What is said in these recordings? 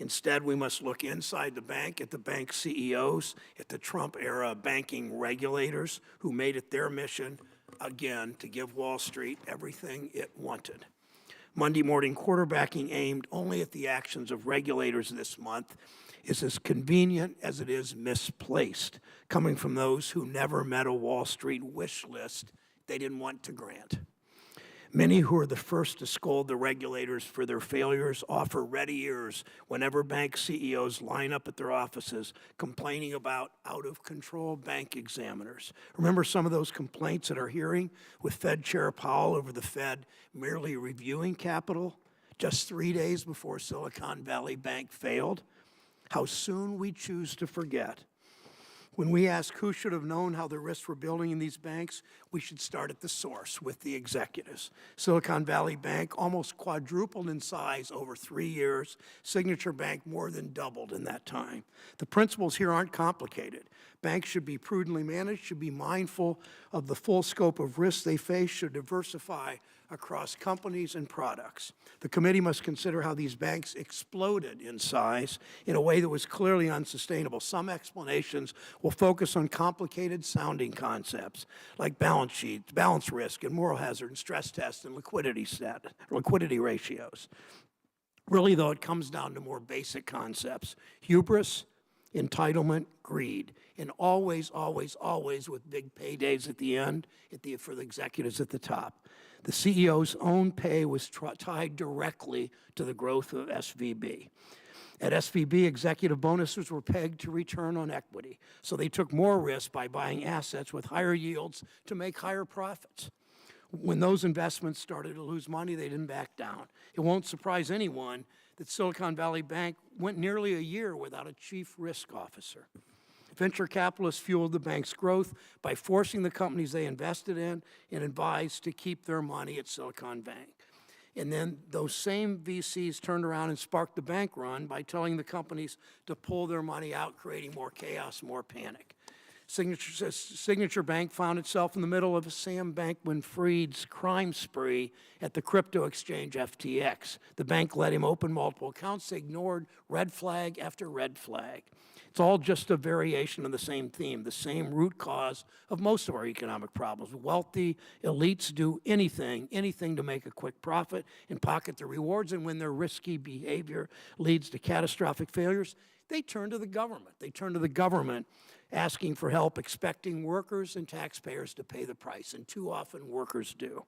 Instead, we must look inside the bank at the bank CEOs, at the Trump-era banking regulators who made it their mission, again, to give Wall Street everything it wanted. Monday morning quarterbacking aimed only at the actions of regulators this month is as convenient as it is misplaced, coming from those who never met a Wall Street wish list they didn't want to grant. Many who are the first to scold the regulators for their failures offer ready ears whenever bank CEOs line up at their offices complaining about out-of-control bank examiners. Remember some of those complaints at our hearing with Fed Chair Powell over the Fed merely reviewing capital just 3 days before Silicon Valley Bank failed? How soon we choose to forget. When we ask who should have known how the risks were building in these banks, we should start at the source with the executives. Silicon Valley Bank almost quadrupled in size over 3 years. Signature Bank more than doubled in that time. The principles here aren't complicated. Banks should be prudently managed, should be mindful of the full scope of risks they face, should diversify across companies and products. The committee must consider how these banks exploded in size in a way that was clearly unsustainable. Some explanations will focus on complicated sounding concepts like balance sheets, balance risk, and moral hazard, and stress tests, and liquidity ratios. Really, though, it comes down to more basic concepts: hubris, entitlement, greed, and always, always, always with big paydays at the end for the executives at the top. The CEO's own pay was tied directly to the growth of SVB. At SVB, executive bonuses were pegged to return on equity, so they took more risk by buying assets with higher yields to make higher profits. When those investments started to lose money, they didn't back down. It won't surprise anyone that Silicon Valley Bank went nearly a year without a chief risk officer. Venture capitalists fueled the bank's growth by forcing the companies they invested in and advised to keep their money at Silicon Bank. And then those same VCs turned around and sparked the bank run by telling the companies to pull their money out, creating more chaos, more panic. Signature Bank found itself in the middle of Sam Bankman-Fried's crime spree at the crypto exchange FTX. The bank let him open multiple accounts. They ignored red flag after red flag. It's all just a variation of the same theme, the same root cause of most of our economic problems. Wealthy elites do anything to make a quick profit and pocket the rewards, and when their risky behavior leads to catastrophic failures, they turn to the government. They turn to the government asking for help, expecting workers and taxpayers to pay the price, and too often workers do.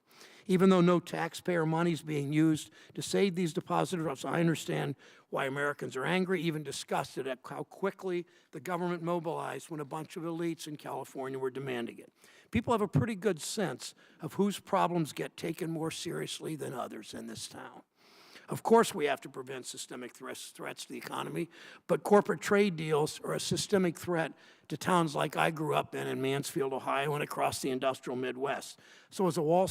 Even though no taxpayer money is being used to save these depositors, I understand why Americans are angry, even disgusted at how quickly the government mobilized when a bunch of elites in California were demanding it. People have a pretty good sense of whose problems get taken more seriously than others in this town. Of course, we have to prevent systemic threats to the economy, but corporate trade deals are a systemic threat to towns like I grew up in Mansfield, Ohio, and across the industrial Midwest. So is a Wall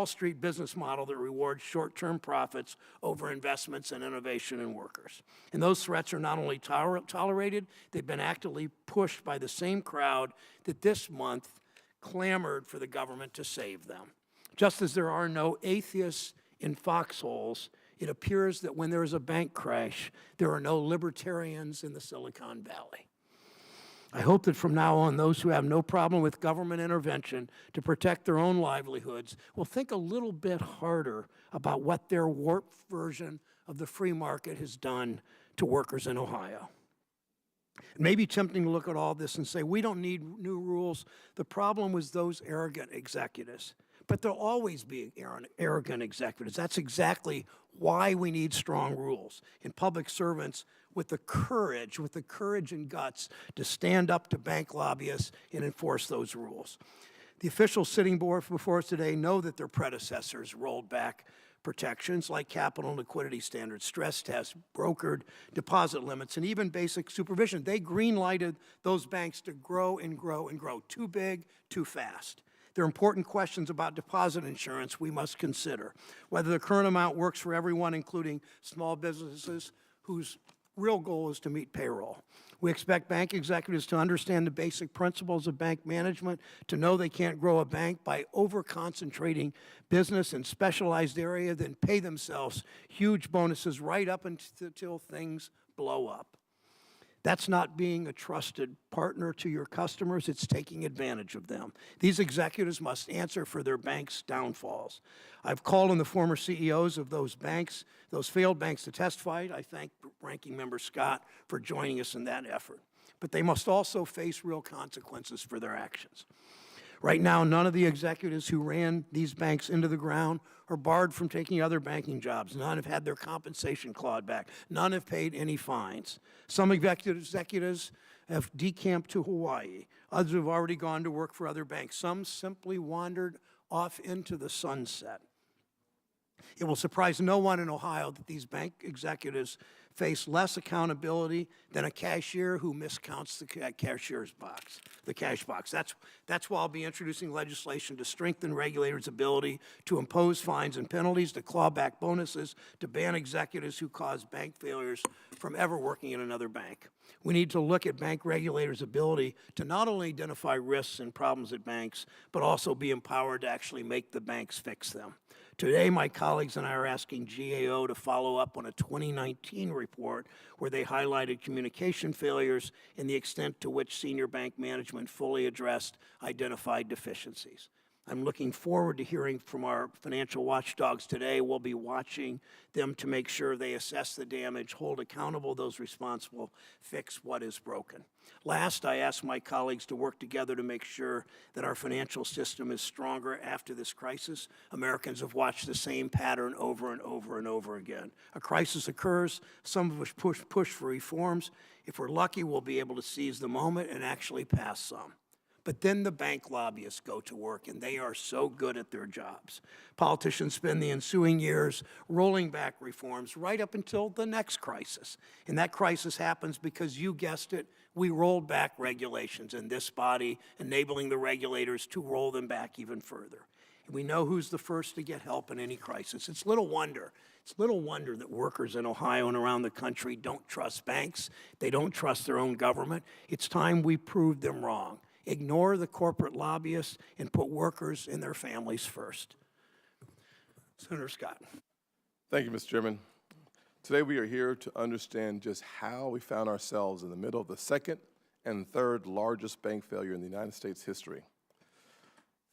Street business model that rewards short-term profits over investments in innovation and workers. And those threats are not only tolerated, they've been actively pushed by the same crowd that this month clamored for the government to save them. Just as there are no atheists in foxholes, it appears that when there is a bank crash, there are no libertarians in the Silicon Valley. I hope that from now on, those who have no problem with government intervention to protect their own livelihoods will think a little bit harder about what their warped version of the free market has done to workers in Ohio. It may be tempting to look at all this and say, we don't need new rules. The problem was those arrogant executives. But there'll always be arrogant executives. That's exactly why we need strong rules and public servants with the courage and guts to stand up to bank lobbyists and enforce those rules. The officials sitting before us today know that their predecessors rolled back protections like capital and liquidity standards, stress tests, brokered deposit limits, and even basic supervision. They green-lighted those banks to grow and grow and grow, too big, too fast. There are important questions about deposit insurance we must consider. Whether the current amount works for everyone, including small businesses whose Real goal is to meet payroll. We expect bank executives to understand the basic principles of bank management, to know they can't grow a bank by over-concentrating business in specialized area, then pay themselves huge bonuses right up until things blow up. That's not being a trusted partner to your customers, it's taking advantage of them. These executives must answer for their bank's downfalls. I've called on the former CEOs of those banks, those failed banks, to testify. I thank Ranking Member Scott for joining us in that effort. But they must also face real consequences for their actions. Right now, none of the executives who ran these banks into the ground are barred from taking other banking jobs. None have had their compensation clawed back. None have paid any fines. Some executives have decamped to Hawaii. Others have already gone to work for other banks. Some simply wandered off into the sunset. It will surprise no one in Ohio that these bank executives face less accountability than a cashier who miscounts the cashier's box, the cash box. That's why I'll be introducing legislation to strengthen regulators' ability to impose fines and penalties, to claw back bonuses, to ban executives who cause bank failures from ever working in another bank. We need to look at bank regulators' ability to not only identify risks and problems at banks, but also be empowered to actually make the banks fix them. Today, my colleagues and I are asking GAO to follow up on a 2019 report where they highlighted communication failures and the extent to which senior bank management fully addressed identified deficiencies. I'm looking forward to hearing from our financial watchdogs today. We'll be watching them to make sure they assess the damage, hold accountable those responsible, fix what is broken. Last, I ask my colleagues to work together to make sure that our financial system is stronger after this crisis. Americans have watched the same pattern over and over and over again. A crisis occurs, some of us push for reforms. If we're lucky, we'll be able to seize the moment and actually pass some. But then the bank lobbyists go to work, and they are so good at their jobs. Politicians spend the ensuing years rolling back reforms right up until the next crisis. And that crisis happens because, you guessed it, we rolled back regulations in this body, enabling the regulators to roll them back even further. And we know who's the first to get help in any crisis. It's little wonder that workers in Ohio and around the country don't trust banks. They don't trust their own government. It's time we proved them wrong. Ignore the corporate lobbyists and put workers and their families first. Senator Scott. Thank you, Mr. Chairman. Today we are here to understand just how we found ourselves in the middle of the second and third largest bank failure in the United States history.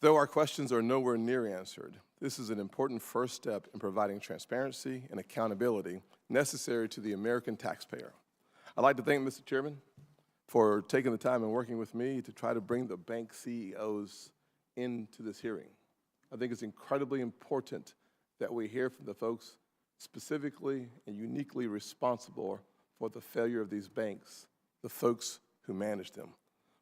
Though our questions are nowhere near answered, this is an important first step in providing transparency and accountability necessary to the American taxpayer. I'd like to thank Mr. Chairman for taking the time and working with me to try to bring the bank CEOs into this hearing. I think it's incredibly important that we hear from the folks specifically and uniquely responsible for the failure of these banks, the folks who manage them.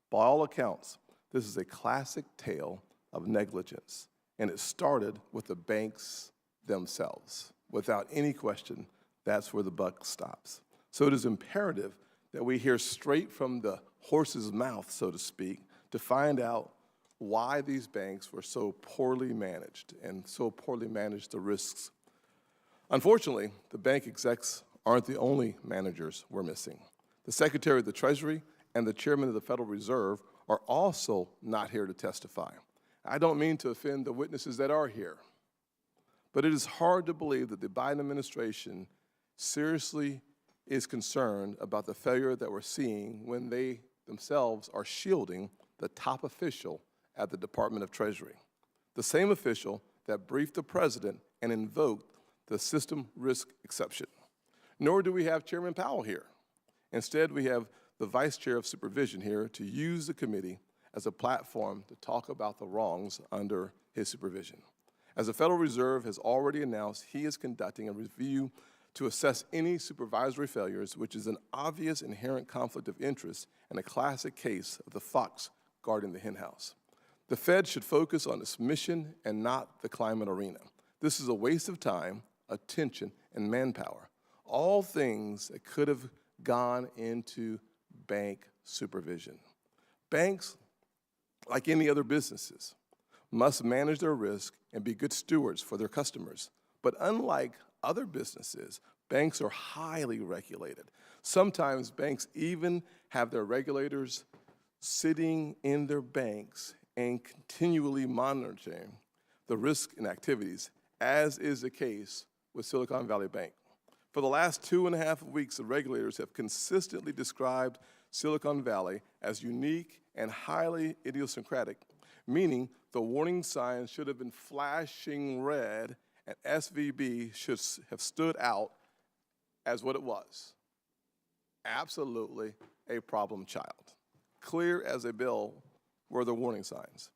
By all accounts, this is a classic tale of negligence, and it started with the banks themselves. Without any question, that's where the buck stops. So it is imperative that we hear straight from the horse's mouth, so to speak, to find out why these banks were so poorly managed and so poorly managed the risks. Unfortunately, the bank execs aren't the only managers we're missing. The Secretary of the Treasury and the Chairman of the Federal Reserve are also not here to testify. I don't mean to offend the witnesses that are here, but it is hard to believe that the Biden administration seriously is concerned about the failure that we're seeing when they themselves are shielding the top official at the Department of Treasury, the same official that briefed the president and invoked the system risk exception. Nor do we have Chairman Powell here. Instead, we have the Vice Chair of Supervision here to use the committee as a platform to talk about the wrongs under his supervision. As the Federal Reserve has already announced, he is conducting a review to assess any supervisory failures, which is an obvious inherent conflict of interest and a classic case of the fox guarding the henhouse. The Fed should focus on its mission and not the climate arena. This is a waste of time, attention, and manpower, all things that could have gone into bank supervision. Banks, like any other businesses, must manage their risk and be good stewards for their customers. But unlike other businesses, Banks are highly regulated. Sometimes banks even have their regulators sitting in their banks and continually monitoring the risk and activities, as is the case with Silicon Valley Bank. For the last 2.5 weeks, the regulators have consistently described Silicon Valley as unique and highly idiosyncratic, meaning the warning signs should have been flashing red and SVB should have stood out as what it was. Absolutely a problem child. Clear as a bell were the warning signs.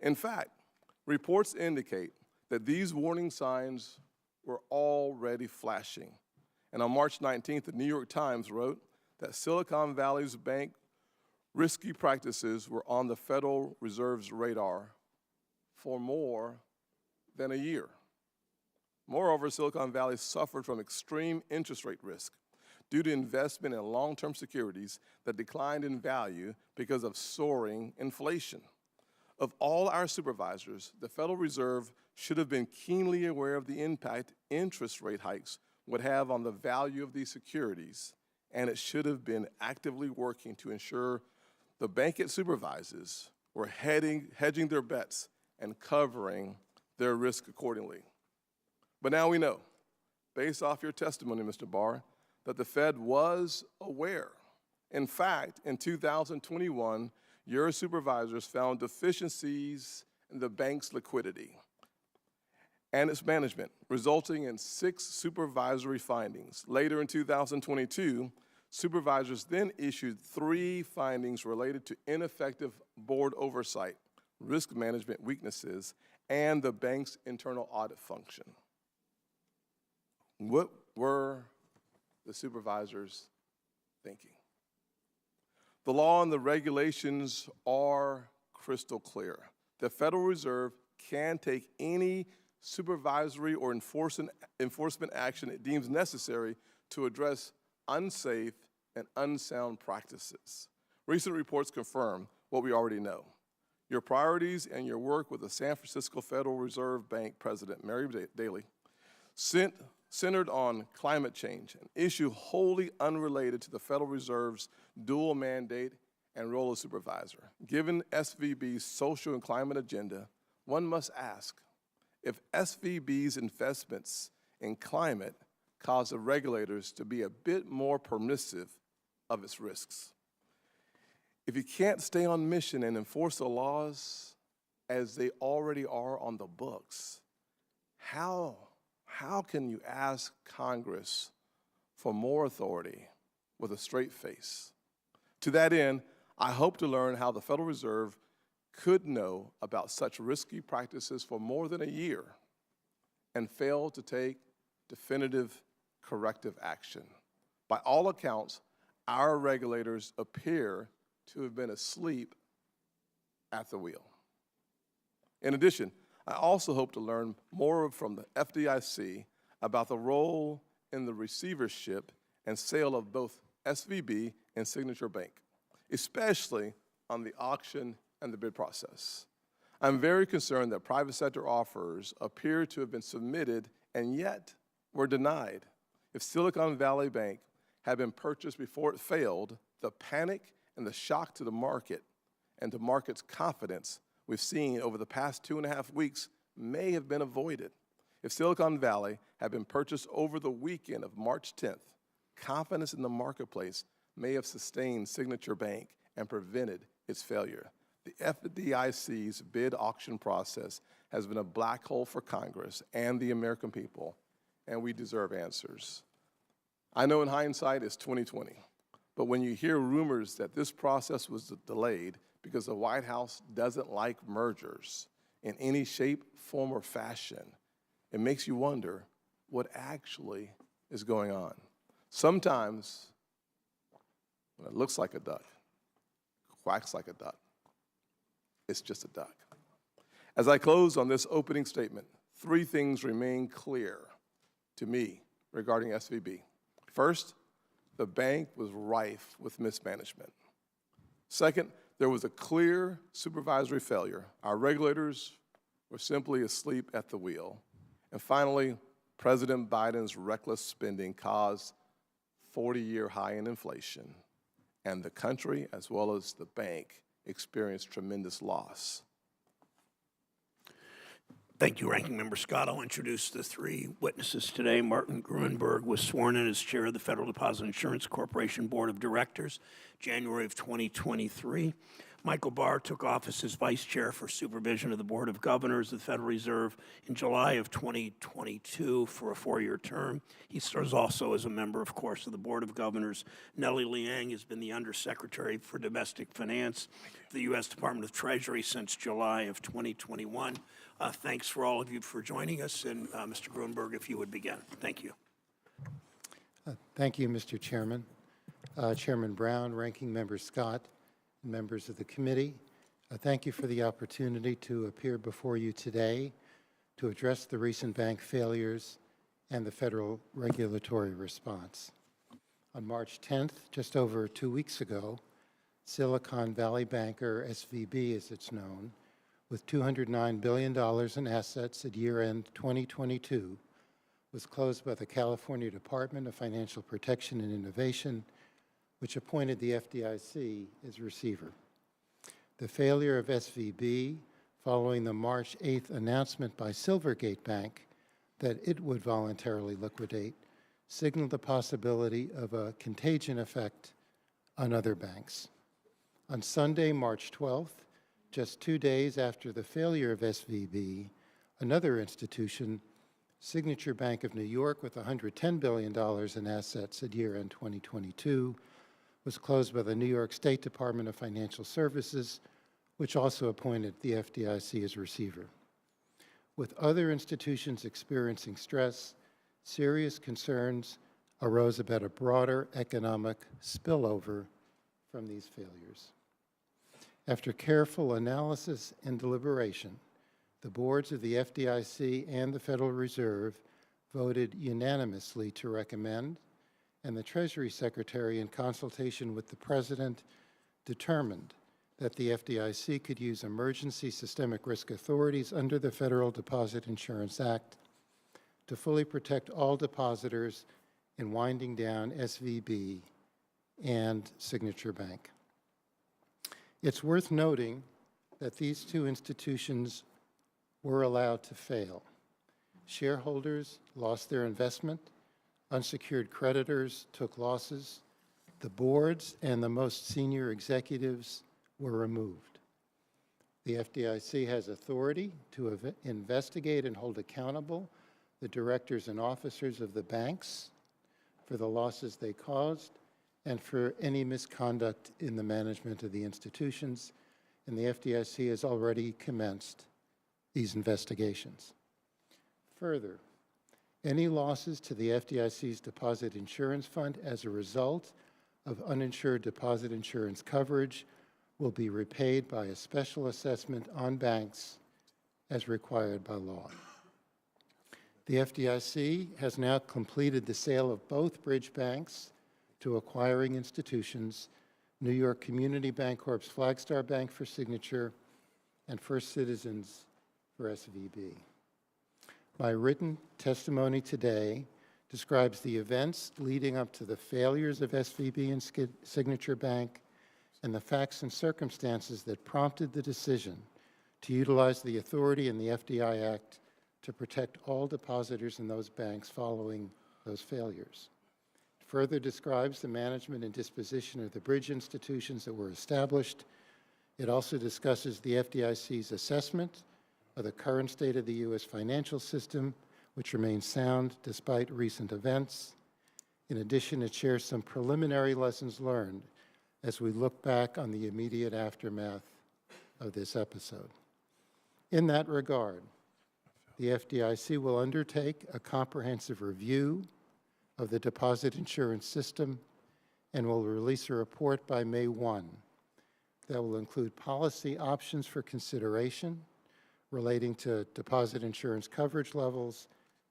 In fact, reports indicate that these warning signs were already flashing. And on March 19th, the New York Times wrote that Silicon Valley's bank risky practices were on the Federal Reserve's radar for more than a year. Moreover, Silicon Valley suffered from extreme interest rate risk due to investment in long-term securities that declined in value because of soaring inflation. Of all our supervisors, the Federal Reserve should have been keenly aware of the impact interest rate hikes would have on the value of these securities, and it should have been actively working to ensure the bank it supervises were hedging their bets and covering their risk accordingly. But now we know, based off your testimony, Mr. Barr, that the Fed was aware. In fact, in 2021, your supervisors found deficiencies in the bank's liquidity and its management, resulting in 6 supervisory findings. Later in 2022, supervisors then issued 3 findings related to ineffective board oversight, risk management weaknesses, and the bank's internal audit function. What were the supervisors thinking? The law and the regulations are crystal clear. The Federal Reserve can take any supervisory or enforcement action it deems necessary to address unsafe and unsound practices. Recent reports confirm what we already know. Your priorities and your work with the San Francisco Federal Reserve Bank President, Mary Daly, centered on climate change, an issue wholly unrelated to the Federal Reserve's dual mandate and role as supervisor. Given SVB's social and climate agenda, one must ask if SVB's investments in climate cause the regulators to be a bit more permissive of its risks. If you can't stay on mission and enforce the laws as they already are on the books, how can you ask Congress for more authority with a straight face? To that end, I hope to learn how the Federal Reserve could know about such risky practices for more than a year and fail to take definitive corrective action. By all accounts, our regulators appear to have been asleep at the wheel. In addition, I also hope to learn more from the FDIC about the role in the receivership and sale of both SVB and Signature Bank, especially on the auction and the bid process. I'm very concerned that private sector offers appear to have been submitted and yet were denied. If Silicon Valley Bank had been purchased before it failed, the panic and the shock to the market and to market's confidence we've seen over the past 2.5 weeks may have been avoided. If Silicon Valley had been purchased over the weekend of March 10th, confidence in the marketplace may have sustained Signature Bank and prevented its failure. The FDIC's bid auction process has been a black hole for Congress and the American people, and we deserve answers. I know in hindsight it's 2020, but when you hear rumors that this process was delayed because the White House doesn't like mergers in any shape, form, or fashion, it makes you wonder what actually is going on. Sometimes, when it looks like a duck, quacks like a duck, it's just a duck. As I close on this opening statement, 3 things remain clear to me regarding SVB. First, the bank was rife with mismanagement. Second, there was a clear supervisory failure. Our regulators were simply asleep at the wheel. And finally, President Biden's reckless spending caused 40-year high in inflation, and the country, as well as the bank, experienced tremendous loss. Thank you, Ranking Member Scott. I'll introduce the three witnesses today. Martin Gruenberg was sworn in as chair of the Federal Deposit Insurance Corporation Board of Directors, January of 2023. Michael Barr took office as vice chair for supervision of the Board of Governors of the Federal Reserve in July of 2022 for a 4-year term. He serves also as a member, of course, of the Board of Governors. Nellie Liang has been the Undersecretary for Domestic Finance for the U.S. Department of Treasury since July of 2021. Thanks for all of you for joining us. And Mr. Gruenberg, if you would begin. Thank you. Thank you, Mr. Chairman. Chairman Brown, Ranking Member Scott, and members of the committee, thank you for the opportunity to appear before you today to address the recent bank failures and the federal regulatory response. On March 10th, just over 2 weeks ago, Silicon Valley banker, SVB as it's known, with $209 billion in assets at year-end 2022, was closed by the California Department of Financial Protection and Innovation, which appointed the FDIC as receiver. The failure of SVB, following the March 8th announcement by Silvergate Bank that it would voluntarily liquidate, signaled the possibility of a contagion effect on other banks. On Sunday, March 12th, just 2 days after the failure of SVB, another institution, Signature Bank of New York, with $110 billion in assets at year-end 2022, was closed by the New York State Department of Financial Services, which also appointed the FDIC as receiver. With other institutions experiencing stress, serious concerns arose about a broader economic spillover from these failures. After careful analysis and deliberation, the boards of the FDIC and the Federal Reserve voted unanimously to recommend, and the Treasury Secretary, in consultation with the President, determined that the FDIC could use emergency systemic risk authorities under the Federal Deposit Insurance Act to fully protect all depositors in winding down SVB and Signature Bank. It's worth noting that these two institutions were allowed to fail. Shareholders lost their investment, unsecured creditors took losses, the boards and the most senior executives were removed. The FDIC has authority to investigate and hold accountable the directors and officers of the banks for the losses they caused and for any misconduct in the management of the institutions, and the FDIC has already commenced these investigations. Further, any losses to the FDIC's Deposit Insurance Fund as a result of uninsured deposit insurance coverage will be repaid by a special assessment on banks as required by law. The FDIC has now completed the sale of both bridge banks to acquiring institutions, New York Community Bancorp's Flagstar Bank for Signature and First Citizens for SVB. My written testimony today describes the events leading up to the failures of SVB and Signature Bank and the facts and circumstances that prompted the decision to utilize the authority in the FDI Act to protect all depositors in those banks following those failures. It further describes the management and disposition of the bridge institutions that were established. It also discusses the FDIC's assessment of the current state of the U.S. financial system, which remains sound despite recent events. In addition, it shares some preliminary lessons learned as we look back on the immediate aftermath of this episode. In that regard, the FDIC will undertake a comprehensive review of the deposit insurance system and will release a report by May 1 that will include policy options for consideration relating to deposit insurance coverage levels,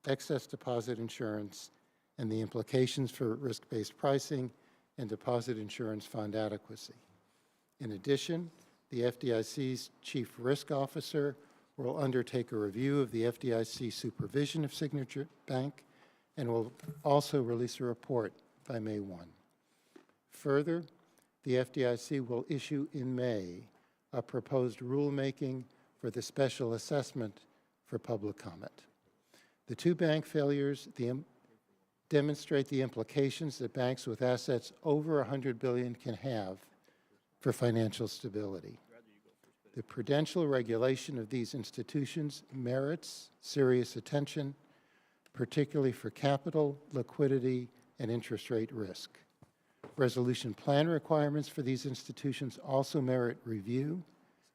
excess deposit insurance, and the implications for risk-based pricing and deposit insurance fund adequacy. In addition, the FDIC's Chief Risk Officer will undertake a review of the FDIC supervision of Signature Bank and will also release a report by May 1. Further, the FDIC will issue in May a proposed rulemaking for the special assessment for public comment. The two bank failures demonstrate the implications that banks with assets over $100 billion can have for financial stability. The prudential regulation of these institutions merits serious attention, particularly for capital, liquidity, and interest rate risk. Resolution plan requirements for these institutions also merit review,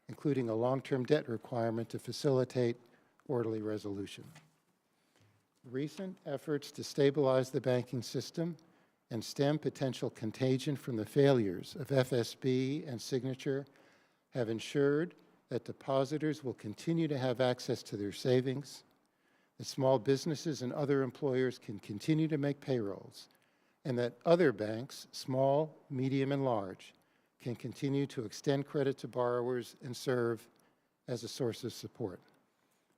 including a long-term debt requirement to facilitate orderly resolution. Recent efforts to stabilize the banking system and stem potential contagion from the failures of FSB and Signature have ensured that depositors will continue to have access to their savings, that small businesses and other employers can continue to make payrolls, and that other banks, small, medium, and large, can continue to extend credit to borrowers and serve as a source of support.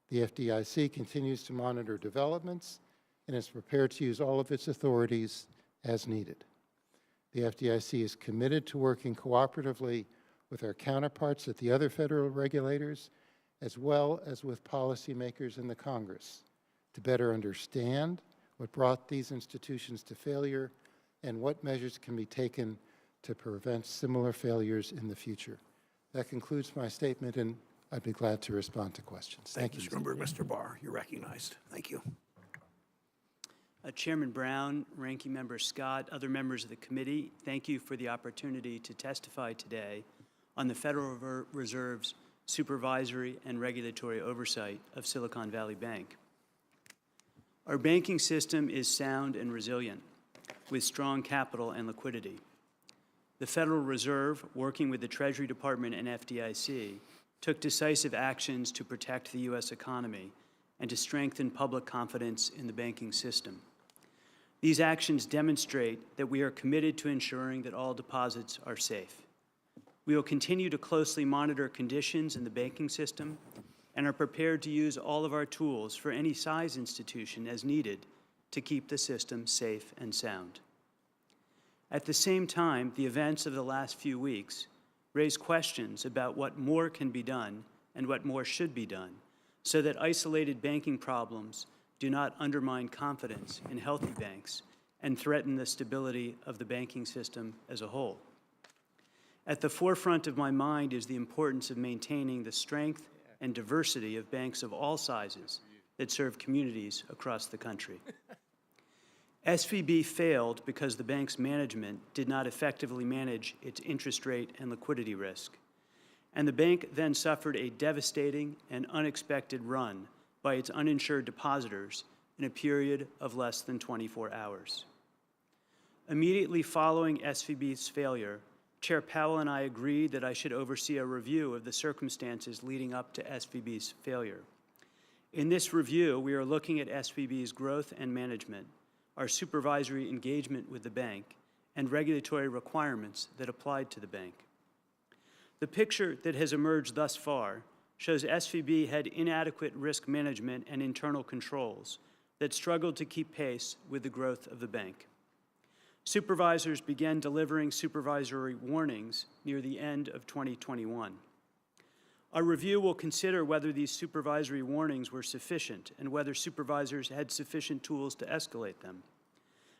The FDIC continues to monitor developments and is prepared to use all of its authorities as needed. The FDIC is committed to working cooperatively with our counterparts at the other federal regulators, as well as with policymakers in the Congress, to better understand what brought these institutions to failure and what measures can be taken to prevent similar failures in the future. That concludes my statement, and I'd be glad to respond to questions. Thank you. Mr. Grunberg. Mr. Barr, you're recognized. Thank you. Chairman Brown, Ranking Member Scott, other members of the committee, thank you for the opportunity to testify today on the Federal Reserve's supervisory and regulatory oversight of Silicon Valley Bank. Our banking system is sound and resilient, with strong capital and liquidity. The Federal Reserve, working with the Treasury Department and FDIC, took decisive actions to protect the U.S. economy and to strengthen public confidence in the banking system. These actions demonstrate that we are committed to ensuring that all deposits are safe. We will continue to closely monitor conditions in the banking system and are prepared to use all of our tools for any size institution as needed to keep the system safe and sound. At the same time, the events of the last few weeks raise questions about what more can be done and what more should be done so that isolated banking problems do not undermine confidence in healthy banks and threaten the stability of the banking system as a whole. At the forefront of my mind is the importance of maintaining the strength and diversity of banks of all sizes that serve communities across the country. SVB failed because the bank's management did not effectively manage its interest rate and liquidity risk, and the bank then suffered a devastating and unexpected run by its uninsured depositors in a period of less than 24 hours. Immediately following SVB's failure, Chair Powell and I agreed that I should oversee a review of the circumstances leading up to SVB's failure. In this review, we are looking at SVB's growth and management, our supervisory engagement with the bank, and regulatory requirements that applied to the bank. The picture that has emerged thus far shows SVB had inadequate risk management and internal controls that struggled to keep pace with the growth of the bank. Supervisors began delivering supervisory warnings near the end of 2021. Our review will consider whether these supervisory warnings were sufficient and whether supervisors had sufficient tools to escalate them.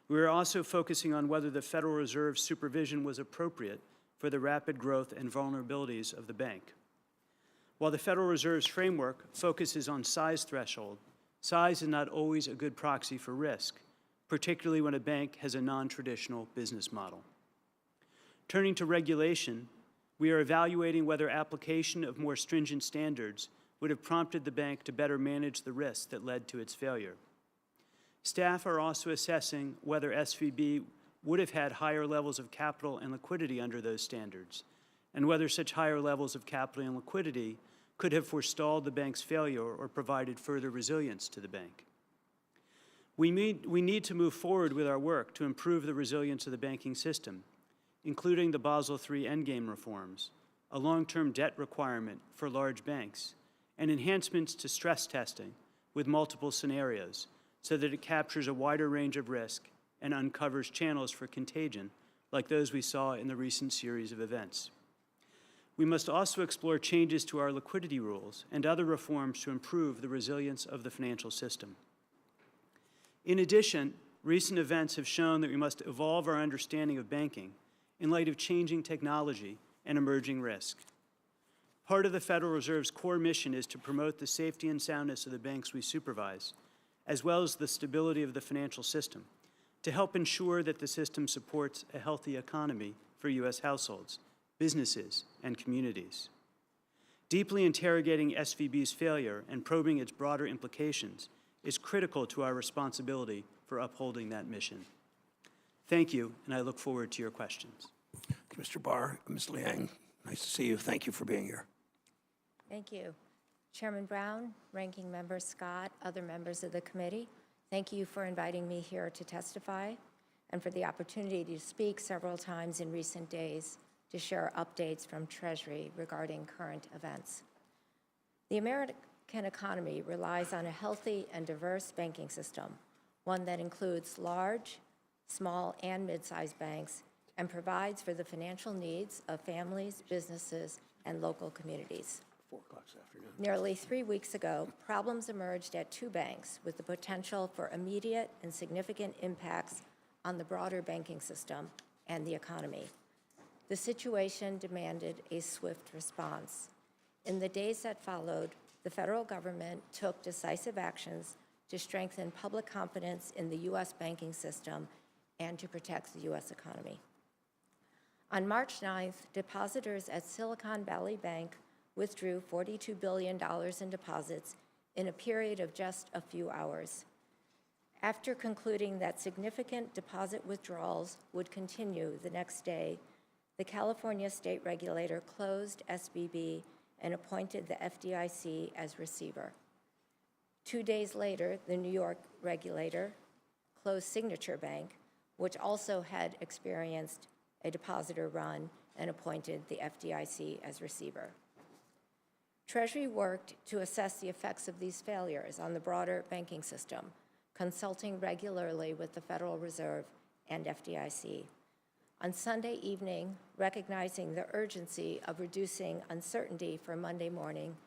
We are also focusing on whether the Federal Reserve's supervision was appropriate for the rapid growth and vulnerabilities of the bank. While the Federal Reserve's framework focuses on size threshold, size is not always a good proxy for risk, particularly when a bank has a non-traditional business model. Turning to regulation, we are evaluating whether application of more stringent standards would have prompted the bank to better manage the risks that led to its failure. Staff are also assessing whether SVB would have had higher levels of capital and liquidity under those standards, and whether such higher levels of capital and liquidity could have forestalled the bank's failure or provided further resilience to the bank. We need to move forward with our work to improve the resilience of the banking system, including the Basel III endgame reforms, a long-term debt requirement for large banks, and enhancements to stress testing with multiple scenarios so that it captures a wider range of risk and uncovers channels for contagion like those we saw in the recent series of events. We must also explore changes to our liquidity rules and other reforms to improve the resilience of the financial system. In addition, recent events have shown that we must evolve our understanding of banking in light of changing technology and emerging risk. Part of the Federal Reserve's core mission is to promote the safety and soundness of the banks we supervise, as well as the stability of the financial system, to help ensure that the system supports a healthy economy for U.S. households, businesses, and communities. Deeply interrogating SVB's failure and probing its broader implications is critical to our responsibility for upholding that mission. Thank you, and I look forward to your questions. Mr. Barr, Ms. Liang, nice to see you. Thank you for being here. Thank you. Chairman Brown, Ranking Member Scott, other members of the committee, thank you for inviting me here to testify and for the opportunity to speak several times in recent days to share updates from Treasury regarding current events. The American economy relies on a healthy and diverse banking system, one that includes large, small, and mid-sized banks and provides for the financial needs of families, businesses, and local communities. 4 o'clock this afternoon. Nearly 3 weeks ago, problems emerged at 2 banks with the potential for immediate and significant impacts on the broader banking system and the economy. The situation demanded a swift response. In the days that followed, the federal government took decisive actions to strengthen public confidence in the U.S. banking system and to protect the U.S. economy. On March 9th, depositors at Silicon Valley Bank withdrew $42 billion in deposits in a period of just a few hours. After concluding that significant deposit withdrawals would continue the next day, the California state regulator closed SVB and appointed the FDIC as receiver. 2 days later, the New York regulator closed Signature Bank, which also had experienced a depositor run, and appointed the FDIC as receiver. Treasury worked to assess the effects of these failures on the broader banking system, consulting regularly with the Federal Reserve and FDIC. On Sunday evening, recognizing the urgency of reducing uncertainty for Monday morning,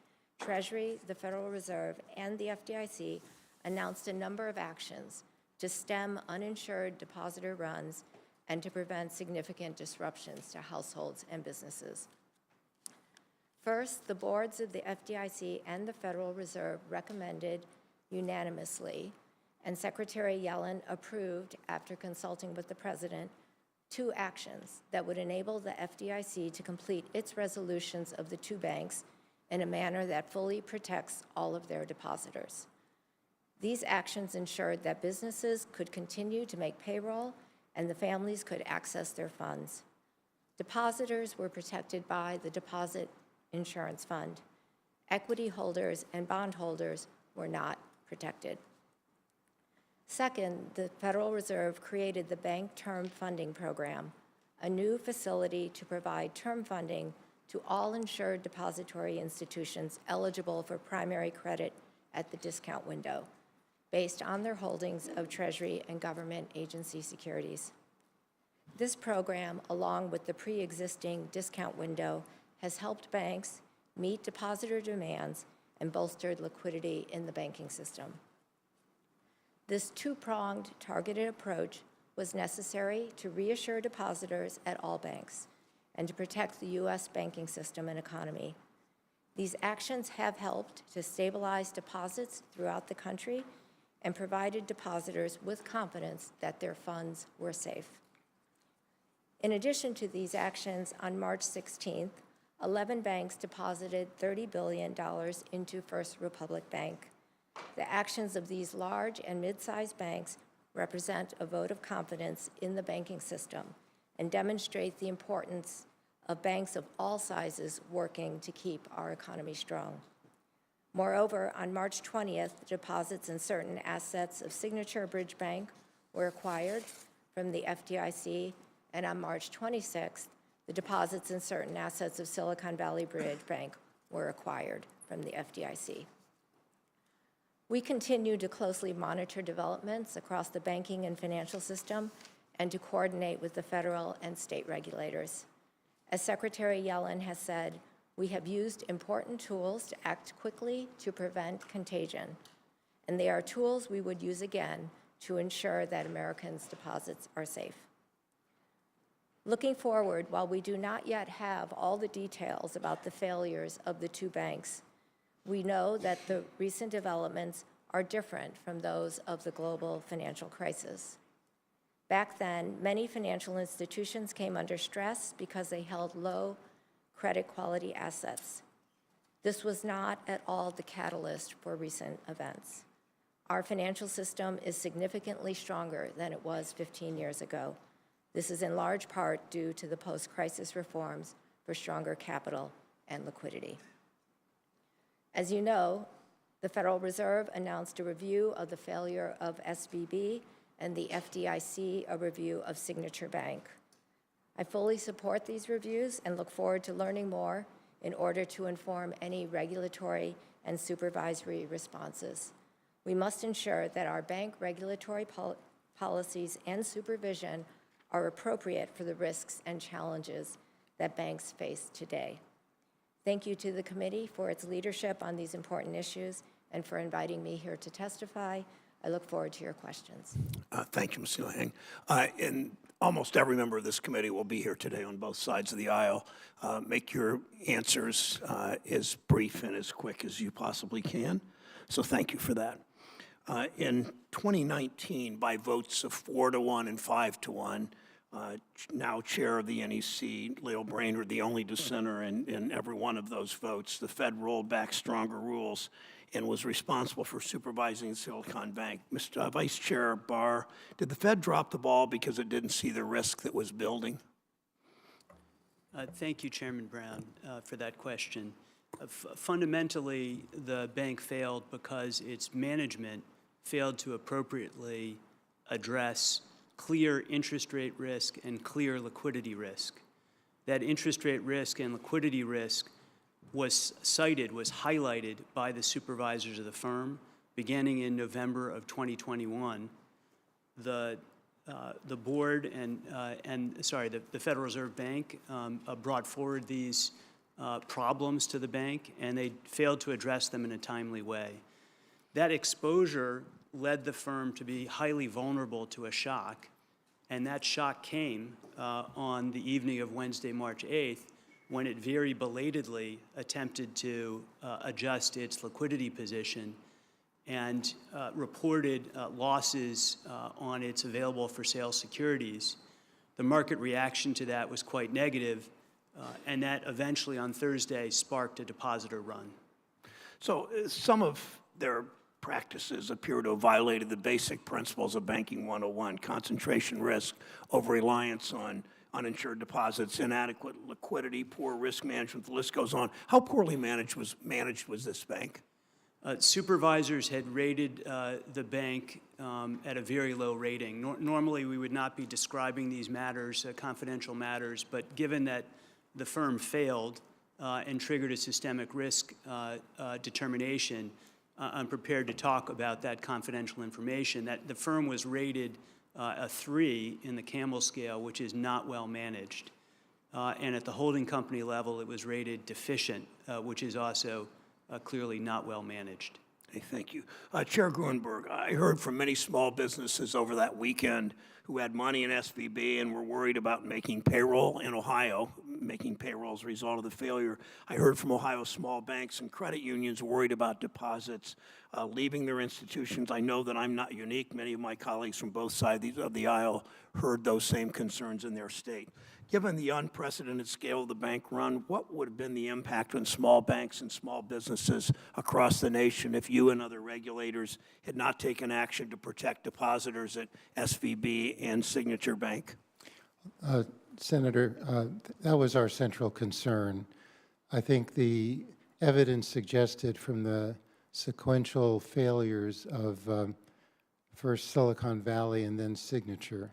Treasury, the Federal Reserve, and the FDIC announced a number of actions to stem uninsured depositor runs and to prevent significant disruptions to households and businesses. First, the boards of the FDIC and the Federal Reserve recommended unanimously, and Secretary Yellen approved after consulting with the President, 2 actions that would enable the FDIC to complete its resolutions of the 2 banks in a manner that fully protects all of their depositors. These actions ensured that businesses could continue to make payroll and the families could access their funds. Depositors were protected by the Deposit Insurance Fund. Equity holders and bondholders were not protected. Second, the Federal Reserve created the Bank Term Funding Program, a new facility to provide term funding to all insured depository institutions eligible for primary credit at the discount window, based on their holdings of Treasury and government agency securities. This program, along with the pre-existing discount window, has helped banks meet depositor demands and bolstered liquidity in the banking system. This 2-pronged targeted approach was necessary to reassure depositors at all banks and to protect the U.S. banking system and economy. These actions have helped to stabilize deposits throughout the country and provided depositors with confidence that their funds were safe. In addition to these actions, on March 16th, 11 banks deposited $30 billion into First Republic Bank. The actions of these large and mid-sized banks represent a vote of confidence in the banking system and demonstrate the importance of banks of all sizes working to keep our economy strong. Moreover, on March 20th, deposits in certain assets of Signature Bridge Bank were acquired from the FDIC, and on March 26th, the deposits in certain assets of Silicon Valley Bridge Bank were acquired from the FDIC. We continue to closely monitor developments across the banking and financial system and to coordinate with the federal and state regulators. As Secretary Yellen has said, we have used important tools to act quickly to prevent contagion, and they are tools we would use again to ensure that Americans' deposits are safe. Looking forward, while we do not yet have all the details about the failures of the two banks, we know that the recent developments are different from those of the global financial crisis. Back then, many financial institutions came under stress because they held low credit quality assets. This was not at all the catalyst for recent events. Our financial system is significantly stronger than it was 15 years ago. This is in large part due to the post-crisis reforms for stronger capital and liquidity. As you know, the Federal Reserve announced a review of the failure of SVB and the FDIC a review of Signature Bank. I fully support these reviews and look forward to learning more in order to inform any regulatory and supervisory responses. We must ensure that our bank regulatory policies and supervision are appropriate for the risks and challenges that banks face today. Thank you to the committee for its leadership on these important issues and for inviting me here to testify. I look forward to your questions. Thank you, Ms. Lang. And almost every member of this committee will be here today on both sides of the aisle. Make your answers as brief and as quick as you possibly can. So thank you for that. In 2019, by votes of 4-1 and 5-1, now chair of the NEC, Leo Brainerd, the only dissenter in every one of those votes, the Fed rolled back stronger rules and was responsible for supervising Silicon Bank. Mr. Vice Chair Barr, did the Fed drop the ball because it didn't see the risk that was building? Thank you, Chairman Brown, for that question. Fundamentally, the bank failed because its management failed to appropriately address clear interest rate risk and clear liquidity risk. That interest rate risk and liquidity risk was highlighted by the supervisors of the firm beginning in November of 2021. The board the Federal Reserve Bank brought forward these problems to the bank, and they failed to address them in a timely way. That exposure led the firm to be highly vulnerable to a shock, and that shock came on the evening of Wednesday, March 8th, when it very belatedly attempted to adjust its liquidity position and reported losses on its available-for-sale securities. The market reaction to that was quite negative, and that eventually on Thursday sparked a depositor run. So some of their practices appear to have violated the basic principles of Banking 101, concentration risk, over-reliance on uninsured deposits, inadequate liquidity, poor risk management, the list goes on. How poorly managed was this bank? Supervisors had rated the bank at a very low rating. Normally, we would not be describing these matters, confidential matters, but given that the firm failed and triggered a systemic risk determination, I'm prepared to talk about that confidential information. That the firm was rated a 3 in the Campbell scale, which is not well managed. And at the holding company level, it was rated deficient, which is also clearly not well managed. Okay, thank you. Chair Gruenberg, I heard from many small businesses over that weekend who had money in SVB and were worried about making payroll in Ohio, making payroll as a result of the failure. I heard from Ohio small banks and credit unions worried about deposits leaving their institutions. I know that I'm not unique. Many of my colleagues from both sides of the aisle heard those same concerns in their state. Given the unprecedented scale of the bank run, what would have been the impact on small banks and small businesses across the nation if you and other regulators had not taken action to protect depositors at SVB and Signature Bank? Senator, that was our central concern. I think the evidence suggested from the sequential failures of first Silicon Valley and then Signature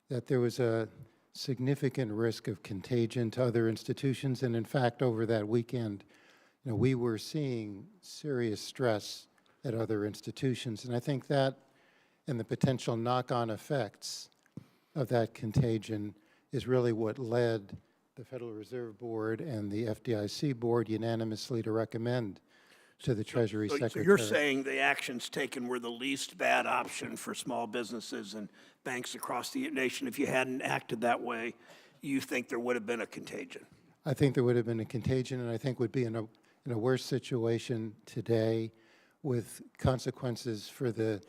that there was a significant risk of contagion to other institutions. And in fact, over that weekend, we were seeing serious stress at other institutions. And I think that and the potential knock-on effects of that contagion is really what led the Federal Reserve Board and the FDIC Board unanimously to recommend to the Treasury So Secretary. you're saying the actions taken were the least bad option for small businesses and banks across the nation. If you hadn't acted that way, you think there would have been a contagion? I think there would have been a contagion, and I think would be in a worse situation today with consequences for the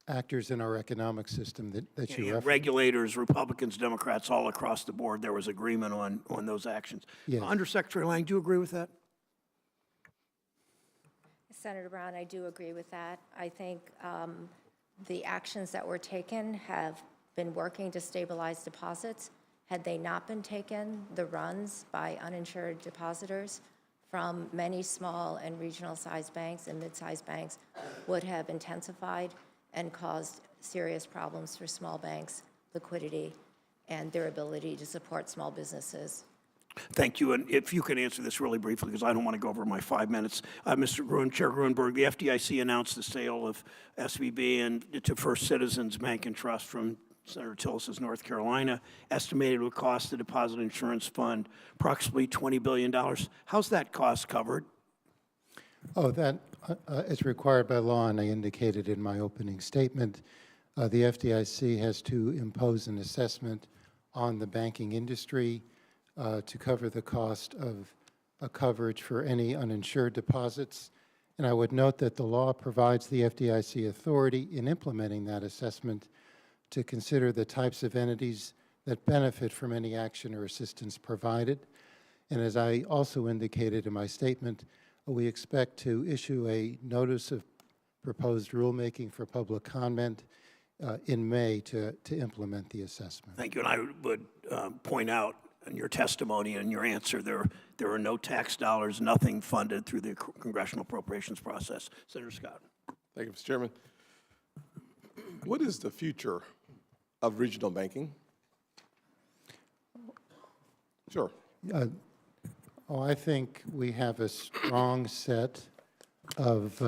actors in our economic system that you And referenced. regulators, Republicans, Democrats, all across the board, there was agreement on those actions. Yes. Undersecretary Lang, do you agree with that? Senator Brown, I do agree with that. I think the actions that were taken have been working to stabilize deposits. Had they not been taken, the runs by uninsured depositors from many small and regional-sized banks and mid-sized banks would have intensified and caused serious problems for small banks' liquidity and their ability to support small businesses. Thank you, and if you can answer this really briefly, because I don't want to go over my 5 minutes. Chair Gruenberg, the FDIC announced the sale of SVB and to First Citizens Bank and Trust from Senator Tillis's North Carolina. Estimated would cost the Deposit Insurance Fund approximately $20 billion. How's that cost covered? Oh, that is required by law, and I indicated in my opening statement, the FDIC has to impose an assessment on the banking industry to cover the cost of a coverage for any uninsured deposits. And I would note that the law provides the FDIC authority in implementing that assessment to consider the types of entities that benefit from any action or assistance provided. And as I also indicated in my statement, we expect to issue a notice of proposed rulemaking for public comment in May to implement the assessment. Thank you, and I would point out in your testimony and your answer, there are no tax dollars, nothing funded through the congressional appropriations process. Senator Scott. Thank you, Mr. Chairman. What is the future of regional banking? Sure. I think we have a strong set of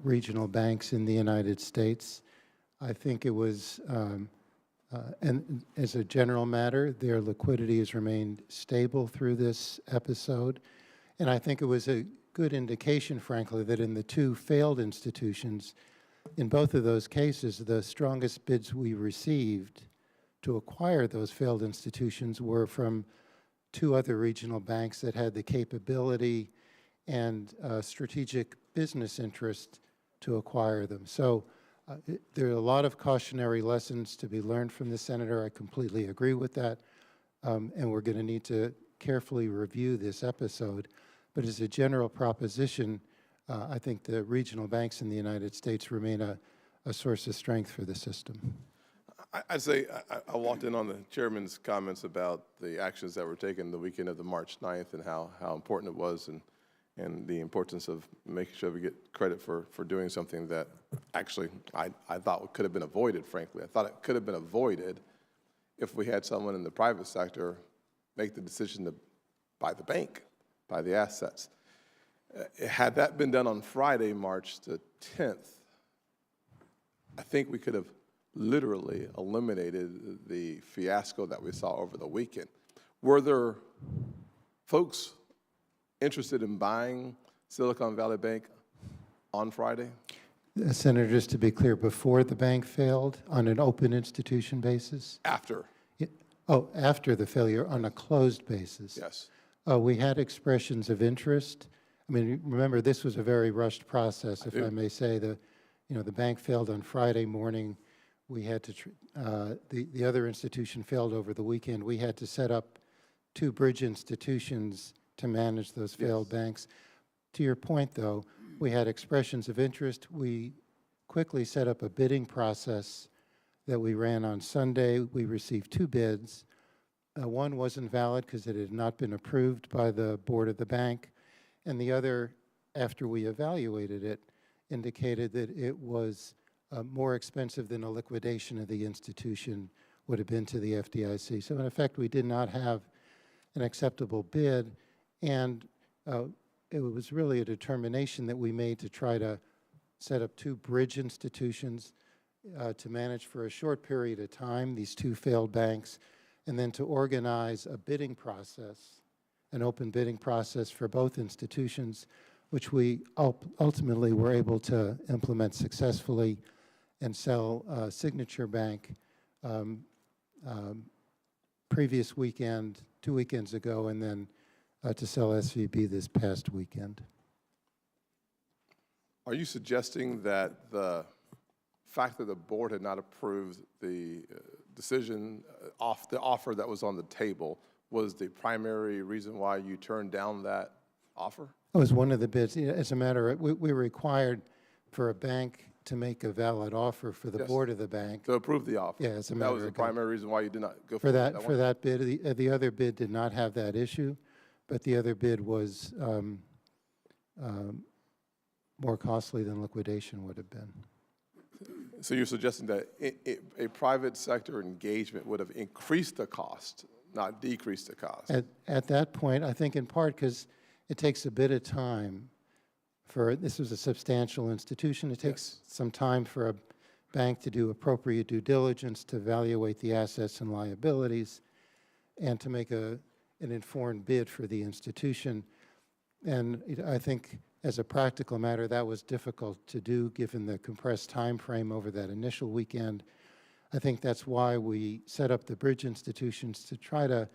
regional banks in the United States. I think it was, and as a general matter, their liquidity has remained stable through this episode. And I think it was a good indication, frankly, that in the two failed institutions, in both of those cases, the strongest bids we received to acquire those failed institutions were from two other regional banks that had the capability and strategic business interest to acquire them. So there are a lot of cautionary lessons to be learned from the Senator. I completely agree with that. And we're going to need to carefully review this episode. But as a general proposition, I think the regional banks in the United States remain a source of strength for the system. I'd say I walked in on the chairman's comments about the actions that were taken the weekend of the March 9th and how important it was and the importance of making sure we get credit for doing something that actually I thought could have been avoided, frankly. I thought it could have been avoided if we had someone in the private sector make the decision to buy the bank, buy the assets. Had that been done on Friday, March the 10th, I think we could have literally eliminated the fiasco that we saw over the weekend. Were there folks interested in buying Silicon Valley Bank on Friday? Senator, just to be clear, before the bank failed on an open institution basis? After. After the failure on a closed basis. Yes. We had expressions of interest. I mean, remember, this was a very rushed process, if I may say. The bank failed on Friday morning. We had to, the other institution failed over the weekend. We had to set up two bridge institutions to manage those failed banks. To your point, though, we had expressions of interest. We quickly set up a bidding process that we ran on Sunday. We received two bids. One wasn't valid because it had not been approved by the board of the bank, and the other, after we evaluated it, indicated that it was more expensive than a liquidation of the institution would have been to the FDIC. So in effect, we did not have an acceptable bid, And it was really a determination that we made to try to set up two bridge institutions to manage for a short period of time these two failed banks, and then to organize a bidding process, an open bidding process for both institutions, which we ultimately were able to implement successfully and sell Signature Bank previous weekend, 2 weekends ago, and then to sell SVB this past weekend. Are you suggesting that the fact that the board had not approved the decision the offer that was on the table was the primary reason why you turned down that offer? It was one of the bids. As a matter of, we were required for a bank to make a valid offer for the Yes. board of the bank. To approve the offer? Yeah, as a That matter was the of primary reason why you did not go For forward that, with for that bid, the other bid did not have that issue, but the other bid was more costly than liquidation would have been. So you're suggesting that a private sector engagement would have increased the cost, not decreased the cost? At that point, I think in part because it takes a bit of time for, this was a substantial institution, it takes some time for a bank to do appropriate due diligence, to evaluate the assets and liabilities, and to make an informed bid for the institution. And I think as a practical matter, that was difficult to do given the compressed time frame over that initial weekend. I think that's why we set up the bridge institutions to try to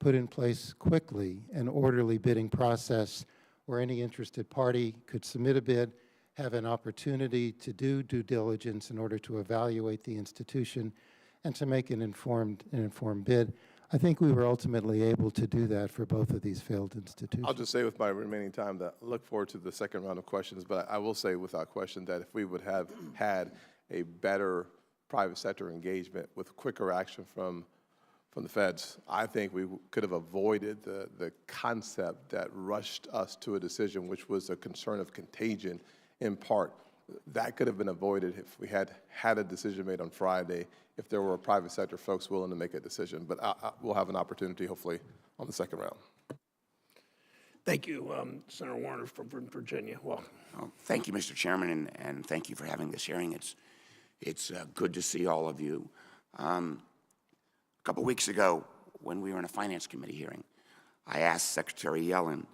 put in place quickly an orderly bidding process where any interested party could submit a bid, have an opportunity to do due diligence in order to evaluate the institution, and to make an informed bid. I think we were ultimately able to do that for both of these failed institutions. I'll just say with my remaining time that I look forward to the second round of questions, but I will say without question that if we would have had a better private sector engagement with quicker action from the feds, I think we could have avoided the concept that rushed us to a decision, which was a concern of contagion in part. That could have been avoided if we had a decision made on Friday, if there were private sector folks willing to make a decision. But we'll have an opportunity, hopefully, on the second round. Thank you, Senator Warner from Virginia. Welcome. Well, thank you, Mr. Chairman, and thank you for having this hearing. It's good to see all of you. A couple weeks ago, when we were in a Finance Committee hearing, I asked Secretary Yellen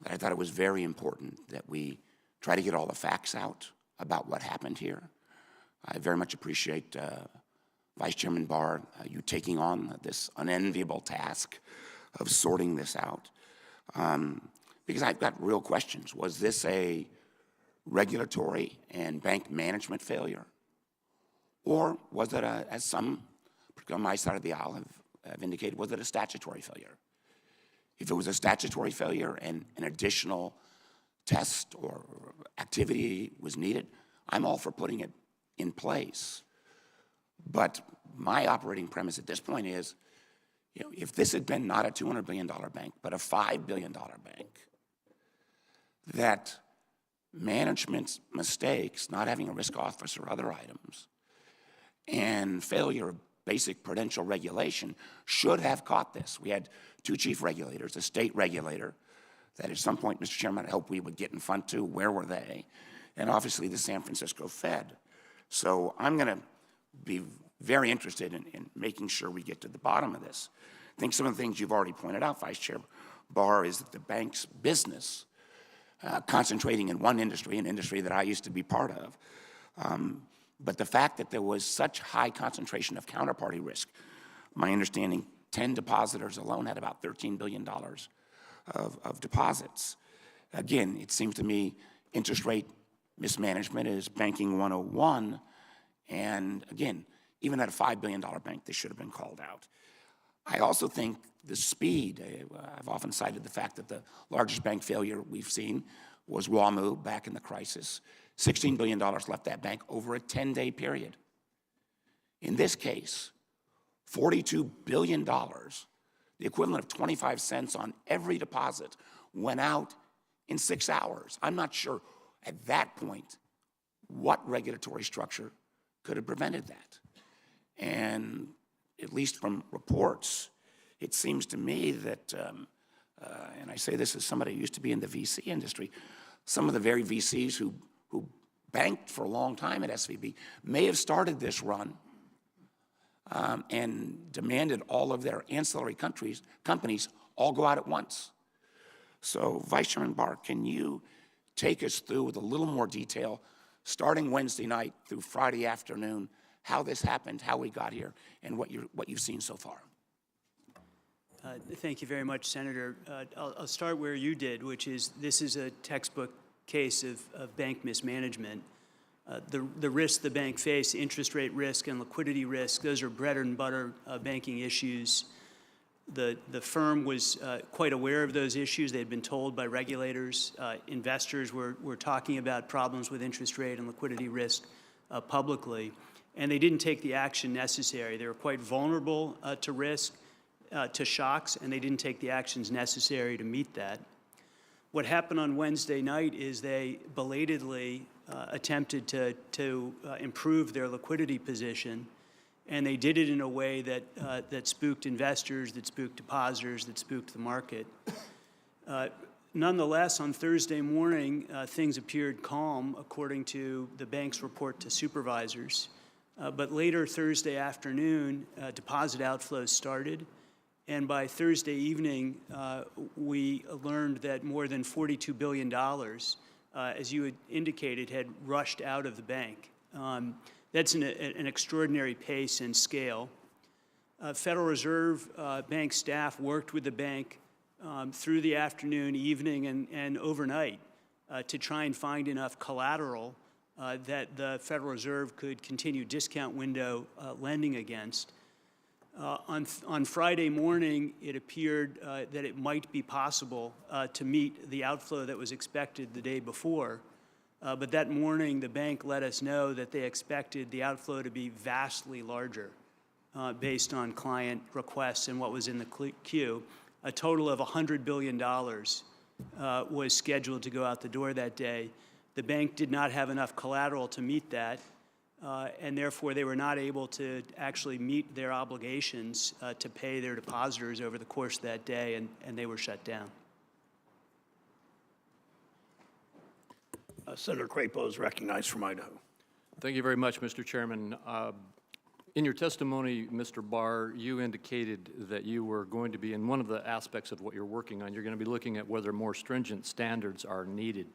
that I thought it was very important that we try to get all the facts out about what happened here. I very much appreciate Vice Chairman Barr, you taking on this unenviable task of sorting this out. Because I've got real questions. Was this a regulatory and bank management failure? Or was it, as some on my side of the aisle have indicated, was it a statutory failure? If it was a statutory failure and an additional test or activity was needed, I'm all for putting it in place. But my operating premise at this point is, if this had been not a $200 billion bank, but a $5 billion bank, that management's mistakes, not having a risk officer or other items, and failure of basic prudential regulation should have caught this. We had two chief regulators, a state regulator that at some point, Mr. Chairman, I hope we would get in front to. Where were they? And obviously the San Francisco Fed. So I'm going to be very interested in making sure we get to the bottom of this. I think some of the things you've already pointed out, Vice Chair Barr, is that the bank's business, concentrating in one industry, an industry that I used to be part of, but the fact that there was such high concentration of counterparty risk, my understanding, 10 depositors alone had about $13 billion of deposits. Again, it seems to me interest rate mismanagement is banking 101, and again, even at a $5 billion bank, this should have been called out. I also think the speed, I've often cited the fact that the largest bank failure we've seen was WAMU back in the crisis. $16 billion left that bank over a 10-day period. In this case, $42 billion, the equivalent of 25 cents on every deposit, went out in 6 hours. I'm not sure at that point what regulatory structure could have prevented that. And at least from reports, it seems to me that and I say this as somebody who used to be in the VC industry, some of the very VCs who banked for a long time at SVB may have started this run and demanded all of their ancillary companies all go out at once. So, Vice Chairman Barr, can you take us through with a little more detail, starting Wednesday night through Friday afternoon, how this happened, how we got here, and what you've seen so far? Thank you very much, Senator. I'll start where you did, which is this is a textbook case of bank mismanagement. The risks the bank face, interest rate risk and liquidity risk, those are bread and butter banking issues. The firm was quite aware of those issues. They had been told by regulators. Investors were talking about problems with interest rate and liquidity risk publicly, and they didn't take the action necessary. They were quite vulnerable to risk, to shocks, and they didn't take the actions necessary to meet that. What happened on Wednesday night is they belatedly attempted to improve their liquidity position, and they did it in a way that spooked investors, that spooked depositors, that spooked the market. Nonetheless, on Thursday morning, things appeared calm, according to the bank's report to supervisors. But later Thursday afternoon, deposit outflows started. And by Thursday evening, we learned that more than $42 billion, as you had indicated, had rushed out of the bank. That's an extraordinary pace and scale. Federal Reserve Bank staff worked with the bank through the afternoon, evening, and overnight to try and find enough collateral that the Federal Reserve could continue discount window lending against. On Friday morning, it appeared that it might be possible to meet the outflow that was expected the day before. But that morning, the bank let us know that they expected the outflow to be vastly larger based on client requests and what was in the queue. A total of $100 billion was scheduled to go out the door that day. The bank did not have enough collateral to meet that. And therefore, they were not able to actually meet their obligations to pay their depositors over the course of that day, and they were shut down. Senator Crapo is recognized from Idaho. Thank you very much, Mr. Chairman. In your testimony, Mr. Barr, you indicated that you were going to be, in one of the aspects of what you're working on, you're going to be looking at whether more stringent standards are needed.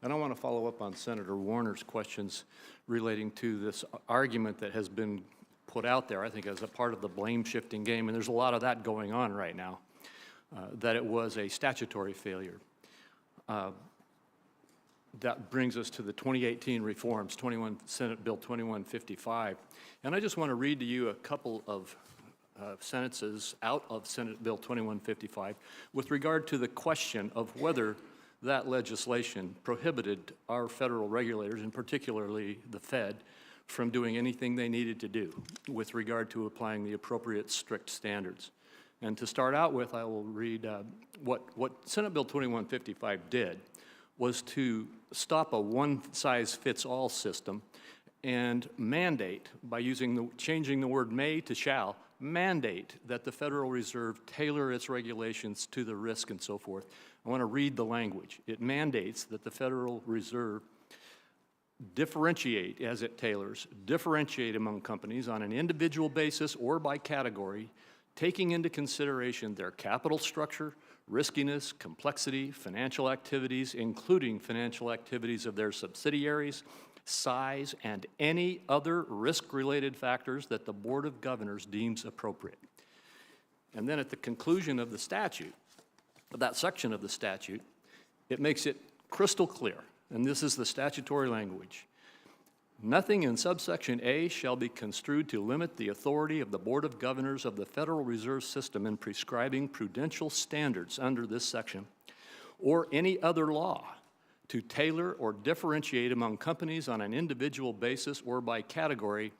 And I want to follow up on Senator Warner's questions relating to this argument that has been put out there, I think, as a part of the blame-shifting game, and there's a lot of that going on right now, that it was a statutory failure. That brings us to the 2018 reforms, Senate Bill 2155. And I just want to read to you a couple of sentences out of Senate Bill 2155 with regard to the question of whether that legislation prohibited our federal regulators, and particularly the Fed, from doing anything they needed to do with regard to applying the appropriate strict standards. And to start out with, I will read what Senate Bill 2155 did was to stop a one-size-fits-all system and mandate, by changing the word may to shall, mandate that the Federal Reserve tailor its regulations to the risk and so forth. I want to read the language. It mandates that the Federal Reserve differentiate, as it tailors, differentiate among companies on an individual basis or by category, taking into consideration their capital structure, riskiness, complexity, financial activities, including financial activities of their subsidiaries, size, and any other risk-related factors that the Board of Governors deems appropriate. And then at the conclusion of the statute, that section of the statute, it makes it crystal clear, and this is the statutory language. Nothing in subsection A shall be construed to limit the authority of the Board of Governors of the Federal Reserve System in prescribing prudential standards under this section, or any other law, to tailor or differentiate among companies on an individual basis or by category,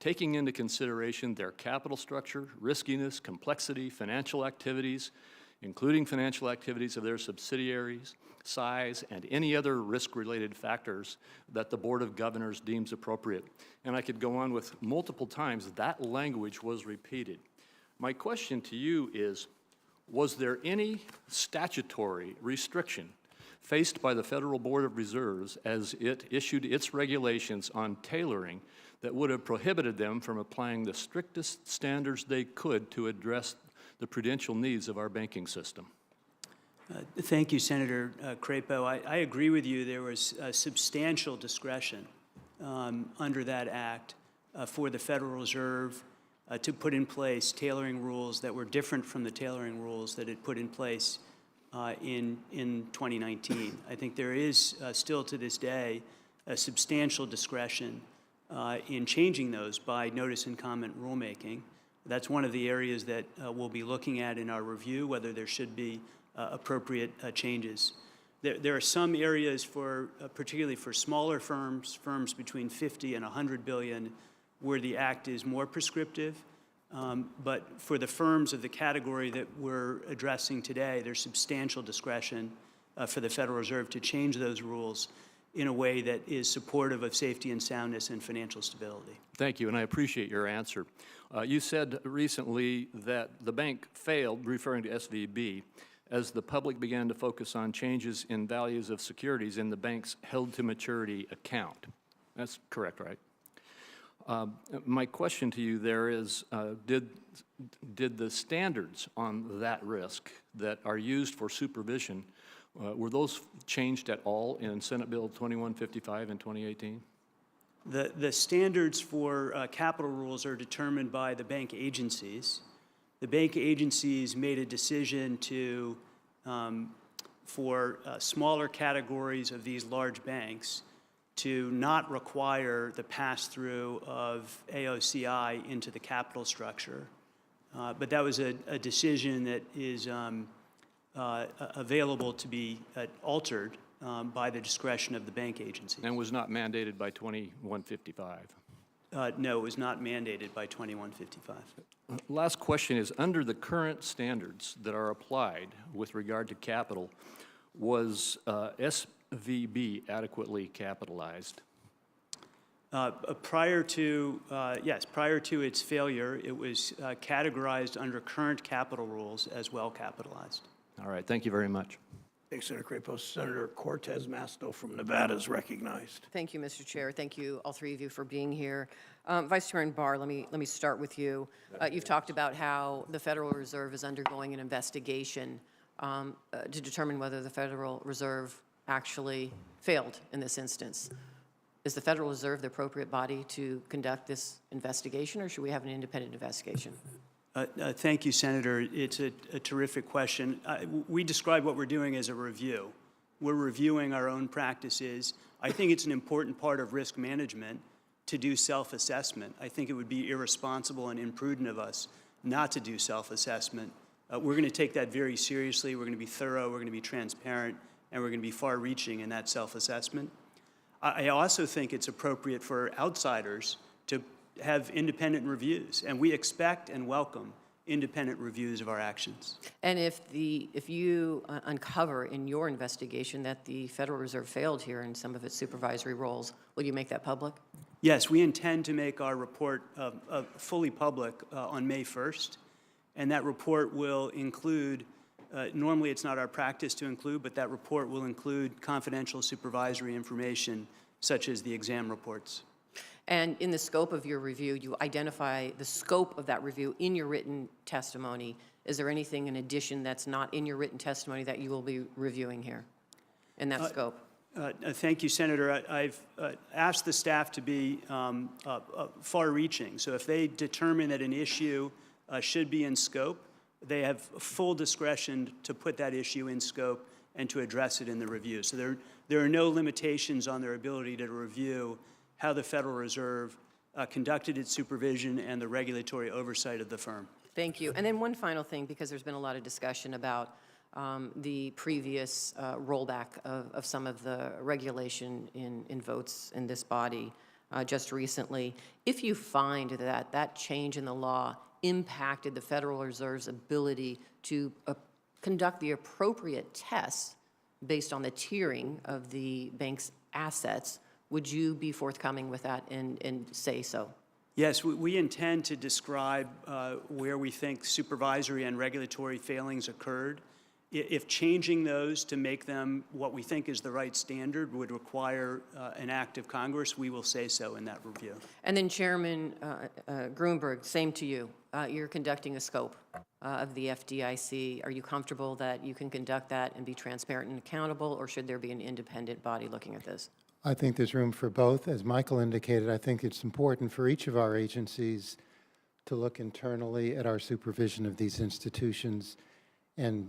taking into consideration their capital structure, riskiness, complexity, financial activities, including financial activities of their subsidiaries, size, and any other risk-related factors that the Board of Governors deems appropriate. And I could go on with multiple times that language was repeated. My question to you is, Was there any statutory restriction faced by the Federal Board of Reserves as it issued its regulations on tailoring that would have prohibited them from applying the strictest standards they could to address the prudential needs of our banking system? Thank you, Senator Crapo. I agree with you. There was substantial discretion under that act for the Federal Reserve to put in place tailoring rules that were different from the tailoring rules that it put in place in 2019. I think there is still to this day a substantial discretion in changing those by notice and comment rulemaking. That's one of the areas that we'll be looking at in our review, whether there should be appropriate changes. There are some areas for, particularly for smaller firms between 50 and 100 billion, where the act is more prescriptive. But for the firms of the category that we're addressing today, there's substantial discretion for the Federal Reserve to change those rules in a way that is supportive of safety and soundness and financial stability. Thank you, and I appreciate your answer. You said recently that the bank failed, referring to SVB, as the public began to focus on changes in values of securities in the bank's held-to-maturity account. That's correct, right? My question to you there is, did the standards on that risk that are used for supervision, were those changed at all in Senate Bill 2155 in 2018? The standards for capital rules are determined by the bank agencies. The bank agencies made a decision to, for smaller categories of these large banks, to not require the pass-through of AOCI into the capital structure. But that was a decision that is available to be altered by the discretion of the bank agencies. And was not mandated by 2155? No, it was not mandated by 2155. Last question is, under the current standards that are applied with regard to capital, was SVB adequately capitalized? Prior to its failure, it was categorized under current capital rules as well capitalized. All right, thank you very much. Thanks, Senator Crapo. Senator Cortez Masto from Nevada is recognized. Thank you, Mr. Chair. Thank you, all three of you, for being here. Vice Chairman Barr, let me start with you. You've talked about how the Federal Reserve is undergoing an investigation to determine whether the Federal Reserve actually failed in this instance. Is the Federal Reserve the appropriate body to conduct this investigation, or should we have an independent investigation? Thank you, Senator. It's a terrific question. We describe what we're doing as a review. We're reviewing our own practices. I think it's an important part of risk management to do self-assessment. I think it would be irresponsible and imprudent of us not to do self-assessment. We're going to take that very seriously. We're going to be thorough. We're going to be transparent. And we're going to be far-reaching in that self-assessment. I also think it's appropriate for outsiders to have independent reviews, and we expect and welcome independent reviews of our actions. And if you uncover in your investigation that the Federal Reserve failed here in some of its supervisory roles, will you make that public? Yes, we intend to make our report fully public on May 1st, and that report will include, normally it's not our practice to include, but that report will include confidential supervisory information such as the exam reports. And in the scope of your review, you identify the scope of that review in your written testimony. Is there anything in addition that's not in your written testimony that you will be reviewing here in that scope? Thank you, Senator. I've asked the staff to be far-reaching. So if they determine that an issue should be in scope, they have full discretion to put that issue in scope and to address it in the review. So there are no limitations on their ability to review how the Federal Reserve conducted its supervision and the regulatory oversight of the firm. Thank you. And then one final thing, because there's been a lot of discussion about the previous rollback of some of the regulation in votes in this body just recently. If you find that that change in the law impacted the Federal Reserve's ability to conduct the appropriate tests based on the tiering of the bank's assets, would you be forthcoming with that and say so? Yes, we intend to describe where we think supervisory and regulatory failings occurred. If changing those to make them what we think is the right standard would require an act of Congress, we will say so in that review. And then Chairman Grunberg, same to you. You're conducting a scope of the FDIC. Are you comfortable that you can conduct that and be transparent and accountable, or should there be an independent body looking at this? I think there's room for both. As Michael indicated, I think it's important for each of our agencies to look internally at our supervision of these institutions and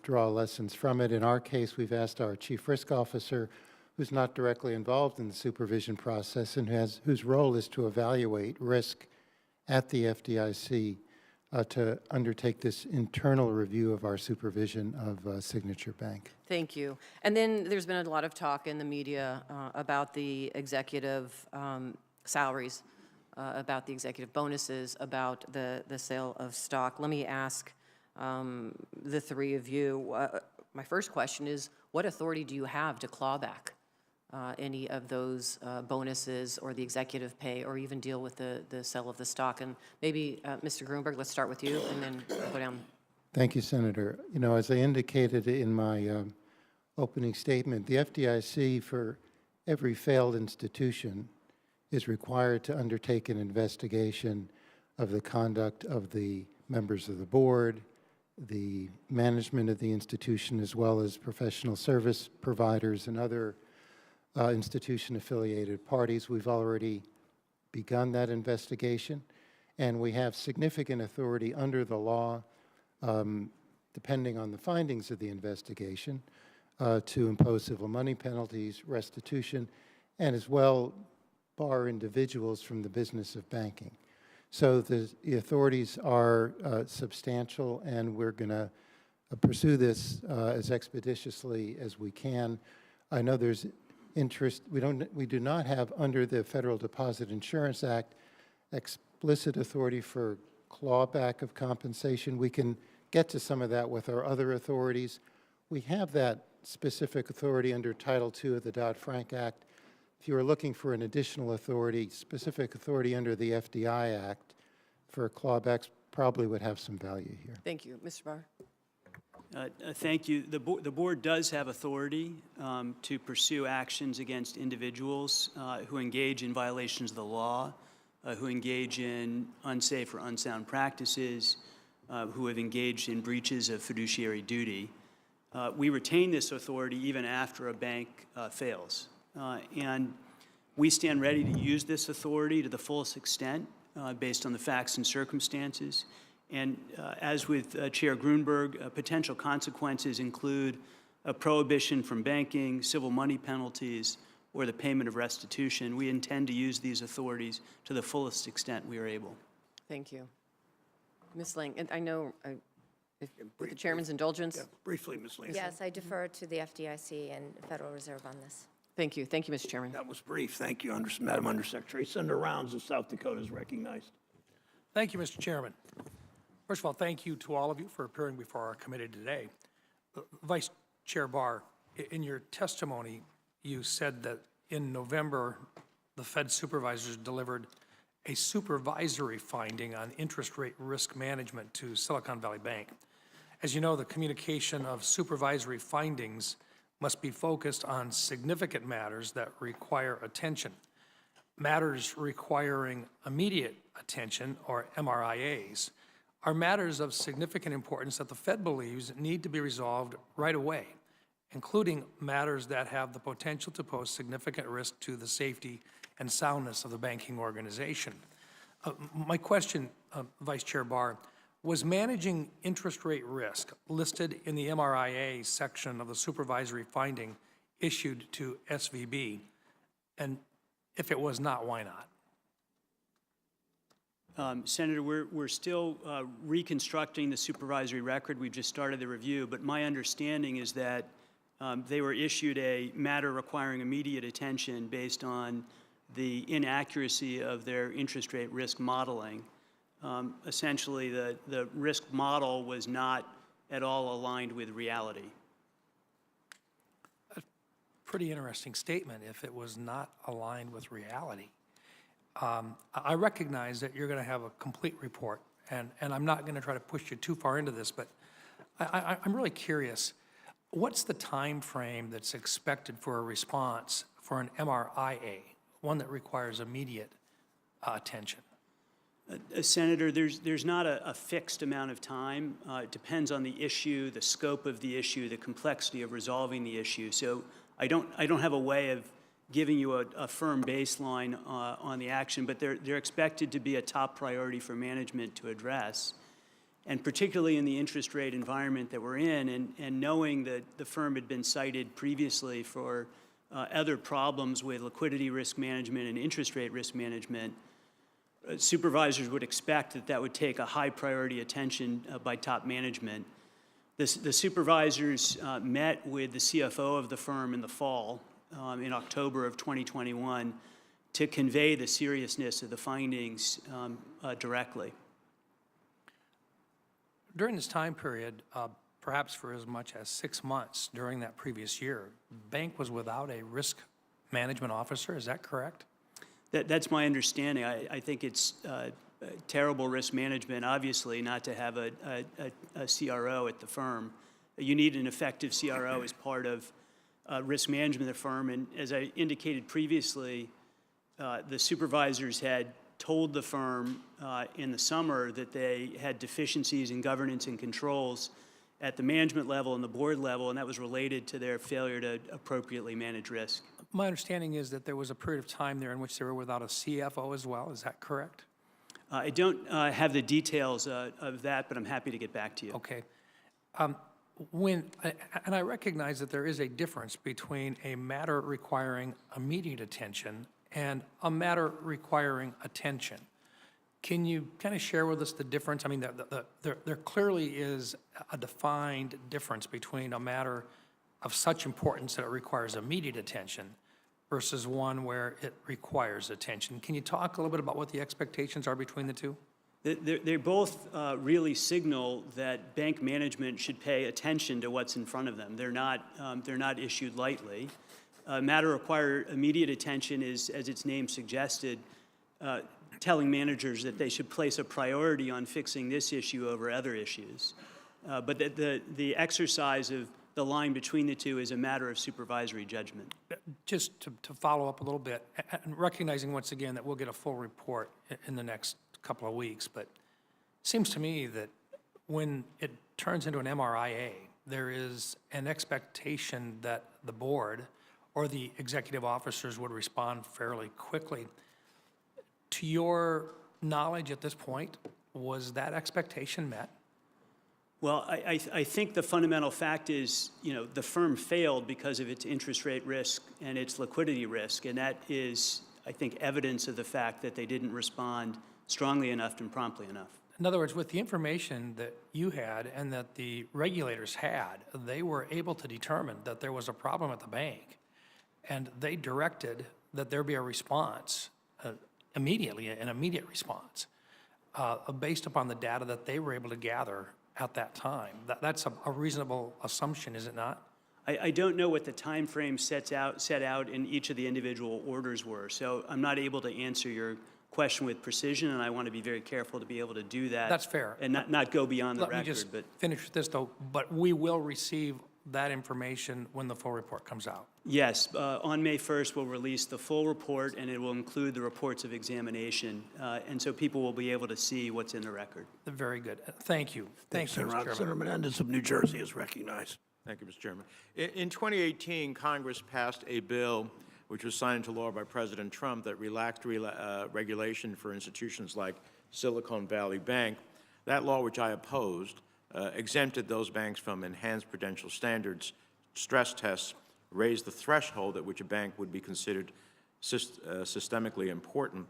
draw lessons from it. In our case, we've asked our Chief Risk Officer, who's not directly involved in the supervision process and whose role is to evaluate risk at the FDIC, to undertake this internal review of our supervision of Signature Bank. Thank you. And then there's been a lot of talk in the media about the executive salaries, about the executive bonuses, about the sale of stock. Let me ask the three of you. My first question is, what authority do you have to claw back any of those bonuses or the executive pay, or even deal with the sale of the stock? And maybe, Mr. Grunberg, let's start with you and then go down. Thank you, Senator. You know, as I indicated in my opening statement, the FDIC, for every failed institution, is required to undertake an investigation of the conduct of the members of the board, the management of the institution, as well as professional service providers and other institution-affiliated parties. We've already begun that investigation, and we have significant authority under the law, depending on the findings of the investigation, to impose civil money penalties, restitution, and as well bar individuals from the business of banking. So the authorities are substantial, and we're going to pursue this as expeditiously as we can. I know there's interest. We do not have, under the Federal Deposit Insurance Act, explicit authority for clawback of compensation. We can get to some of that with our other authorities. We have that specific authority under Title II of the Dodd-Frank Act. If you were looking for an additional authority, specific authority under the FDI Act for clawbacks, probably would have some value here. Thank you. Mr. Barr. Thank you. The board does have authority to pursue actions against individuals who engage in violations of the law, who engage in unsafe or unsound practices, who have engaged in breaches of fiduciary duty. We retain this authority even after a bank fails. And we stand ready to use this authority to the fullest extent based on the facts and circumstances. And as with Chair Grunberg, potential consequences include a prohibition from banking, civil money penalties, or the payment of restitution. We intend to use these authorities to the fullest extent we are able. Thank you. Ms. Lang, and I know, with the chairman's indulgence. Yeah, briefly, Ms. Langston. Yes, I defer to the FDIC and Federal Reserve on this. Thank you. Thank you, Mr. Chairman. That was brief. Thank you, Madam Undersecretary. Senator Rounds of South Dakota is recognized. Thank you, Mr. Chairman. First of all, thank you to all of you for appearing before our committee today. Vice Chair Barr, in your testimony, you said that in November, the Fed supervisors delivered a supervisory finding on interest rate risk management to Silicon Valley Bank. As you know, the communication of supervisory findings must be focused on significant matters that require attention. Matters requiring immediate attention, or MRIAs, are matters of significant importance that the Fed believes need to be resolved right away, including matters that have the potential to pose significant risk to the safety and soundness of the banking organization. My question, Vice Chair Barr, was managing interest rate risk listed in the MRIA section of the supervisory finding issued to SVB? And if it was not, why not? Senator, we're still reconstructing the supervisory record. We've just started the review, but my understanding is that they were issued a matter requiring immediate attention based on the inaccuracy of their interest rate risk modeling. Essentially, the risk model was not at all aligned with reality. A pretty interesting statement, if it was not aligned with reality. I recognize that you're going to have a complete report, and I'm not going to try to push you too far into this, but I'm really curious. What's the time frame that's expected for a response for an MRIA, one that requires immediate attention? Senator, there's not a fixed amount of time. It depends on the issue, the scope of the issue, the complexity of resolving the issue. So I don't have a way of giving you a firm baseline on the action, but they're expected to be a top priority for management to address. And particularly in the interest rate environment that we're in, and knowing that the firm had been cited previously for other problems with liquidity risk management and interest rate risk management, supervisors would expect that that would take a high priority attention by top management. The supervisors met with the CFO of the firm in the fall, in October of 2021, to convey the seriousness of the findings directly. During this time period, perhaps for as much as 6 months during that previous year, the bank was without a risk management officer. Is that correct? That's my understanding. I think it's terrible risk management, obviously, not to have a CRO at the firm. You need an effective CRO as part of risk management of the firm. And as I indicated previously, the supervisors had told the firm in the summer that they had deficiencies in governance and controls at the management level and the board level, and that was related to their failure to appropriately manage risk. My understanding is that there was a period of time there in which they were without a CFO as well. Is that correct? I don't have the details of that, but I'm happy to get back to you. Okay. And I recognize that there is a difference between a matter requiring immediate attention and a matter requiring attention. Can you kind of share with us the difference? I mean, there clearly is a defined difference between a matter of such importance that it requires immediate attention versus one where it requires attention. Can you talk a little bit about what the expectations are between the two? They both really signal that bank management should pay attention to what's in front of them. They're not issued lightly. A matter require immediate attention is, as its name suggested, telling managers that they should place a priority on fixing this issue over other issues. But the exercise of the line between the two is a matter of supervisory judgment. Just to follow up a little bit, and recognizing once again that we'll get a full report in the next couple of weeks, but it seems to me that when it turns into an MRIA, there is an expectation that the board or the executive officers would respond fairly quickly. To your knowledge at this point, was that expectation met? Well, I think the fundamental fact is, the firm failed because of its interest rate risk and its liquidity risk, and that is, I think, evidence of the fact that they didn't respond strongly enough and promptly enough. In other words, with the information that you had and that the regulators had, they were able to determine that there was a problem at the bank, and they directed that there be a response immediately, an immediate response, based upon the data that they were able to gather at that time. That's a reasonable assumption, is it not? I don't know what the time frame set out in each of the individual orders were, so I'm not able to answer your question with precision, and I want to be very careful to be able to do that. That's fair. And not go beyond the record. Let me just finish with this, though. But we will receive that information when the full report comes out. Yes. On May 1st, we'll release the full report, and it will include the reports of examination. And so people will be able to see what's in the record. Very good. Thank you. Thank you, Mr. Chairman. Senator Menendez of New Jersey is recognized. Thank you, Mr. Chairman. In 2018, Congress passed a bill which was signed into law by President Trump that relaxed regulation for institutions like Silicon Valley Bank. That law, which I opposed, exempted those banks from enhanced prudential standards, stress tests, raised the threshold at which a bank would be considered systemically important.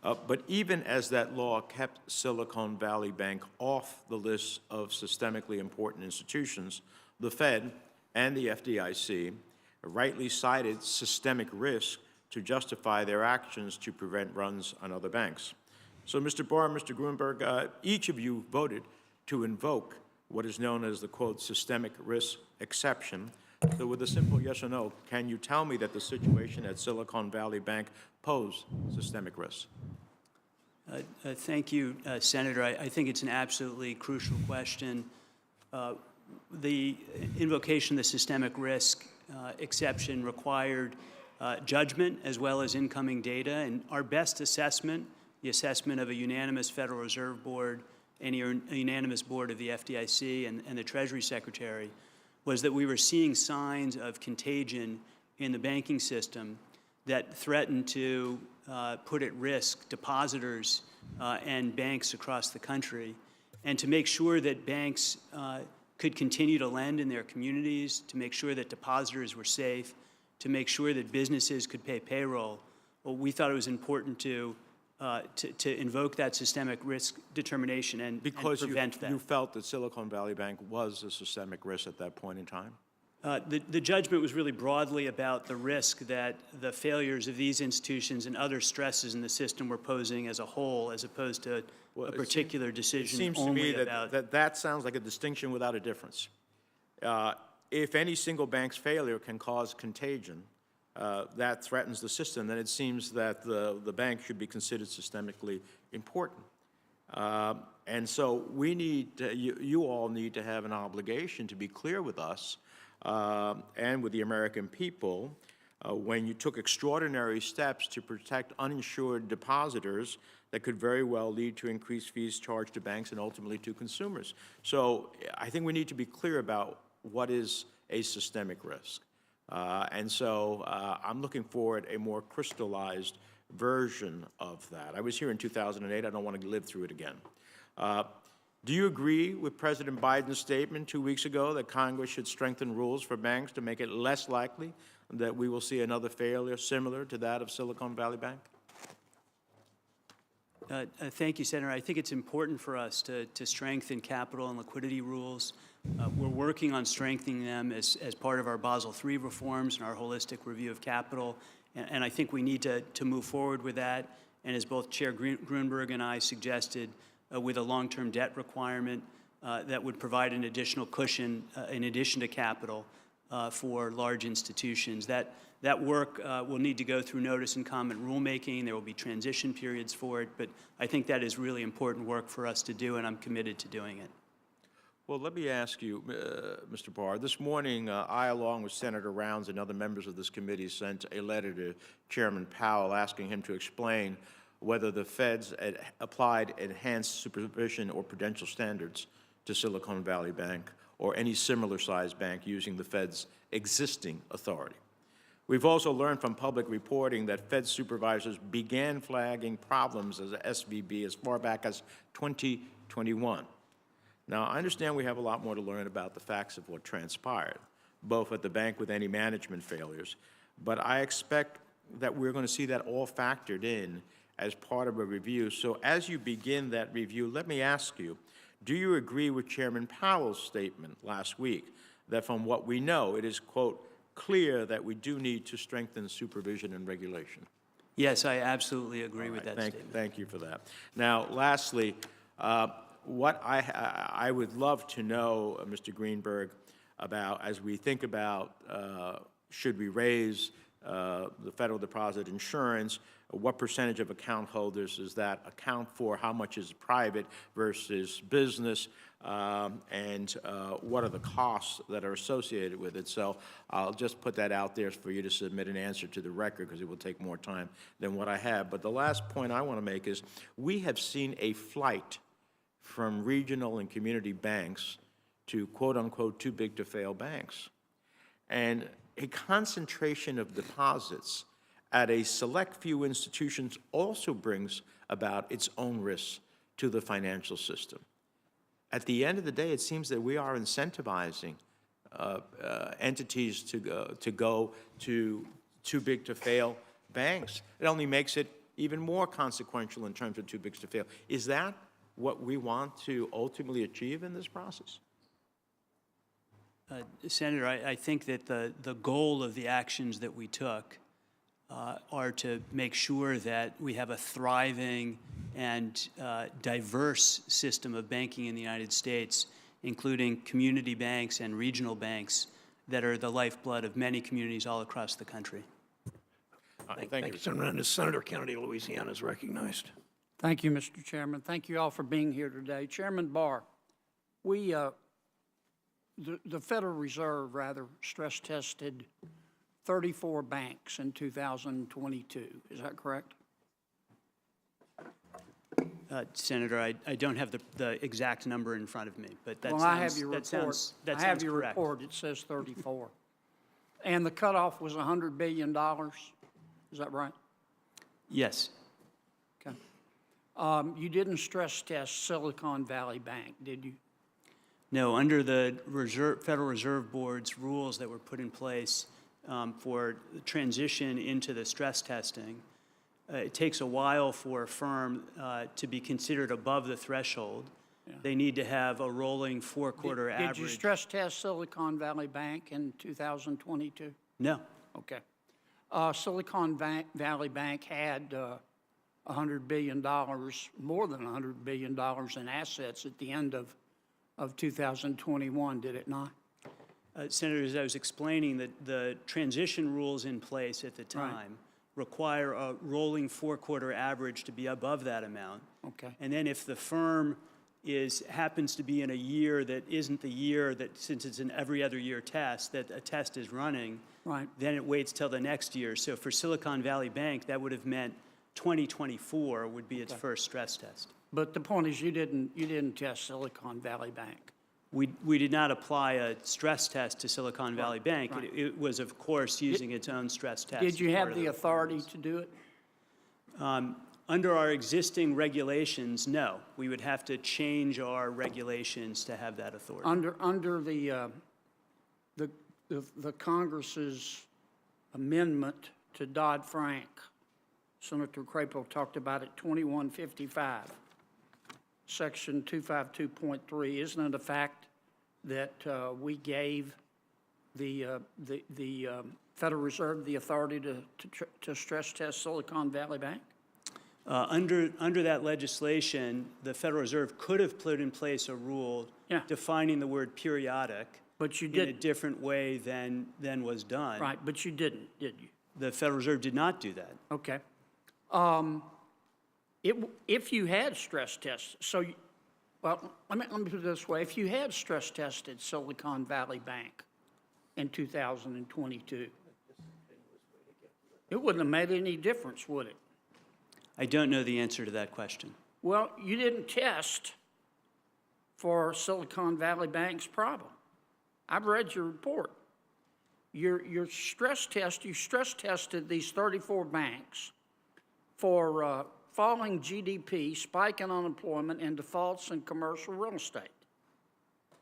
But even as that law kept Silicon Valley Bank off the list of systemically important institutions, the Fed and the FDIC rightly cited systemic risk to justify their actions to prevent runs on other banks. So, Mr. Barr and Mr. Gruenberg, each of you voted to invoke what is known as the, quote, systemic risk exception So with a simple yes or no, can you tell me that the situation at Silicon Valley Bank posed systemic risk? Thank you, Senator. I think it's an absolutely crucial question. The invocation of the systemic risk exception required judgment as well as incoming data, and our best assessment, the assessment of a unanimous Federal Reserve Board and a unanimous board of the FDIC and the Treasury Secretary, was that we were seeing signs of contagion in the banking system that threatened to put at risk depositors and banks across the country. And to make sure that banks could continue to lend in their communities, to make sure that depositors were safe, to make sure that businesses could pay payroll, well, we thought it was important to invoke that systemic risk determination and prevent that. You felt that Silicon Valley Bank was a systemic risk at that point in time? The judgment was really broadly about the risk that the failures of these institutions and other stresses in the system were posing as a whole, as opposed to a particular decision It seems to only me about. that sounds like a distinction without a difference. If any single bank's failure can cause contagion, that threatens the system, then it seems that the bank should be considered systemically important. And so we need to, you all need to have an obligation to be clear with us and with the American people when you took extraordinary steps to protect uninsured depositors that could very well lead to increased fees charged to banks and ultimately to consumers. So I think we need to be clear about what is a systemic risk. And so I'm looking forward to a more crystallized version of that. I was here in 2008. I don't want to live through it again. Do you agree with President Biden's statement 2 weeks ago that Congress should strengthen rules for banks to make it less likely that we will see another failure similar to that of Silicon Valley Bank? Thank you, Senator. I think it's important for us to strengthen capital and liquidity rules. We're working on strengthening them as part of our Basel III reforms and our holistic review of capital. And I think we need to move forward with that. And as both Chair Grunberg and I suggested, with a long-term debt requirement that would provide an additional cushion in addition to capital for large institutions. That work will need to go through notice and comment rulemaking. There will be transition periods for it, but I think that is really important work for us to do, and I'm committed to doing it. Well, let me ask you, Mr. Barr, this morning I, along with Senator Rounds and other members of this committee, sent a letter to Chairman Powell asking him to explain whether the feds applied enhanced supervision or prudential standards to Silicon Valley Bank or any similar sized bank using the Fed's existing authority. We've also learned from public reporting that Fed supervisors began flagging problems as a SVB as far back as 2021. Now, I understand we have a lot more to learn about the facts of what transpired, both at the bank with any management failures, but I expect that we're going to see that all factored in as part of a review. So as you begin that review, let me ask you, do you agree with Chairman Powell's statement last week that from what we know, it is, quote, clear that we do need to strengthen supervision and regulation? Yes, I absolutely agree with that statement. Thank you for that. Now, lastly, what I would love to know, Mr. Greenberg, about as we think about should we raise the federal deposit insurance, what percentage of account holders does that account for, how much is private versus business, and what are the costs that are associated with it. So I'll just put that out there for you to submit an answer to the record because it will take more time than what I have. But the last point I want to make is we have seen a flight from regional and community banks to quote-unquote too big to fail banks. And a concentration of deposits at a select few institutions also brings about its own risks to the financial system. At the end of the day, it seems that we are incentivizing entities to go to too big to fail banks. It only makes it even more consequential in terms of too big to fail. Is that what we want to ultimately achieve in this process? Senator, I think that the goal of the actions that we took are to make sure that we have a thriving and diverse system of banking in the United States, including community banks and regional banks that are the lifeblood of many communities all across the country. Thank you. Senator Menendez. Senator Kennedy, Louisiana is recognized. Thank you, Mr. Chairman. Thank you all for being here today. Chairman Barr, the Federal Reserve, rather, stress tested 34 banks in 2022. Is that correct? Senator, I don't have the exact number in front of me, but that Well, sounds, I have your that report. sounds, that I have sounds your correct. report. It says 34. And the cutoff was $100 billion. Is that right? Yes. Okay. You didn't stress test Silicon Valley Bank, did you? No, under the Federal Reserve Board's rules that were put in place for the transition into the stress testing, it takes a while for a firm to be considered above the threshold. Yeah. They need to have a rolling four-quarter average. Did you stress test Silicon Valley Bank in 2022? No. Okay. Silicon Valley Bank had $100 billion, more than $100 billion in assets at the end of 2021, did it not? Senator, as I was explaining, the transition rules in place at the time require a rolling four-quarter average to be above that amount. Okay. And then if the firm happens to be in a year that isn't the year that, since it's an every other year test, that a test is running, Right. then it waits till the next year. So for Silicon Valley Bank, that would have meant 2024 would be its first stress test. But the point is, you didn't test Silicon Valley Bank. We did not apply a stress test to Silicon Valley Bank. right. It was, of course, using its own stress test. Did you as part have of the authority to do it? Under our existing regulations, no. We would have to change our regulations to have that authority. Under the Congress's amendment to Dodd-Frank, Senator Crapo talked about it, 2155, Section 252.3. Isn't it a fact that we gave the Federal Reserve the authority to stress test Silicon Valley Bank? Under that legislation, the Federal Reserve could have put in place a rule defining the word periodic But you in a didn't. different way than was done. Right, but you didn't, did you? The Federal Reserve did not do that. Okay. If you had stress tests, well, let me put it this way. If you had stress tested Silicon Valley Bank in 2022, it wouldn't have made any difference, would it? I don't know the answer to that question. Well, you didn't test for Silicon Valley Bank's problem. I've read your report. Your stress test, you stress tested these 34 banks for falling GDP, spike in unemployment, and defaults in commercial real estate.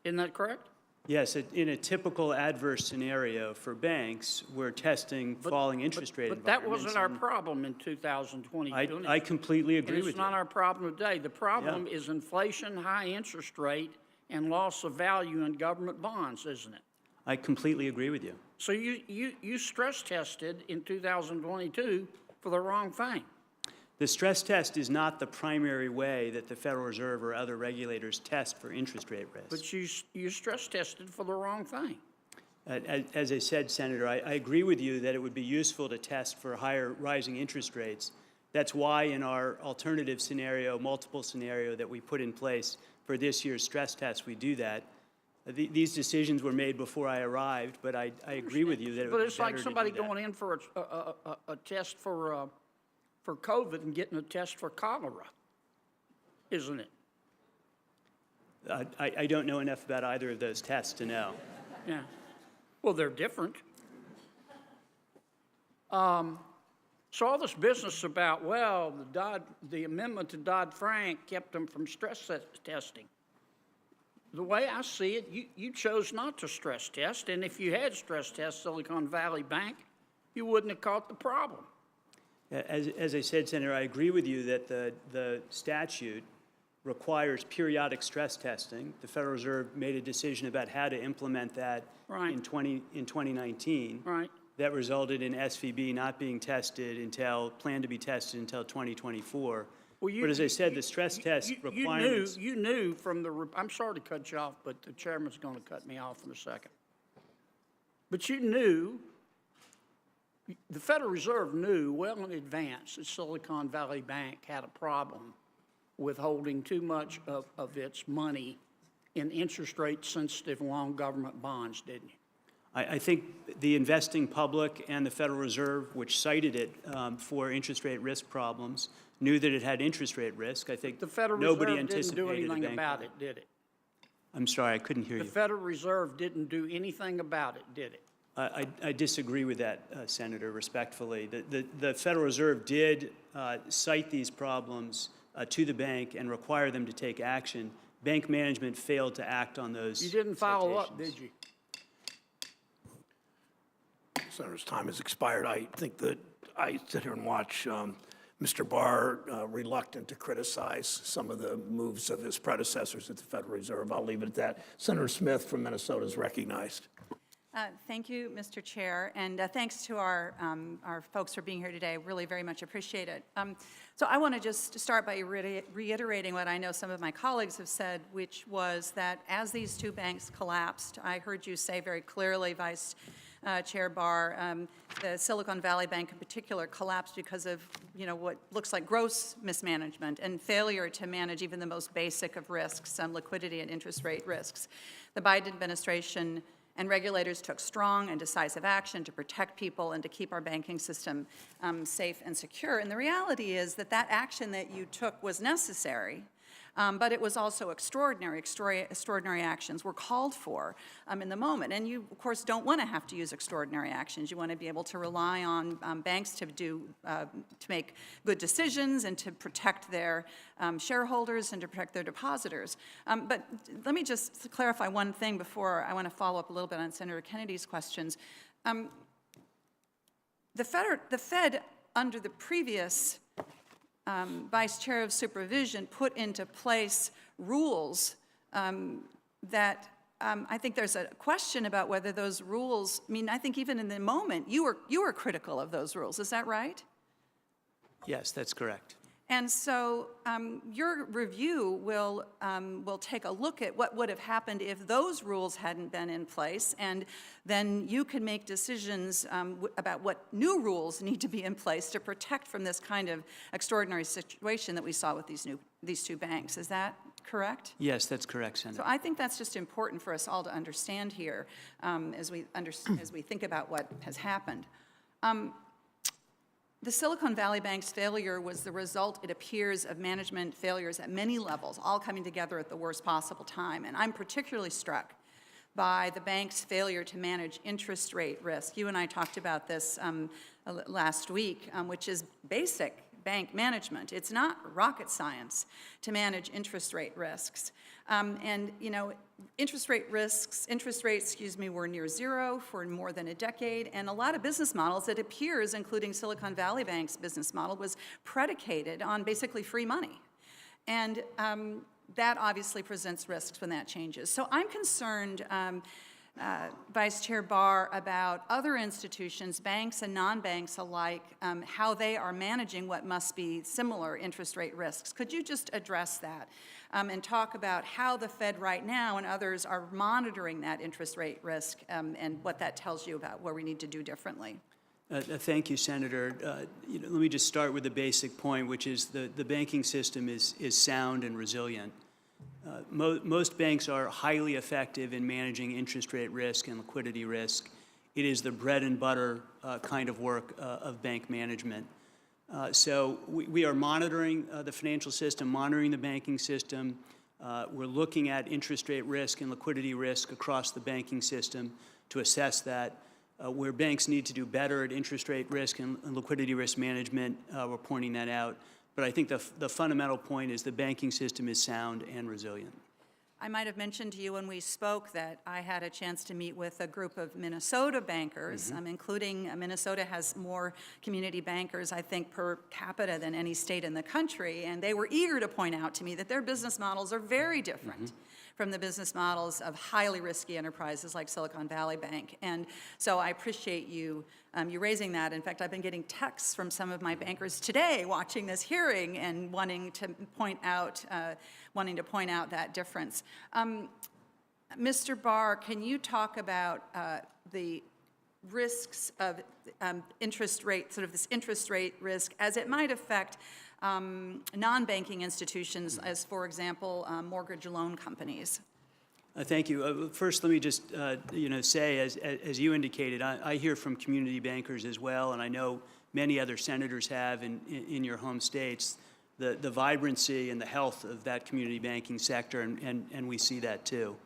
Isn't that correct? Yes, in a typical adverse scenario for banks, we're testing falling interest rate But that environments. wasn't our and problem in 2022. I completely agree And with it's you. not our problem today. The problem is inflation, high interest rate, and loss of value in government bonds, isn't it? I completely agree with you. So you stress tested in 2022 for the wrong thing. The stress test is not the primary way that the Federal Reserve or other regulators test for interest rate risk. But you stress tested for the wrong thing. As I said, Senator, I agree with you that it would be useful to test for higher rising interest rates. That's why in our alternative scenario, multiple scenario that we put in place for this year's stress test, we do that. These decisions were made before I arrived, but I agree with you that it would But be it's like better to somebody do that. going in for a test for COVID and getting a test for cholera, isn't it? I don't know enough about either of those tests to know. Yeah. Well, they're different. So all this business about, well, the amendment to Dodd-Frank kept them from stress testing. The way I see it, you chose not to stress test, and if you had stress test Silicon Valley Bank, you wouldn't have caught the problem. As I said, Senator, I agree with you that the statute requires periodic stress testing. The Federal Reserve made a decision about how to implement that Right. in 2019. Right. That resulted in SVB not being planned to be tested until 2024. Well, But as I said, the stress test requirements. You knew from I'm sorry to cut you off, but the chairman's going to cut me off in a second. But you knew, the Federal Reserve knew well in advance that Silicon Valley Bank had a problem with holding too much of its money in interest rate sensitive long government bonds, didn't you? I think the investing public and the Federal Reserve, which cited it for interest rate risk problems, knew that it had interest rate risk. I think The Federal nobody Reserve didn't anticipated do anything a bank. about it, did it? I'm sorry, I couldn't hear The you. Federal Reserve didn't do anything about it, did it? I disagree with that, Senator, respectfully. The Federal Reserve did cite these problems to the bank and require them to take action. Bank management failed to act on those You didn't follow up, citations. did you? Senator's time has expired. I think that I sit here and watch Mr. Barr reluctant to criticize some of the moves of his predecessors at the Federal Reserve. I'll leave it at that. Senator Smith from Minnesota is recognized. Thank you, Mr. Chair, and thanks to our folks for being here today. Really very much appreciate it. So I want to just start by reiterating what I know some of my colleagues have said, which was that as these two banks collapsed, I heard you say very clearly, Vice Chair Barr, the Silicon Valley Bank in particular collapsed because of, what looks like gross mismanagement and failure to manage even the most basic of risks, liquidity and interest rate risks. The Biden administration and regulators took strong and decisive action to protect people and to keep our banking system safe and secure. And the reality is that that action that you took was necessary, but it was also extraordinary. Extraordinary actions were called for in the moment. And you, of course, don't want to have to use extraordinary actions. You want to be able to rely on banks to make good decisions and to protect their shareholders and to protect their depositors. But let me just clarify one thing before I want to follow up a little bit on Senator Kennedy's questions. The Fed, under the previous Vice Chair of Supervision, put into place rules that I think there's a question about whether those rules, I think even in the moment, you were critical of those rules. Is that right? Yes, that's correct. And so your review will take a look at what would have happened if those rules hadn't been in place, and then you can make decisions about what new rules need to be in place to protect from this kind of extraordinary situation that we saw with these two banks. Is that correct? Yes, that's correct, Senator. So I think that's just important for us all to understand here as we think about what has happened. The Silicon Valley Bank's failure was the result, it appears, of management failures at many levels, all coming together at the worst possible time. And I'm particularly struck by the bank's failure to manage interest rate risk. You and I talked about this last week, which is basic bank management. It's not rocket science to manage interest rate risks. Interest rates, were near zero for more than a decade, and a lot of business models, it appears, including Silicon Valley Bank's business model, was predicated on basically free money. And that obviously presents risks when that changes. So I'm concerned, Vice Chair Barr, about other institutions, banks and non-banks alike, how they are managing what must be similar interest rate risks. Could you just address that and talk about how the Fed right now and others are monitoring that interest rate risk and what that tells you about where we need to do differently? Thank you, Senator. Let me just start with the basic point, which is the banking system is sound and resilient. Most banks are highly effective in managing interest rate risk and liquidity risk. It is the bread and butter kind of work of bank management. So we are monitoring the financial system, monitoring the banking system. We're looking at interest rate risk and liquidity risk across the banking system to assess that. Where banks need to do better at interest rate risk and liquidity risk management, we're pointing that out. But I think the fundamental point is the banking system is sound and resilient. I might have mentioned to you when we spoke that I had a chance to meet with a group of Minnesota bankers, including Minnesota has more community bankers, I think, per capita than any state in the country, and they were eager to point out to me that their business models are very different from the business models of highly risky enterprises like Silicon Valley Bank. And so I appreciate you raising that. In fact, I've been getting texts from some of my bankers today watching this hearing and wanting to point out that difference. Mr. Barr, can you talk about the risks of interest rate, sort of this interest rate risk, as it might affect non-banking institutions, as for example, mortgage loan companies? Thank you. First, let me just say, as you indicated, I hear from community bankers as well, and I know many other senators have in your home states, the vibrancy and the health of that community banking sector, and we see that too.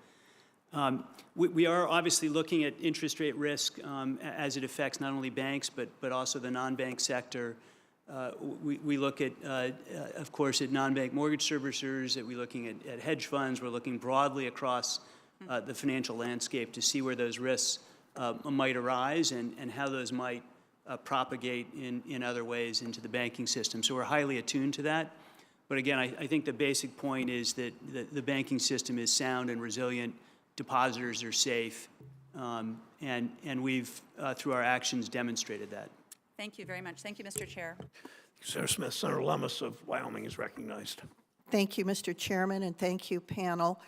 We are obviously looking at interest rate risk as it affects not only banks, but also the non-bank sector. We look at, of course, at non-bank mortgage servicers, we're looking at hedge funds, we're looking broadly across the financial landscape to see where those risks might arise and how those might propagate in other ways into the banking system. So we're highly attuned to that. But again, I think the basic point is that the banking system is sound and resilient, depositors are safe, and we've, through our actions, demonstrated that. Thank you very much. Thank you, Mr. Chair. Senator Smith. Senator Lummis of Wyoming is recognized. Thank you, Mr. Chairman, and thank you, panel.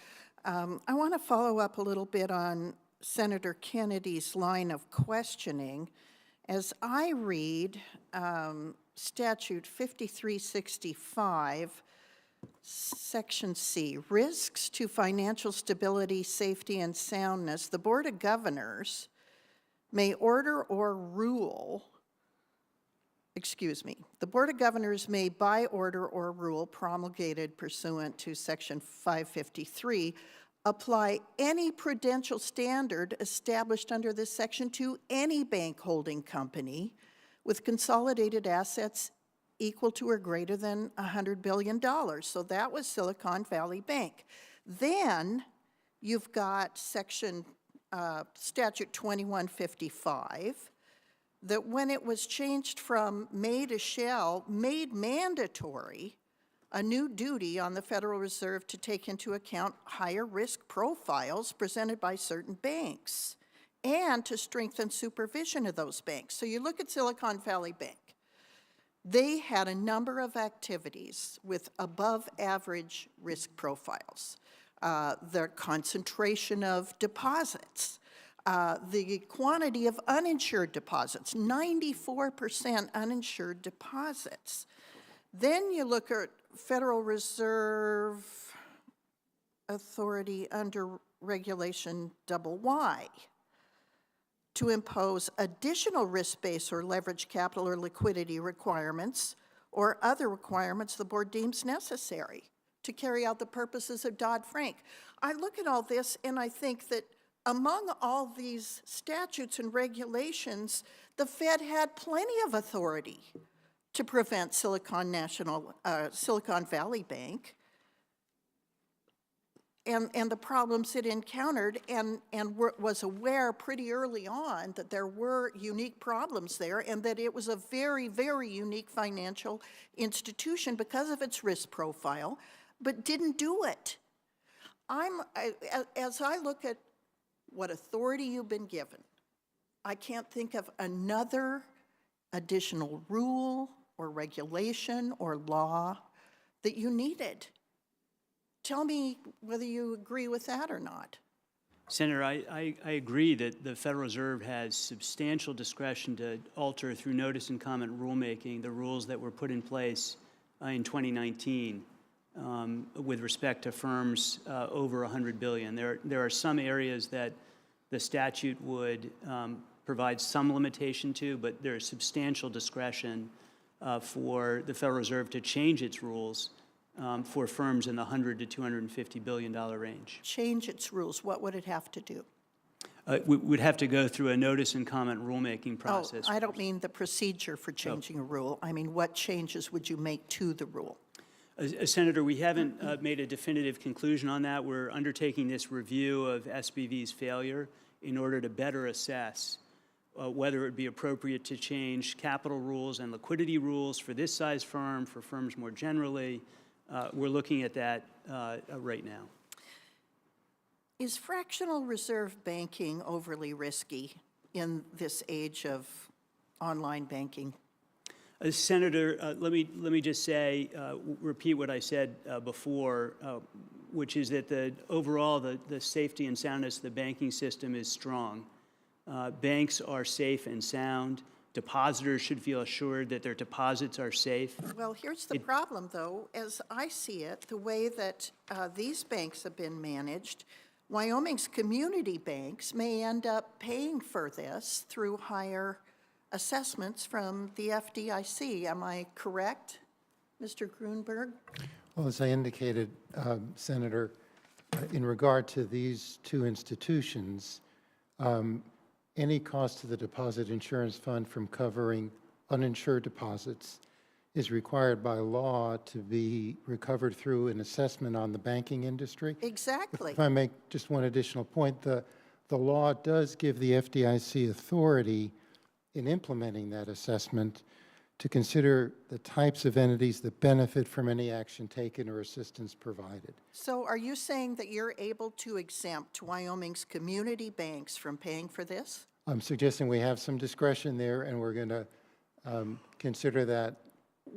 I want to follow up a little bit on Senator Kennedy's line of questioning. As I read Statute 5365, Section C, risks to financial stability, safety, and soundness, the Board of Governors may order or rule, the Board of Governors may, by order or rule promulgated pursuant to Section 553, apply any prudential standard established under this section to any bank holding company with consolidated assets equal to or greater than $100 billion. So that was Silicon Valley Bank. Then you've got Statute 2155, that when it was changed from may to shall, made mandatory a new duty on the Federal Reserve to take into account higher risk profiles presented by certain banks and to strengthen supervision of those banks. So you look at Silicon Valley Bank. They had a number of activities with above average risk profiles. Their concentration of deposits, the quantity of uninsured deposits, 94% uninsured deposits. Then you look at Federal Reserve Authority under Regulation YY to impose additional risk-based or leverage capital or liquidity requirements or other requirements the board deems necessary to carry out the purposes of Dodd-Frank. I look at all this and I think that among all these statutes and regulations, the Fed had plenty of authority to prevent Silicon Valley Bank and the problems it encountered, and was aware pretty early on that there were unique problems there and that it was a very, very unique financial institution because of its risk profile, but didn't do it. As I look at what authority you've been given, I can't think of another additional rule or regulation or law that you needed. Tell me whether you agree with that or not. Senator, I agree that the Federal Reserve has substantial discretion to alter through notice and comment rulemaking the rules that were put in place in 2019 with respect to firms over $100 billion. There are some areas that the statute would provide some limitation to, but there is substantial discretion for the Federal Reserve to change its rules for firms in the $100 to $250 billion range. Change its rules, what would it have to do? We would have to go through a notice and comment rulemaking process. Oh, I don't mean the procedure for changing a rule. I mean, what changes would you make to the rule? Senator, we haven't made a definitive conclusion on that. We're undertaking this review of SBV's failure in order to better assess whether it would be appropriate to change capital rules and liquidity rules for this size firm, for firms more generally. We're looking at that right now. Is fractional reserve banking overly risky in this age of online banking? Senator, let me just say, repeat what I said before, which is that overall the safety and soundness of the banking system is strong. Banks are safe and sound. Depositors should feel assured that their deposits are safe. Well, here's the problem, though. As I see it, the way that these banks have been managed, Wyoming's community banks may end up paying for this through higher assessments from the FDIC. Am I correct, Mr. Grunberg? Well, as I indicated, Senator, in regard to these two institutions, any cost to the Deposit Insurance Fund from covering uninsured deposits is required by law to be recovered through an assessment on the banking industry. Exactly. If I make just one additional point, the law does give the FDIC authority in implementing that assessment to consider the types of entities that benefit from any action taken or assistance provided. So are you saying that you're able to exempt Wyoming's community banks from paying for this? I'm suggesting we have some discretion there, and we're going to consider that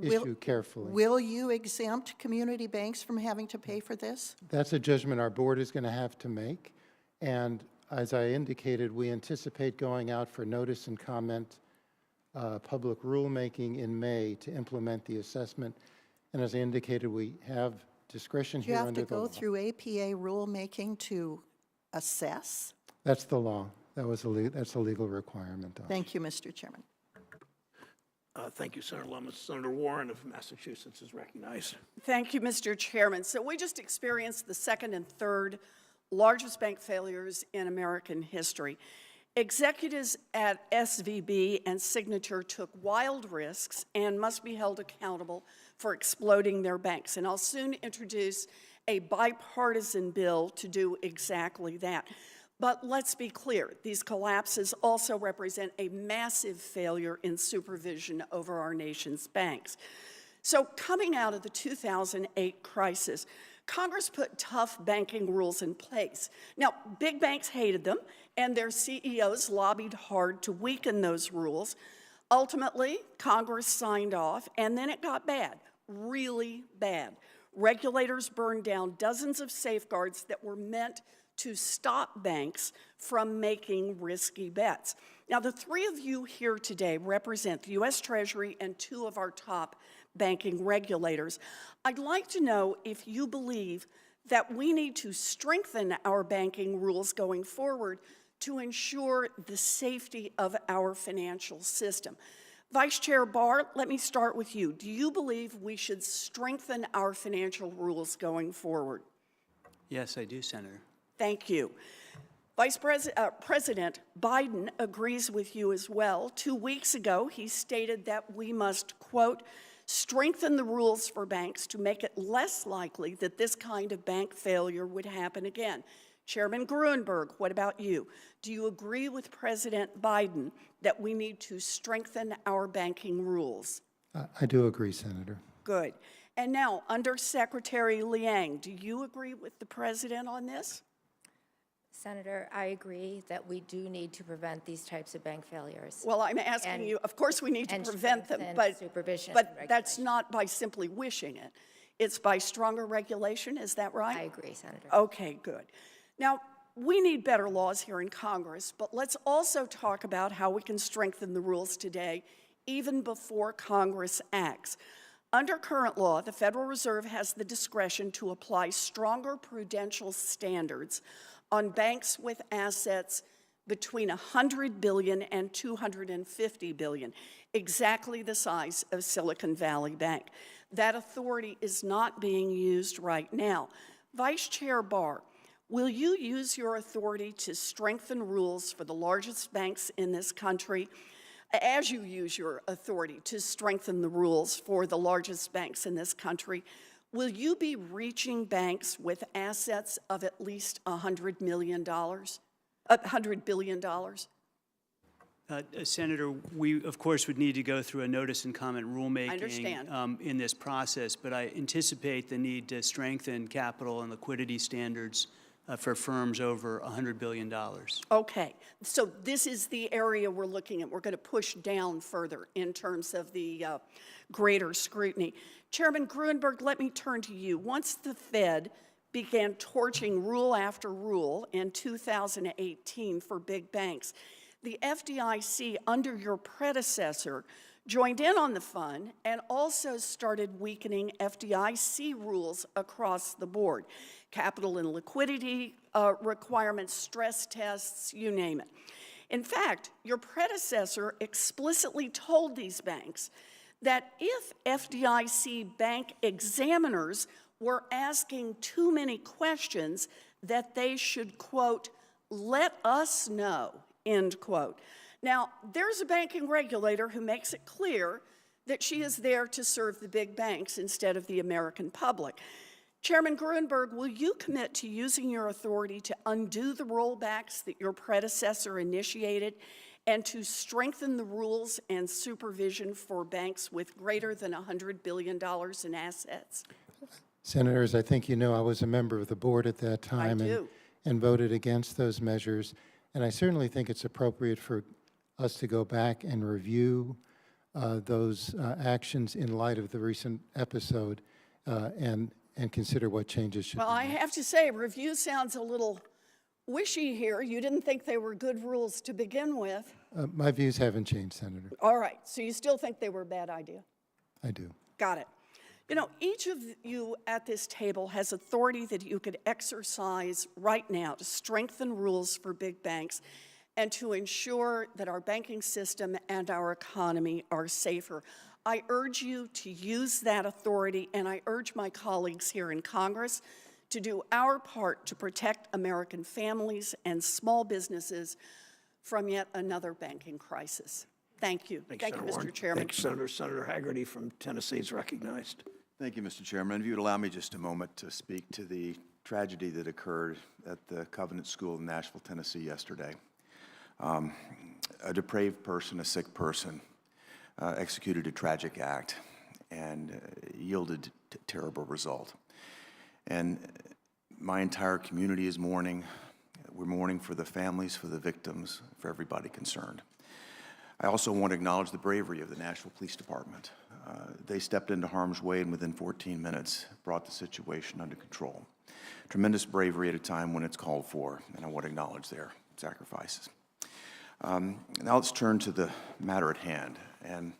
issue carefully. Will you exempt community banks from having to pay for this? That's a judgment our board is going to have to make. And as I indicated, we anticipate going out for notice and comment public rulemaking in May to implement the assessment. And as I indicated, we have discretion Do you here have under to the law. go through APA rulemaking to assess? That's the law. That's a legal requirement. Thank you, Mr. Chairman. Thank you, Senator Lemons. Senator Warren of Massachusetts is recognized. Thank you, Mr. Chairman. So we just experienced the second and third largest bank failures in American history. Executives at SVB and Signature took wild risks and must be held accountable for exploding their banks. And I'll soon introduce a bipartisan bill to do exactly that. But let's be clear, these collapses also represent a massive failure in supervision over our nation's banks. So coming out of the 2008 crisis, Congress put tough banking rules in place. Now, big banks hated them, and their CEOs lobbied hard to weaken those rules. Ultimately, Congress signed off, and then it got bad, really bad. Regulators burned down dozens of safeguards that were meant to stop banks from making risky bets. Now, the three of you here today represent the U.S. Treasury and two of our top banking regulators. I'd like to know if you believe that we need to strengthen our banking rules going forward to ensure the safety of our financial system. Vice Chair Barr, let me start with you. Do you believe we should strengthen our financial rules going forward? Yes, I do, Senator. Thank you. President Biden agrees with you as well. 2 weeks ago, he stated that we must, quote, strengthen the rules for banks to make it less likely that this kind of bank failure would happen again. Chairman Grunberg, what about you? Do you agree with President Biden that we need to strengthen our banking rules? I do agree, Senator. Good. And now, Under Secretary Liang, do you agree with the President on this? Senator, I agree that we do need to prevent these types of bank failures. Well, I'm asking you, of course we need to prevent them, but that's not by simply wishing it. It's by stronger regulation, is that right? I agree, Senator. Okay, good. Now, we need better laws here in Congress, but let's also talk about how we can strengthen the rules today, even before Congress acts. Under current law, the Federal Reserve has the discretion to apply stronger prudential standards on banks with assets between $100 billion and $250 billion, exactly the size of Silicon Valley Bank. That authority is not being used right now. Vice Chair Barr, will you use your authority to strengthen rules for the largest banks in this country, as you use your authority to strengthen the rules for the largest banks in this country? Will you be reaching banks with assets of at least $100 billion? Senator, we, of course, would need to go through a notice and comment rulemaking I understand. In this process, but I anticipate the need to strengthen capital and liquidity standards for firms over $100 billion. Okay, so this is the area we're looking at. We're going to push down further in terms of the greater scrutiny. Chairman Grunberg, let me turn to you. Once the Fed began torching rule after rule in 2018 for big banks, the FDIC, under your predecessor, joined in on the fun and also started weakening FDIC rules across the board. Capital and liquidity requirements, stress tests, you name it. In fact, your predecessor explicitly told these banks that if FDIC bank examiners were asking too many questions, that they should, quote, let us know, end quote. Now, there's a banking regulator who makes it clear that she is there to serve the big banks instead of the American public. Chairman Gruenberg, will you commit to using your authority to undo the rollbacks that your predecessor initiated and to strengthen the rules and supervision for banks with greater than $100 billion in assets? Senators, I think you know I was a member of the board at that time and voted against those measures. And I certainly think it's appropriate for us to go back and review those actions in light of the recent episode and consider what changes should be made. Well, I have to say, review sounds a little wishy here. You didn't think they were good rules to begin with. My views haven't changed, Senator. All right, so you still think they were a bad idea? I do. Got it. You know, each of you at this table has authority that you could exercise right now to strengthen rules for big banks and to ensure that our banking system and our economy are safer. I urge you to use that authority, and I urge my colleagues here in Congress to do our part to protect American families and small businesses from yet another banking crisis. Thank you. Thank you, Mr. Chairman. Thank you, Senator. Senator Haggerty from Tennessee is recognized. Thank you, Mr. Chairman. If you would allow me just a moment to speak to the tragedy that occurred at the Covenant School in Nashville, Tennessee yesterday. A depraved person, a sick person, executed a tragic act and yielded a terrible result. And my entire community is mourning. We're mourning for the families, for the victims, for everybody concerned. I also want to acknowledge the bravery of the Nashville Police Department. They stepped into harm's way and within 14 minutes brought the situation under control. Tremendous bravery at a time when it's called for, and I want to acknowledge their sacrifices. Now let's turn to the matter at hand. And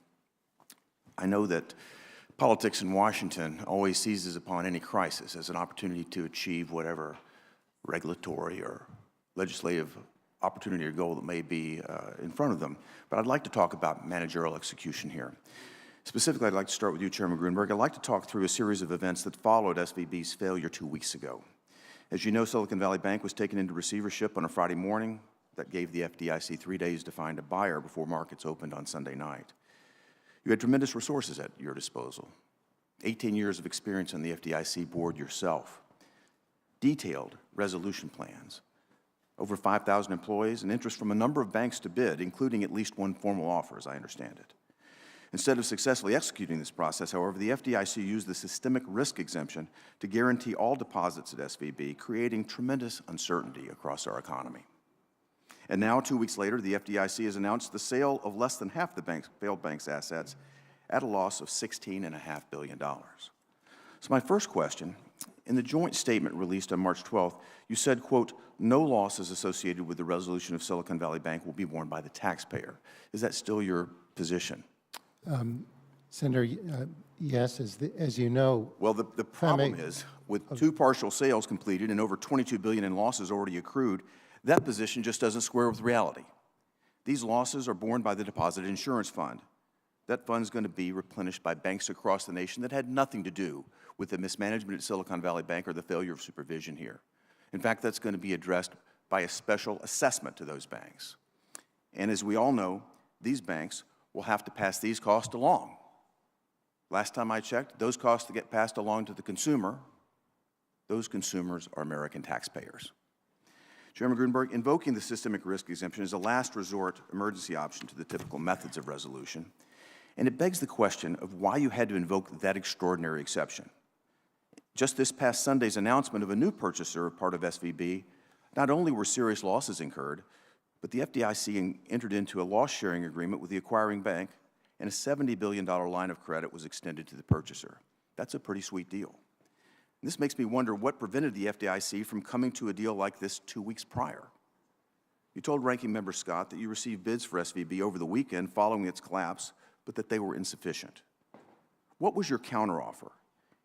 I know that politics in Washington always seizes upon any crisis as an opportunity to achieve whatever regulatory or legislative opportunity or goal that may be in front of them. But I'd like to talk about managerial execution here. Specifically, I'd like to start with you, Chairman Gruenberg. I'd like to talk through a series of events that followed SVB's failure 2 weeks ago. As you know, Silicon Valley Bank was taken into receivership on a Friday morning. That gave the FDIC 3 days to find a buyer before markets opened on Sunday night. You had tremendous resources at your disposal. 18 years of experience on the FDIC board yourself. Detailed resolution plans. Over 5,000 employees and interest from a number of banks to bid, including at least one formal offer, as I understand it. Instead of successfully executing this process, however, the FDIC used the systemic risk exemption to guarantee all deposits at SVB, creating tremendous uncertainty across our economy. And now, 2 weeks later, the FDIC has announced the sale of less than half the failed bank's assets at a loss of $16.5 billion. So my first question, in the joint statement released on March 12th, you said, quote, no losses associated with the resolution of Silicon Valley Bank will be borne by the taxpayer. Is that still your position? Senator, yes, as you know. Well, the problem is, with 2 partial sales completed and over $22 billion in losses already accrued, that position just doesn't square with reality. These losses are borne by the Deposit Insurance Fund. That fund is going to be replenished by banks across the nation that had nothing to do with the mismanagement at Silicon Valley Bank or the failure of supervision here. In fact, that's going to be addressed by a special assessment to those banks. And as we all know, these banks will have to pass these costs along. Last time I checked, those costs that get passed along to the consumer, those consumers are American taxpayers. Chairman Gruenberg, invoking the systemic risk exemption is a last resort emergency option to the typical methods of resolution, and it begs the question of why you had to invoke that extraordinary exception. Just this past Sunday's announcement of a new purchaser of part of SVB, not only were serious losses incurred, but the FDIC entered into a loss-sharing agreement with the acquiring bank, and a $70 billion line of credit was extended to the purchaser. That's a pretty sweet deal. And this makes me wonder what prevented the FDIC from coming to a deal like this 2 weeks prior. You told Ranking Member Scott that you received bids for SVB over the weekend following its collapse, but that they were insufficient. What was your counteroffer?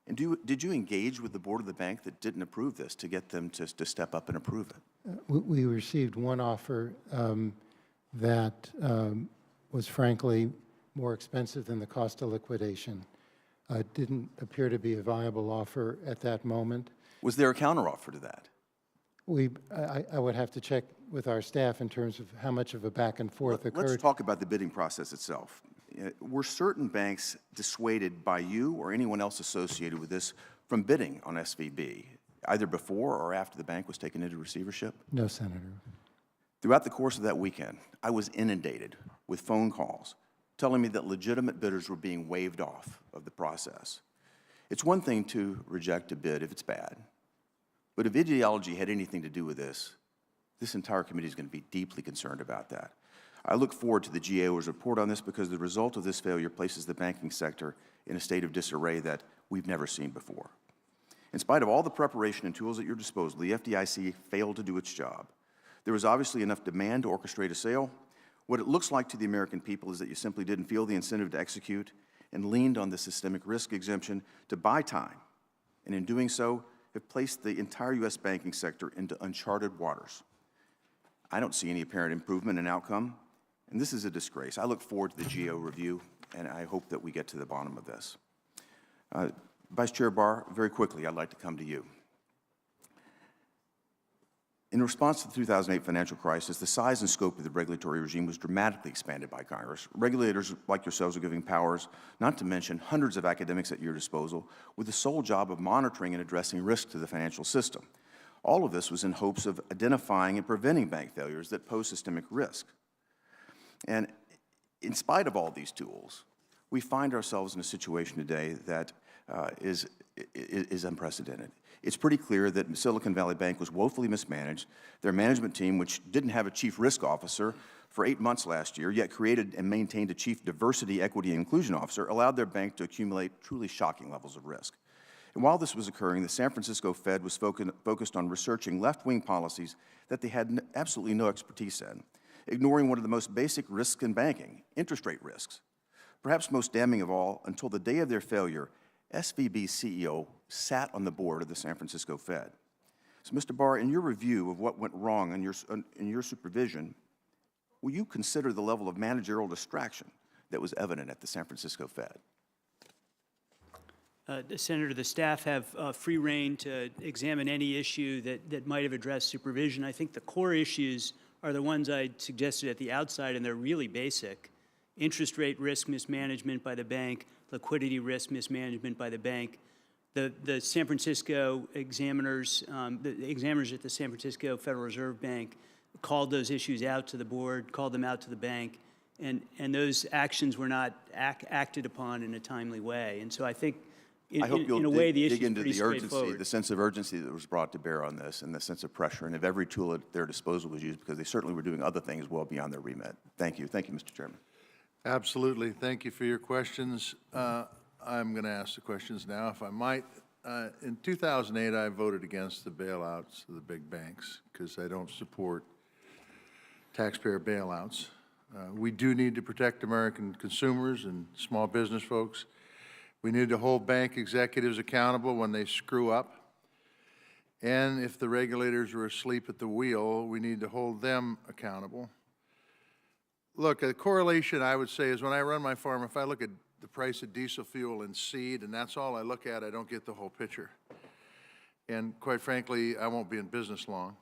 And did you engage with the board of the bank that didn't approve this to get them to step up and approve it? We received one offer that was frankly more expensive than the cost of liquidation. It didn't appear to be a viable offer at that moment. Was there a counteroffer to that? I would have to check with our staff in terms of how much of a back and forth occurred. Let's talk about the bidding process itself. Were certain banks dissuaded by you or anyone else associated with this from bidding on SVB, either before or after the bank was taken into receivership? No, Senator. Throughout the course of that weekend, I was inundated with phone calls telling me that legitimate bidders were being waved off of the process. It's one thing to reject a bid if it's bad, but if ideology had anything to do with this entire committee is going to be deeply concerned about that. I look forward to the GAO's report on this because the result of this failure places the banking sector in a state of disarray that we've never seen before. In spite of all the preparation and tools at your disposal, the FDIC failed to do its job. There was obviously enough demand to orchestrate a sale. What it looks like to the American people is that you simply didn't feel the incentive to execute and leaned on the systemic risk exemption to buy time, and in doing so, have placed the entire U.S. banking sector into uncharted waters. I don't see any apparent improvement in outcome, and this is a disgrace. I look forward to the GAO review, and I hope that we get to the bottom of this. Vice Chair Barr, very quickly, I'd like to come to you. In response to the 2008 financial crisis, the size and scope of the regulatory regime was dramatically expanded by Congress. Regulators like yourselves are giving powers, not to mention hundreds of academics at your disposal, with the sole job of monitoring and addressing risk to the financial system. All of this was in hopes of identifying and preventing bank failures that pose systemic risk. And in spite of all these tools, we find ourselves in a situation today that is unprecedented. It's pretty clear that Silicon Valley Bank was woefully mismanaged. Their management team, which didn't have a chief risk officer for 8 months last year, yet created and maintained a chief diversity, equity, and inclusion officer, allowed their bank to accumulate truly shocking levels of risk. And while this was occurring, the San Francisco Fed was focused on researching left-wing policies that they had absolutely no expertise in, ignoring one of the most basic risks in banking, interest rate risks. Perhaps most damning of all, until the day of their failure, SVB's CEO sat on the board of the San Francisco Fed. So, Mr. Barr, in your review of what went wrong in your supervision, will you consider the level of managerial distraction that was evident at the San Francisco Fed? Senator, the staff have free rein to examine any issue that might have addressed supervision. I think the core issues are the ones I suggested at the outside, and they're really basic. Interest rate risk mismanagement by the bank, liquidity risk mismanagement by the bank. The San Francisco examiners, the examiners at the San Francisco Federal Reserve Bank called those issues out to the board, called them out to the bank, and those actions were not acted upon in a timely way. And so I think I hope you'll in a way, the dig issue into is pretty the urgency, straightforward. the sense of urgency that was brought to bear on this, and the sense of pressure, and if every tool at their disposal was used, because they certainly were doing other things well beyond their remit. Thank you. Thank you, Mr. Chairman. Absolutely. Thank you for your questions. I'm going to ask the questions now, if I might. In 2008, I voted against the bailouts of the big banks because I don't support taxpayer bailouts. We do need to protect American consumers and small business folks. We need to hold bank executives accountable when they screw up. And if the regulators are asleep at the wheel, we need to hold them accountable. Look, a correlation I would say is when I run my farm, if I look at the price of diesel fuel and seed, and that's all I look at, I don't get the whole picture. And quite frankly, I won't be in business long.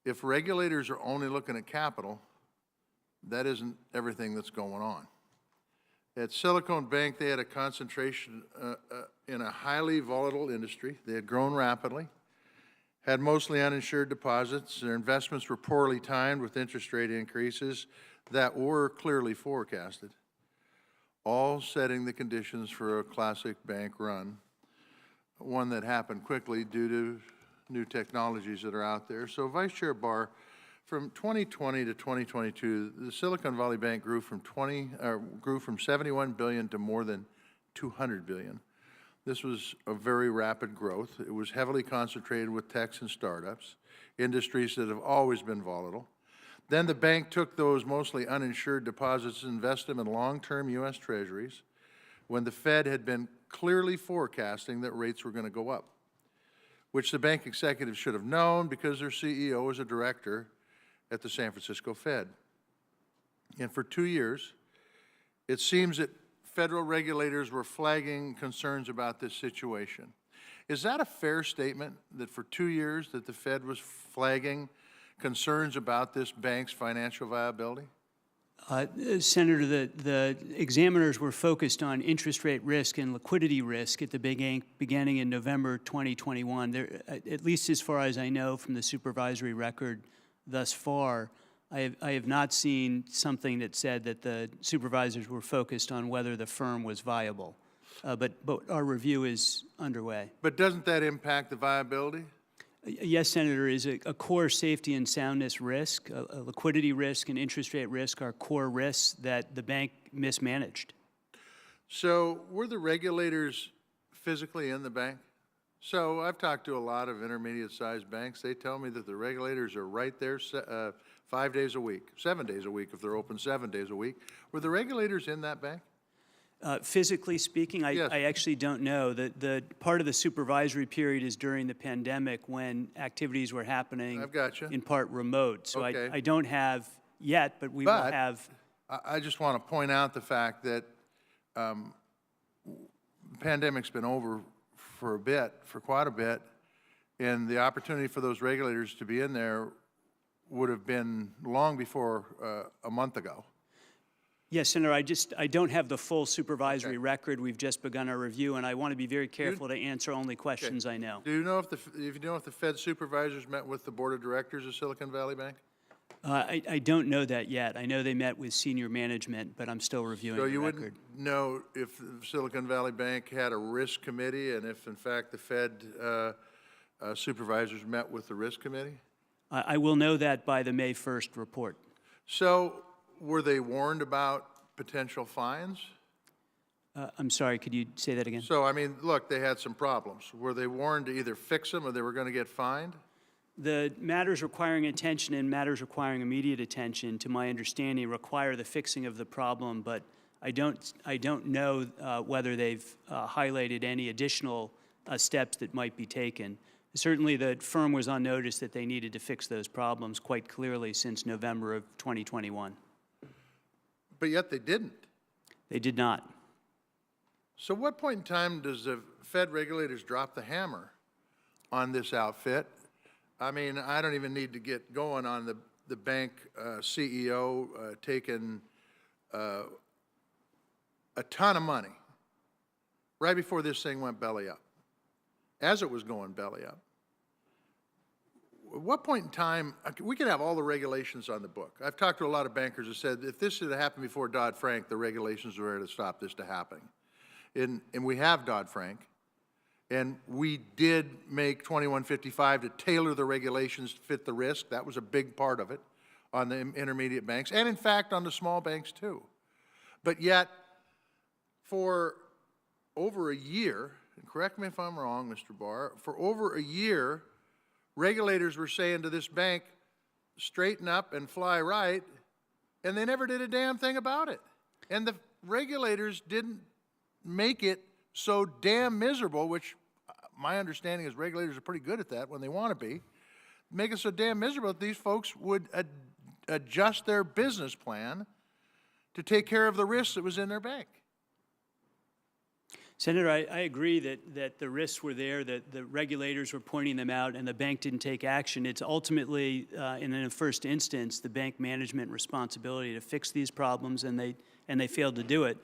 If regulators are only looking at capital, that isn't everything that's going on. At Silicon Bank, they had a concentration in a highly volatile industry. They had grown rapidly, had mostly uninsured deposits. Their investments were poorly timed with interest rate increases that were clearly forecasted, all setting the conditions for a classic bank run, one that happened quickly due to new technologies that are out there. So, Vice Chair Barr, from 2020 to 2022, the Silicon Valley Bank grew from 71 billion to more than 200 billion. This was a very rapid growth. It was heavily concentrated with techs and startups, industries that have always been volatile. Then the bank took those mostly uninsured deposits and invested them in long-term U.S. Treasuries when the Fed had been clearly forecasting that rates were going to go up, which the bank executives should have known because their CEO was a director at the San Francisco Fed. And for 2 years, it seems that federal regulators were flagging concerns about this situation. Is that a fair statement, that for 2 years that the Fed was flagging concerns about this bank's financial viability? Senator, the examiners were focused on interest rate risk and liquidity risk at the beginning in November 2021. There, at least as far as I know from the supervisory record thus far, I have not seen something that said that the supervisors were focused on whether the firm was viable. But our review is underway. But doesn't that impact the viability? Yes, Senator, is a core safety and soundness risk, a liquidity risk and interest rate risk are core risks that the bank mismanaged. So were the regulators physically in the bank? So I've talked to a lot of intermediate-sized banks. They tell me that the regulators are right there 5 days a week, 7 days a week if they're open 7 days a week. Were the regulators in that bank? Physically speaking, Yes. I actually don't know. The part of the supervisory period is during the pandemic when activities were happening I've got you. in part remote. So Okay. I don't have yet, but we will have. I just want to point out the fact that the pandemic's been over for quite a bit, and the opportunity for those regulators to be in there would have been long before a month ago. Yes, Senator, I don't have the full supervisory record. We've just begun our review, and I want to be very careful to answer only questions I know. Do you know if the Fed supervisors met with the board of directors of Silicon Valley Bank? I don't know that yet. I know they met with senior management, but I'm still reviewing the record. So you wouldn't know if Silicon Valley Bank had a risk committee and if, in fact, the Fed supervisors met with the risk committee? I will know that by the May 1st report. So were they warned about potential fines? I'm sorry, could you say that again? So, I mean, look, they had some problems. Were they warned to either fix them or they were going to get fined? The matters requiring attention and matters requiring immediate attention, to my understanding, require the fixing of the problem, but I don't know whether they've highlighted any additional steps that might be taken. Certainly, the firm was on notice that they needed to fix those problems quite clearly since November of 2021. But yet they didn't. They did not. So what point in time does the Fed regulators drop the hammer on this outfit? I mean, I don't even need to get going on the bank CEO taking a ton of money right before this thing went belly up, as it was going belly up. At what point in time, we can have all the regulations on the book. I've talked to a lot of bankers who said if this had happened before Dodd-Frank, the regulations were there to stop this to happening. And we have Dodd-Frank, and we did make 2155 to tailor the regulations to fit the risk. That was a big part of it on the intermediate banks, and in fact on the small banks too. But yet, for over a year, and correct me if I'm wrong, Mr. Barr, for over a year, regulators were saying to this bank, straighten up and fly right, and they never did a damn thing about it. And the regulators didn't make it so damn miserable, which my understanding is regulators are pretty good at that when they want to be, make it so damn miserable that these folks would adjust their business plan to take care of the risks that was in their bank. Senator, I agree that the risks were there, that the regulators were pointing them out, and the bank didn't take action. It's ultimately, in the first instance, the bank management responsibility to fix these problems, and they failed to do it.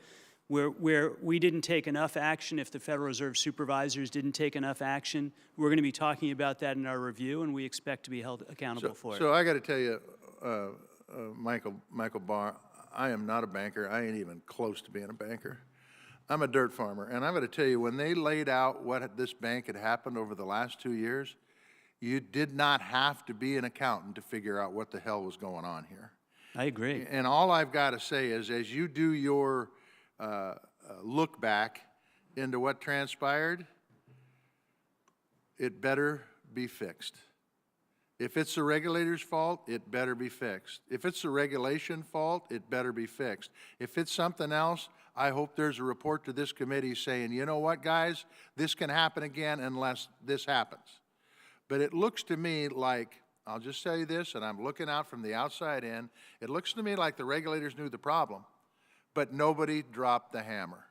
Where we didn't take enough action, if the Federal Reserve supervisors didn't take enough action, we're going to be talking about that in our review, and we expect to be held accountable for it. So I got to tell you, Michael Barr, I am not a banker. I ain't even close to being a banker. I'm a dirt farmer, and I'm going to tell you, when they laid out what this bank had happened over the last 2 years, you did not have to be an accountant to figure out what the hell was going on here. I agree. And all I've got to say is, as you do your look back into what transpired, it better be fixed. If it's the regulator's fault, it better be fixed. If it's the regulation fault, it better be fixed. If it's something else, I hope there's a report to this committee saying, you know what, guys, this can happen again unless this happens. But it looks to me like, I'll just tell you this, and I'm looking out from the outside in, it looks to me like the regulators knew the problem, but nobody dropped the hammer.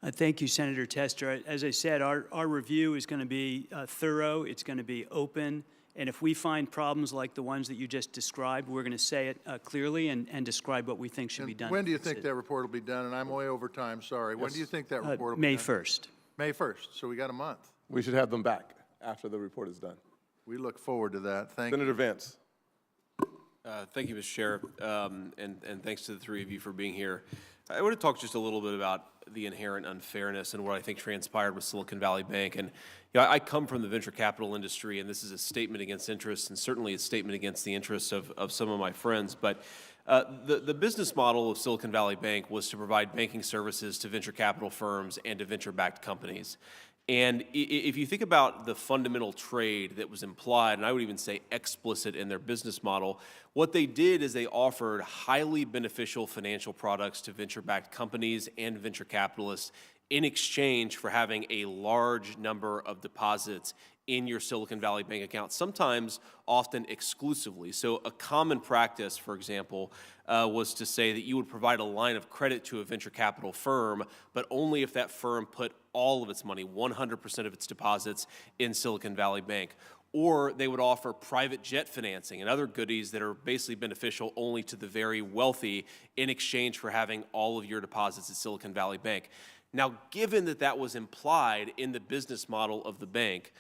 Thank you, Senator Tester. As I said, our review is going to be thorough, it's going to be open, and if we find problems like the ones that you just described, we're going to say it clearly and describe what we think should be done. When do you think that report will be done? And I'm way over time, sorry. When do you think that report will be done? May 1st. May 1st, so we got a month. We should have them back after the report is done. We look forward to that. Thank you. Senator Vance. Thank you, Mr. Chair, and thanks to the three of you for being here. I want to talk just a little bit about the inherent unfairness and what I think transpired with Silicon Valley Bank. And I come from the venture capital industry, and this is a statement against interests, and certainly a statement against the interests of some of my friends. But the business model of Silicon Valley Bank was to provide banking services to venture capital firms and to venture-backed companies. And if you think about the fundamental trade that was implied, and I would even say explicit in their business model, what they did is they offered highly beneficial financial products to venture-backed companies and venture capitalists in exchange for having a large number of deposits in your Silicon Valley Bank account, sometimes often exclusively. So a common practice, for example, was to say that you would provide a line of credit to a venture capital firm, but only if that firm put all of its money, 100% of its deposits, in Silicon Valley Bank. Or they would offer private jet financing and other goodies that are basically beneficial only to the very wealthy in exchange for having all of your deposits at Silicon Valley Bank. Now, given that that was implied in the business model of the bank,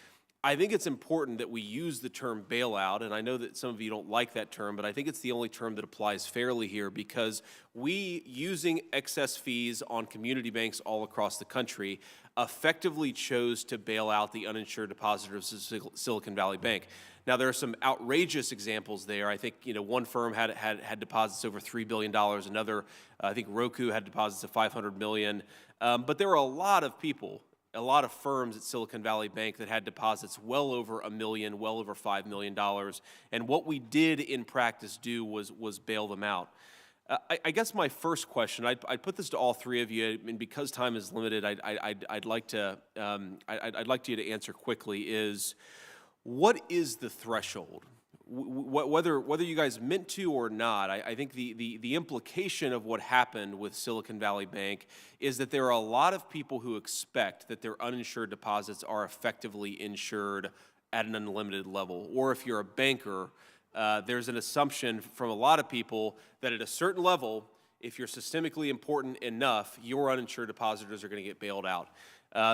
I think it's important that we use the term bailout, and I know that some of you don't like that term, but I think it's the only term that applies fairly here, because we, using excess fees on community banks all across the country, effectively chose to bail out the uninsured depositors of Silicon Valley Bank. Now, there are some outrageous examples there. I think one firm had deposits over $3 billion. Another, I think Roku had deposits of $500 million. But there were a lot of people, a lot of firms at Silicon Valley Bank that had deposits well over $1 million, well over $5 million. And what we did in practice do was bail them out. I guess my first question, I'd put this to all three of you, and because time is limited, I'd like you to answer quickly, is what is the threshold? Whether you guys meant to or not, I think the implication of what happened with Silicon Valley Bank is that there are a lot of people who expect that their uninsured deposits are effectively insured at an unlimited level. Or if you're a banker, there's an assumption from a lot of people that at a certain level, if you're systemically important enough, your uninsured depositors are going to get bailed out.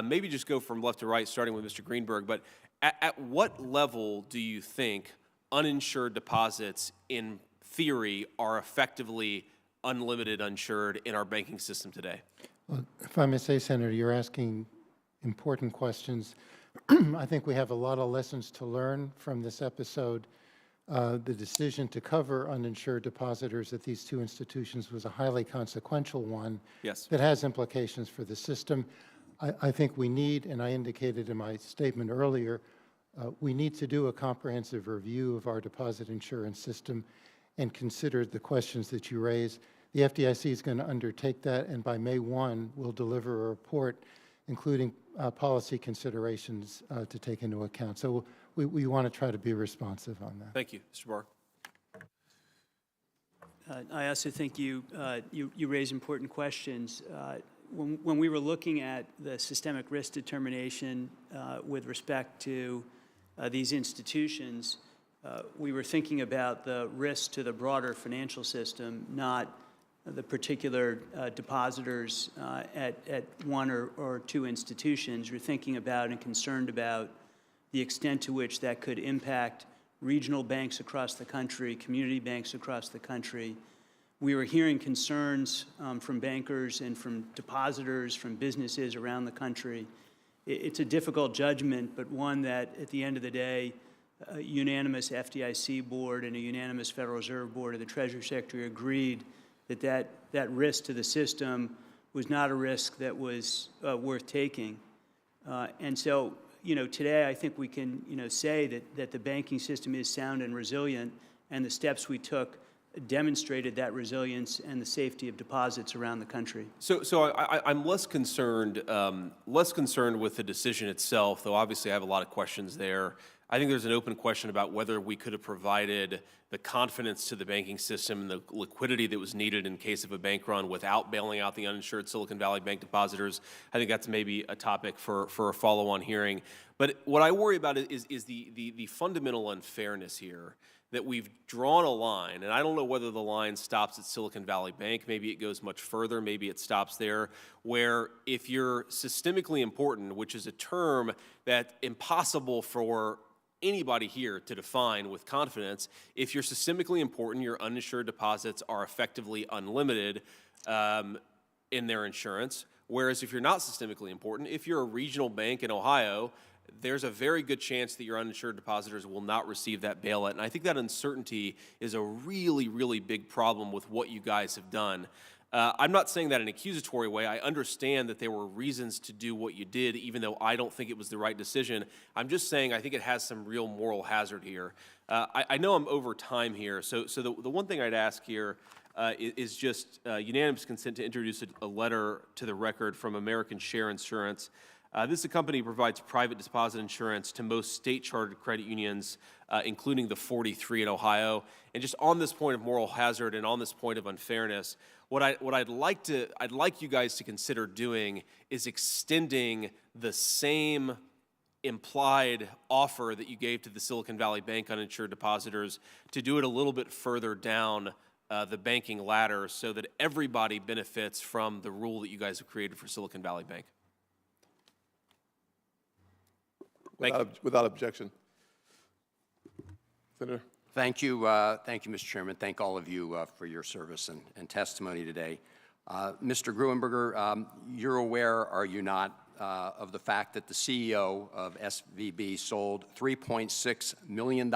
Maybe just go from left to right, starting with Mr. Greenberg, but at what level do you think uninsured deposits, in theory, are effectively unlimited uninsured in our banking system today? Well, if I may say, Senator, you're asking important questions. I think we have a lot of lessons to learn from this episode. The decision to cover uninsured depositors at these two institutions was a highly consequential one. Yes. That has implications for the system. I think we need, and I indicated in my statement earlier, we need to do a comprehensive review of our deposit insurance system and consider the questions that you raise. The FDIC is going to undertake that, and by May 1, we'll deliver a report including policy considerations to take into account. So we want to try to be responsive on that. Thank you. Mr. Barr. I also think you raise important questions. When we were looking at the systemic risk determination with respect to these institutions, we were thinking about the risk to the broader financial system, not the particular depositors at one or two institutions. We're thinking about and concerned about the extent to which that could impact regional banks across the country, community banks across the country. We were hearing concerns from bankers and from depositors, from businesses around the country. It's a difficult judgment, but one that, at the end of the day, a unanimous FDIC board and a unanimous Federal Reserve Board and the Treasury Secretary agreed that risk to the system was not a risk that was worth taking. And so, today I think we can, say that the banking system is sound and resilient, and the steps we took demonstrated that resilience and the safety of deposits around the country. So I'm less concerned with the decision itself, though obviously I have a lot of questions there. I think there's an open question about whether we could have provided the confidence to the banking system and the liquidity that was needed in case of a bank run without bailing out the uninsured Silicon Valley Bank depositors. I think that's maybe a topic for a follow-on hearing. But what I worry about is the fundamental unfairness here, that we've drawn a line, and I don't know whether the line stops at Silicon Valley Bank, maybe it goes much further, maybe it stops there, where if you're systemically important, which is a term that's impossible for anybody here to define with confidence, if you're systemically important, your uninsured deposits are effectively unlimited in their insurance, whereas if you're not systemically important, if you're a regional bank in Ohio, there's a very good chance that your uninsured depositors will not receive that bailout. And I think that uncertainty is a really, really big problem with what you guys have done. I'm not saying that in an accusatory way. I understand that there were reasons to do what you did, even though I don't think it was the right decision. I'm just saying I think it has some real moral hazard here. I know I'm over time here, so the one thing I'd ask here is just unanimous consent to introduce a letter to the record from American Share Insurance. This company provides private deposit insurance to most state-chartered credit unions, including the 43 in Ohio. And just on this point of moral hazard and on this point of unfairness, what I'd like you guys to consider doing is extending the same implied offer that you gave to the Silicon Valley Bank uninsured depositors, to do it a little bit further down the banking ladder, so that everybody benefits from the rule that you guys have created for Silicon Valley Bank. Without objection. Senator. Thank you, Mr. Chairman. Thank all of you for your service and testimony today. Mr. Gruenberger, you're aware, are you not, of the fact that the CEO of SVB sold $3.6 million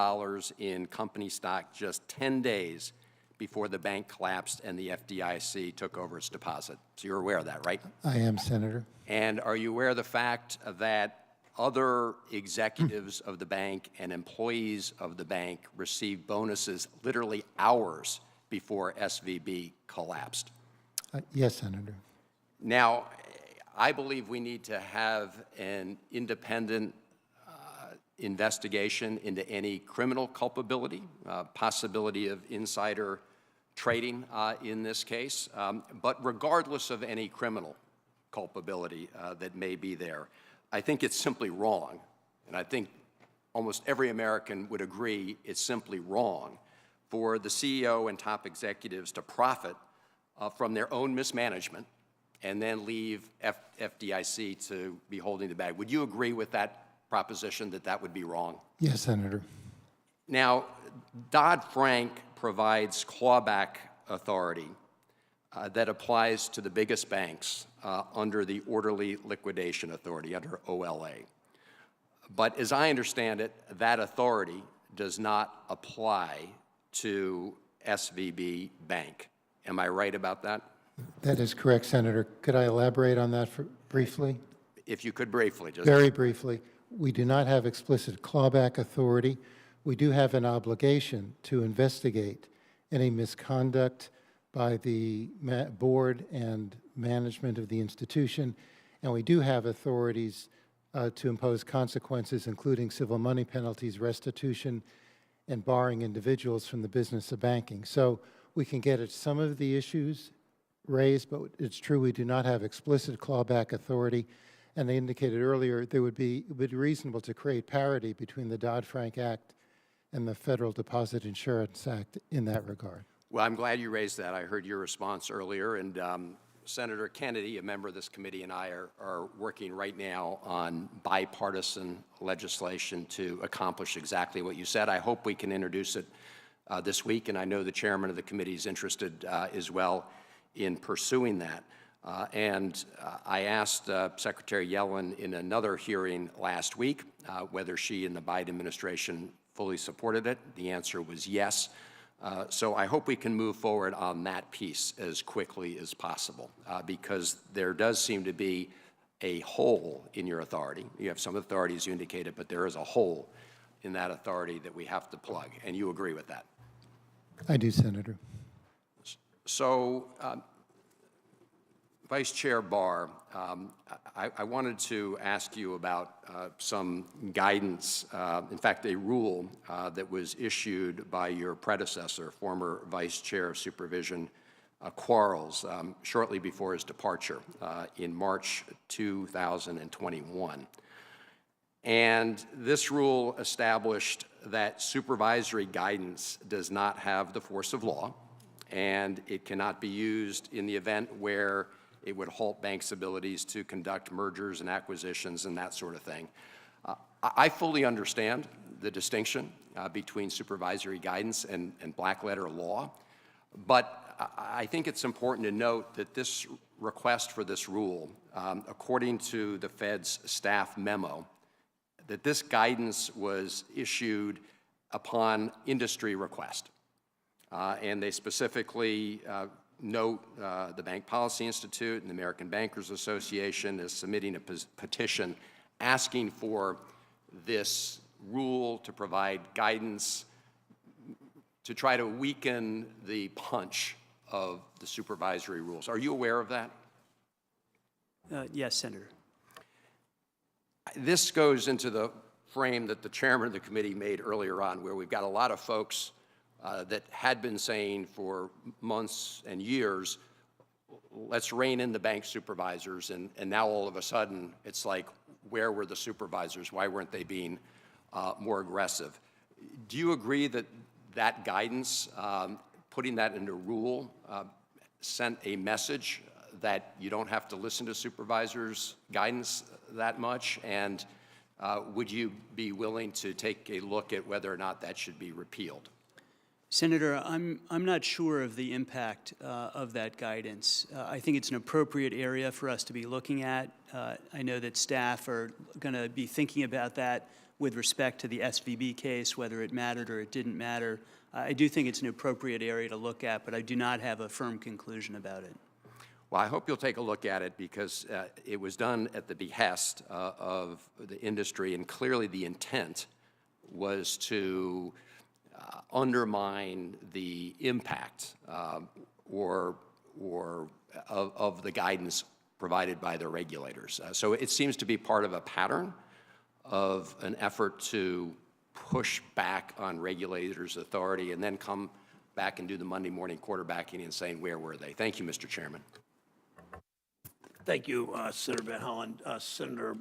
in company stock just 10 days before the bank collapsed and the FDIC took over its deposit. So you're aware of that, right? I am, Senator. And are you aware of the fact that other executives of the bank and employees of the bank received bonuses literally hours before SVB collapsed? Yes, Senator. Now, I believe we need to have an independent investigation into any criminal culpability, possibility of insider trading in this case. But regardless of any criminal culpability that may be there, I think it's simply wrong, and I think almost every American would agree it's simply wrong for the CEO and top executives to profit from their own mismanagement and then leave FDIC to be holding the bag. Would you agree with that proposition, that that would be wrong? Yes, Senator. Now, Dodd-Frank provides clawback authority that applies to the biggest banks under the Orderly Liquidation Authority, under OLA. But as I understand it, that authority does not apply to SVB Bank. Am I right about that? That is correct, Senator. Could I elaborate on that briefly? If you could briefly. Just Very briefly. We do not have explicit clawback authority. We do have an obligation to investigate any misconduct by the board and management of the institution, and we do have authorities to impose consequences, including civil money penalties, restitution, and barring individuals from the business of banking. So we can get at some of the issues raised, but it's true we do not have explicit clawback authority. And I indicated earlier it would be reasonable to create parity between the Dodd-Frank Act and the Federal Deposit Insurance Act in that regard. Well, I'm glad you raised that. I heard your response earlier, and Senator Kennedy, a member of this committee, and I are working right now on bipartisan legislation to accomplish exactly what you said. I hope we can introduce it this week, and I know the chairman of the committee is interested as well in pursuing that. I asked Secretary Yellen in another hearing last week whether she and the Biden administration fully supported it. The answer was yes. So I hope we can move forward on that piece as quickly as possible because there does seem to be a hole in your authority. You have some authorities you indicated, but there is a hole in that authority that we have to plug, and you agree with that. I do, Senator. So, Vice Chair Barr, I wanted to ask you about some guidance, in fact, a rule that was issued by your predecessor, former Vice Chair of Supervision, Quarles, shortly before his departure in March 2021. And this rule established that supervisory guidance does not have the force of law, and it cannot be used in the event where it would halt banks' abilities to conduct mergers and acquisitions and that sort of thing. I fully understand the distinction between supervisory guidance and black-letter law, but I think it's important to note that this request for this rule, according to the Fed's staff memo, that this guidance was issued upon industry request. And they specifically note the Bank Policy Institute and the American Bankers Association is submitting a petition asking for this rule to provide guidance to try to weaken the punch of the supervisory rules. Are you aware of that? Yes, Senator. This goes into the frame that the chairman of the committee made earlier on, where we've got a lot of folks that had been saying for months and years, let's rein in the bank supervisors, and now all of a sudden it's like, where were the supervisors? Why weren't they being more aggressive? Do you agree that that guidance, putting that into rule, sent a message that you don't have to listen to supervisors' guidance that much? And would you be willing to take a look at whether or not that should be repealed? Senator, I'm not sure of the impact of that guidance. I think it's an appropriate area for us to be looking at. I know that staff are going to be thinking about that with respect to the SVB case, whether it mattered or it didn't matter. I do think it's an appropriate area to look at, but I do not have a firm conclusion about it. Well, I hope you'll take a look at it, because it was done at the behest of the industry, and clearly the intent was to undermine the impact of the guidance provided by the regulators. So it seems to be part of a pattern of an effort to push back on regulators' authority and then come back and do the Monday morning quarterbacking and saying, where were they? Thank you, Mr. Chairman. Thank you, Senator Van Hollen. Senator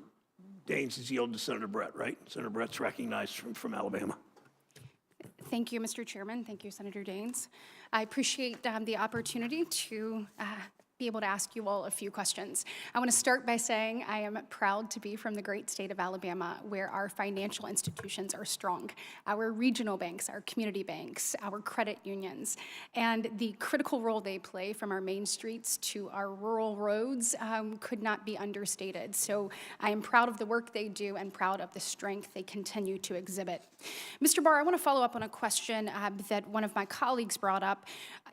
Daines has yielded to Senator Brett, right? Senator Brett's recognized from Alabama. Thank you, Mr. Chairman. Thank you, Senator Daines. I appreciate the opportunity to be able to ask you all a few questions. I want to start by saying I am proud to be from the great state of Alabama, where our financial institutions are strong. Our regional banks, our community banks, our credit unions, and the critical role they play from our main streets to our rural roads could not be understated. So I am proud of the work they do and proud of the strength they continue to exhibit. Mr. Barr, I want to follow up on a question that one of my colleagues brought up.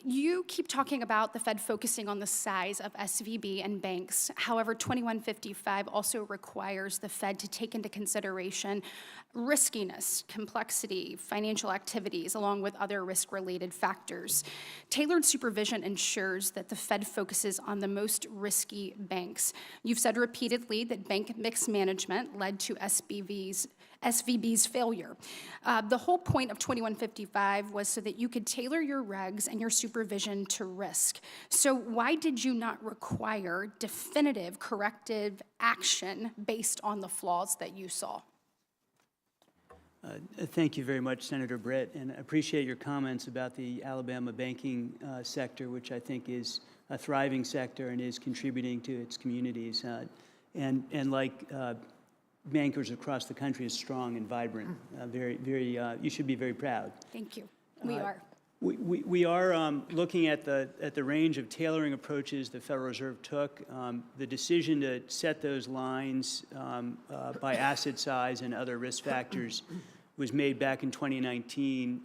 You keep talking about the Fed focusing on the size of SVB and banks. However, 2155 also requires the Fed to take into consideration riskiness, complexity, financial activities, along with other risk-related factors. Tailored supervision ensures that the Fed focuses on the most risky banks. You've said repeatedly that bank mix management led to SVB's failure. The whole point of 2155 was so that you could tailor your regs and your supervision to risk. So why did you not require definitive corrective action based on the flaws that you saw? Thank you very much, Senator Brett, and I appreciate your comments about the Alabama banking sector, which I think is a thriving sector and is contributing to its communities. And like bankers across the country, is strong and vibrant. You should be very proud. Thank you. We are. We are looking at the range of tailoring approaches the Federal Reserve took. The decision to set those lines by asset size and other risk factors was made back in 2019.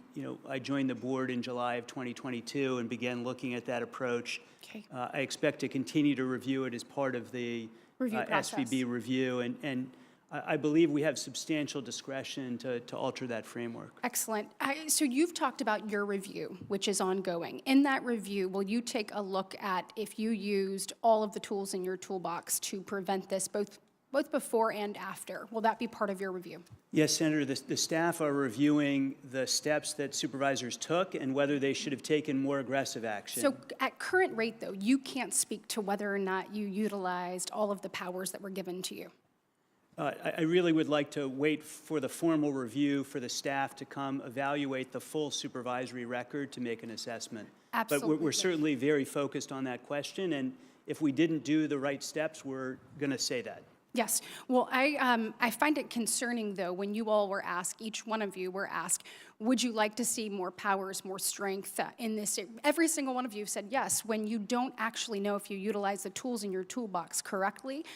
I joined the board in July of 2022 and began looking at that approach. Okay. I expect to continue to review it as part of the Review process. SVB review, and I believe we have substantial discretion to alter that framework. Excellent. So you've talked about your review, which is ongoing. In that review, will you take a look at if you used all of the tools in your toolbox to prevent this, both before and after? Will that be part of your review? Yes, Senator, the staff are reviewing the steps that supervisors took and whether they should have taken more aggressive action. So at current rate, though, you can't speak to whether or not you utilized all of the powers that were given to you. I really would like to wait for the formal review for the staff to come evaluate the full supervisory record to make an assessment. Absolutely. But we're certainly very focused on that question, and if we didn't do the right steps, we're going to say that. Yes. Well, I find it concerning, though, when you all were asked, each one of you were asked, would you like to see more powers, more strength in this? Every single one of you said yes, when you don't actually know if you utilize the tools in your toolbox correctly,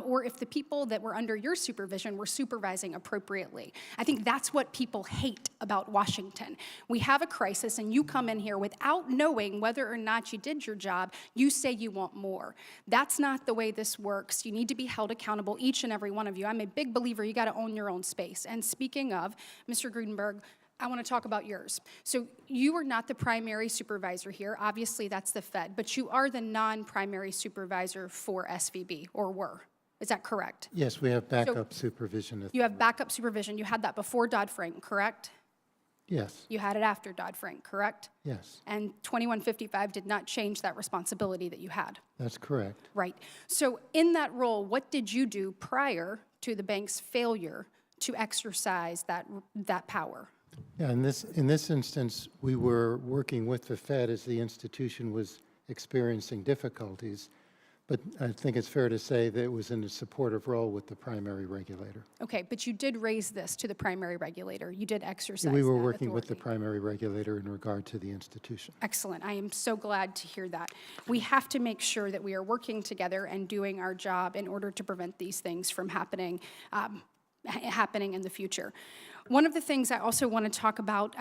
or if the people that were under your supervision were supervising appropriately. I think that's what people hate about Washington. We have a crisis, and you come in here without knowing whether or not you did your job. You say you want more. That's not the way this works. You need to be held accountable, each and every one of you. I'm a big believer you got to own your own space. And speaking of, Mr. Grudenberg, I want to talk about yours. So you are not the primary supervisor here. Obviously, that's the Fed, but you are the non-primary supervisor for SVB, or were. Is that correct? Yes, we have backup supervision. You have backup supervision. You had that before Dodd-Frank, correct? Yes. You had it after Dodd-Frank, correct? Yes. And 2155 did not change that responsibility that you had. That's correct. Right. So in that role, what did you do prior to the bank's failure to exercise that power? Yeah, in this instance, we were working with the Fed as the institution was experiencing difficulties, but I think it's fair to say that it was in a supportive role with the primary regulator. Okay, but you did raise this to the primary regulator. You did exercise We were that working with the authority. primary regulator in regard to the institution. Excellent. I am so glad to hear that. We have to make sure that we are working together and doing our job in order to prevent these things from happening in the future. One of the things I also want to talk about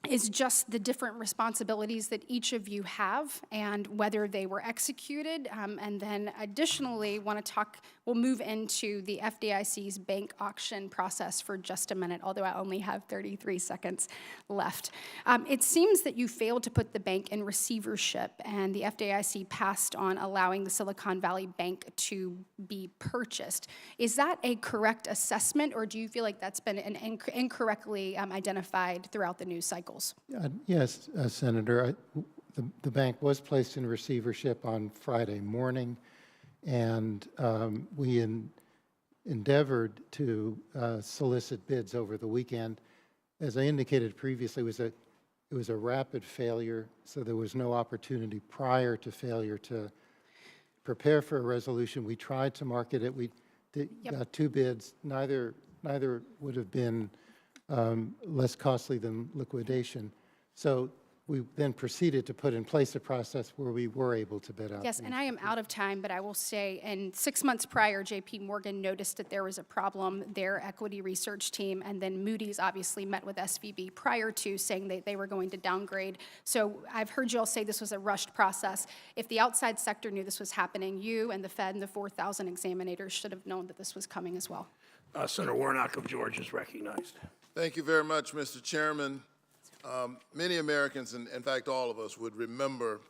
is just the different responsibilities that each of you have and whether they were executed. And then additionally, we'll move into the FDIC's bank auction process for just a minute, although I only have 33 seconds left. It seems that you failed to put the bank in receivership, and the FDIC passed on allowing the Silicon Valley Bank to be purchased. Is that a correct assessment, or do you feel like that's been incorrectly identified throughout the news cycles? Yes, Senator. The bank was placed in receivership on Friday morning, and we endeavored to solicit bids over the weekend. As I indicated previously, it was a rapid failure, so there was no opportunity prior to failure to prepare for a resolution. We tried to market it. We got two bids. Neither would have been less costly than liquidation. So we then proceeded to put in place a process where we were able to bid out. Yes, and I am out of time, but I will say, in 6 months prior, JP Morgan noticed that there was a problem, their equity research team, and then Moody's obviously met with SVB prior to saying that they were going to downgrade. So I've heard you all say this was a rushed process. If the outside sector knew this was happening, you and the Fed and the 4,000 examinators should have known that this was coming as well. Senator Warnock of Georgia is recognized. Thank you very much, Mr. Chairman. Many Americans, and in fact all of us, would remember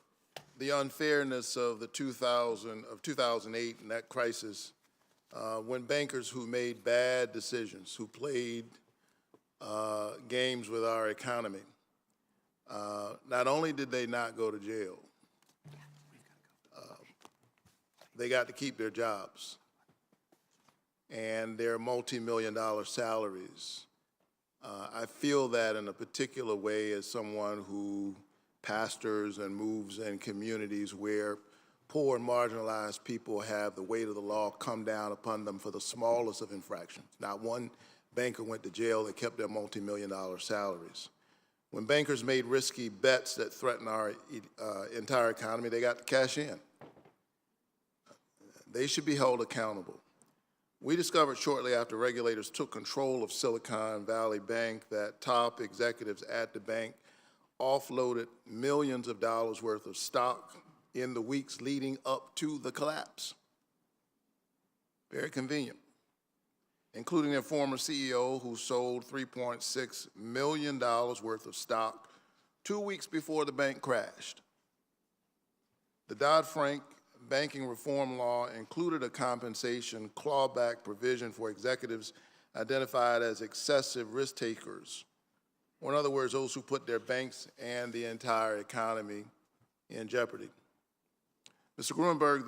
the unfairness of 2008 and that crisis when bankers who made bad decisions, who played games with our economy, not only did they not go to jail, they got to keep their jobs and their multi-million-dollar salaries. I feel that in a particular way as someone who pastors and moves in communities where poor and marginalized people have the weight of the law come down upon them for the smallest of infractions. Not one banker went to jail that kept their multi-million-dollar salaries. When bankers made risky bets that threatened our entire economy, they got to cash in. They should be held accountable. We discovered shortly after regulators took control of Silicon Valley Bank that top executives at the bank offloaded millions of dollars worth of stock in the weeks leading up to the collapse. Very convenient, including their former CEO who sold $3.6 million worth of stock 2 weeks before the bank crashed. The Dodd-Frank banking reform law included a compensation clawback provision for executives identified as excessive risk takers, or in other words, those who put their banks and the entire economy in jeopardy. Mr. Gruenberg,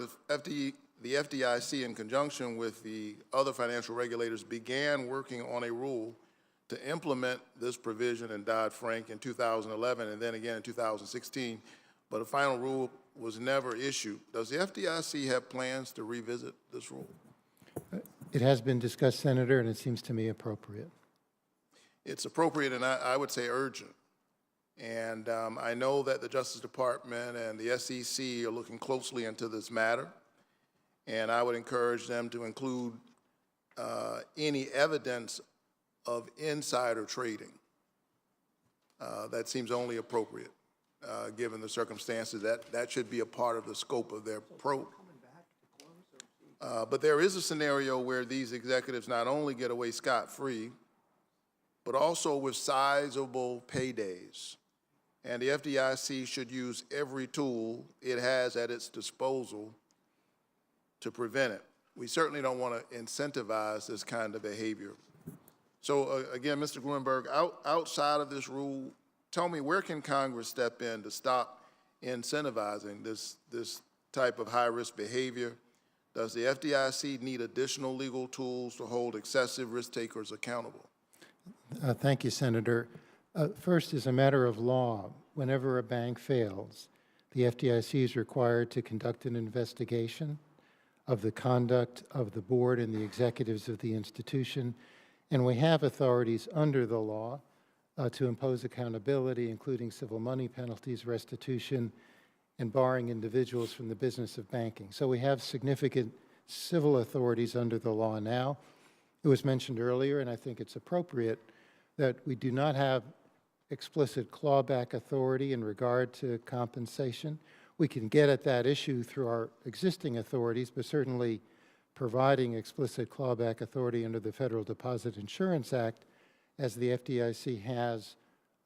the FDIC, in conjunction with the other financial regulators, began working on a rule to implement this provision in Dodd-Frank in 2011 and then again in 2016, but a final rule was never issued. Does the FDIC have plans to revisit this rule? It has been discussed, Senator, and it seems to me appropriate. It's appropriate and I would say urgent. And I know that the Justice Department and the SEC are looking closely into this matter, and I would encourage them to include any evidence of insider trading. That seems only appropriate, given the circumstances. That should be a part of the scope of their probe. But there is a scenario where these executives not only get away scot-free, but also with sizable paydays. And the FDIC should use every tool it has at its disposal to prevent it. We certainly don't want to incentivize this kind of behavior. So again, Mr. Gruenberg, outside of this rule, tell me, where can Congress step in to stop incentivizing this type of high-risk behavior? Does the FDIC need additional legal tools to hold excessive risk takers accountable? Thank you, Senator. First, as a matter of law, whenever a bank fails, the FDIC is required to conduct an investigation of the conduct of the board and the executives of the institution, and we have authorities under the law to impose accountability, including civil money penalties, restitution, and barring individuals from the business of banking. So we have significant civil authorities under the law now. It was mentioned earlier, and I think it's appropriate, that we do not have explicit clawback authority in regard to compensation. We can get at that issue through our existing authorities, but certainly providing explicit clawback authority under the Federal Deposit Insurance Act, as the FDIC has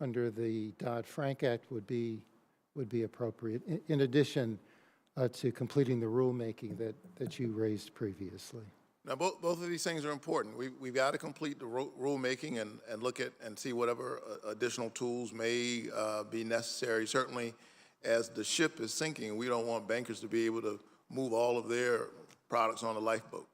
under the Dodd-Frank Act, would be appropriate, in addition to completing the rulemaking that you raised previously. Now, both of these things are important. We've got to complete the rulemaking and look at and see whatever additional tools may be necessary. Certainly, as the ship is sinking, we don't want bankers to be able to move all of their products on a lifeboat.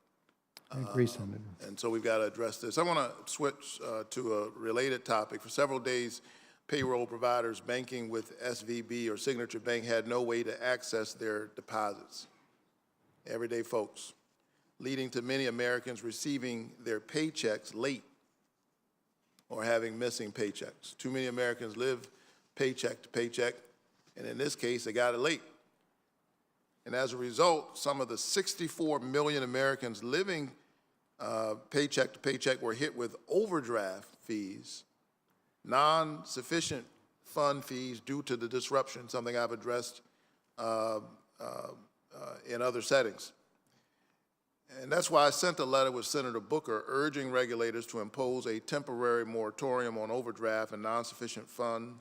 I agree, Senator. And so we've got to address this. I want to switch to a related topic. For several days, payroll providers banking with SVB or Signature Bank had no way to access their deposits. Everyday folks, leading to many Americans receiving their paychecks late or having missing paychecks. Too many Americans live paycheck to paycheck, and in this case, they got it late. And as a result, some of the 64 million Americans living paycheck to paycheck were hit with overdraft fees, non-sufficient fund fees due to the disruption, something I've addressed in other settings. And that's why I sent a letter with Senator Booker urging regulators to impose a temporary moratorium on overdraft and non-sufficient fund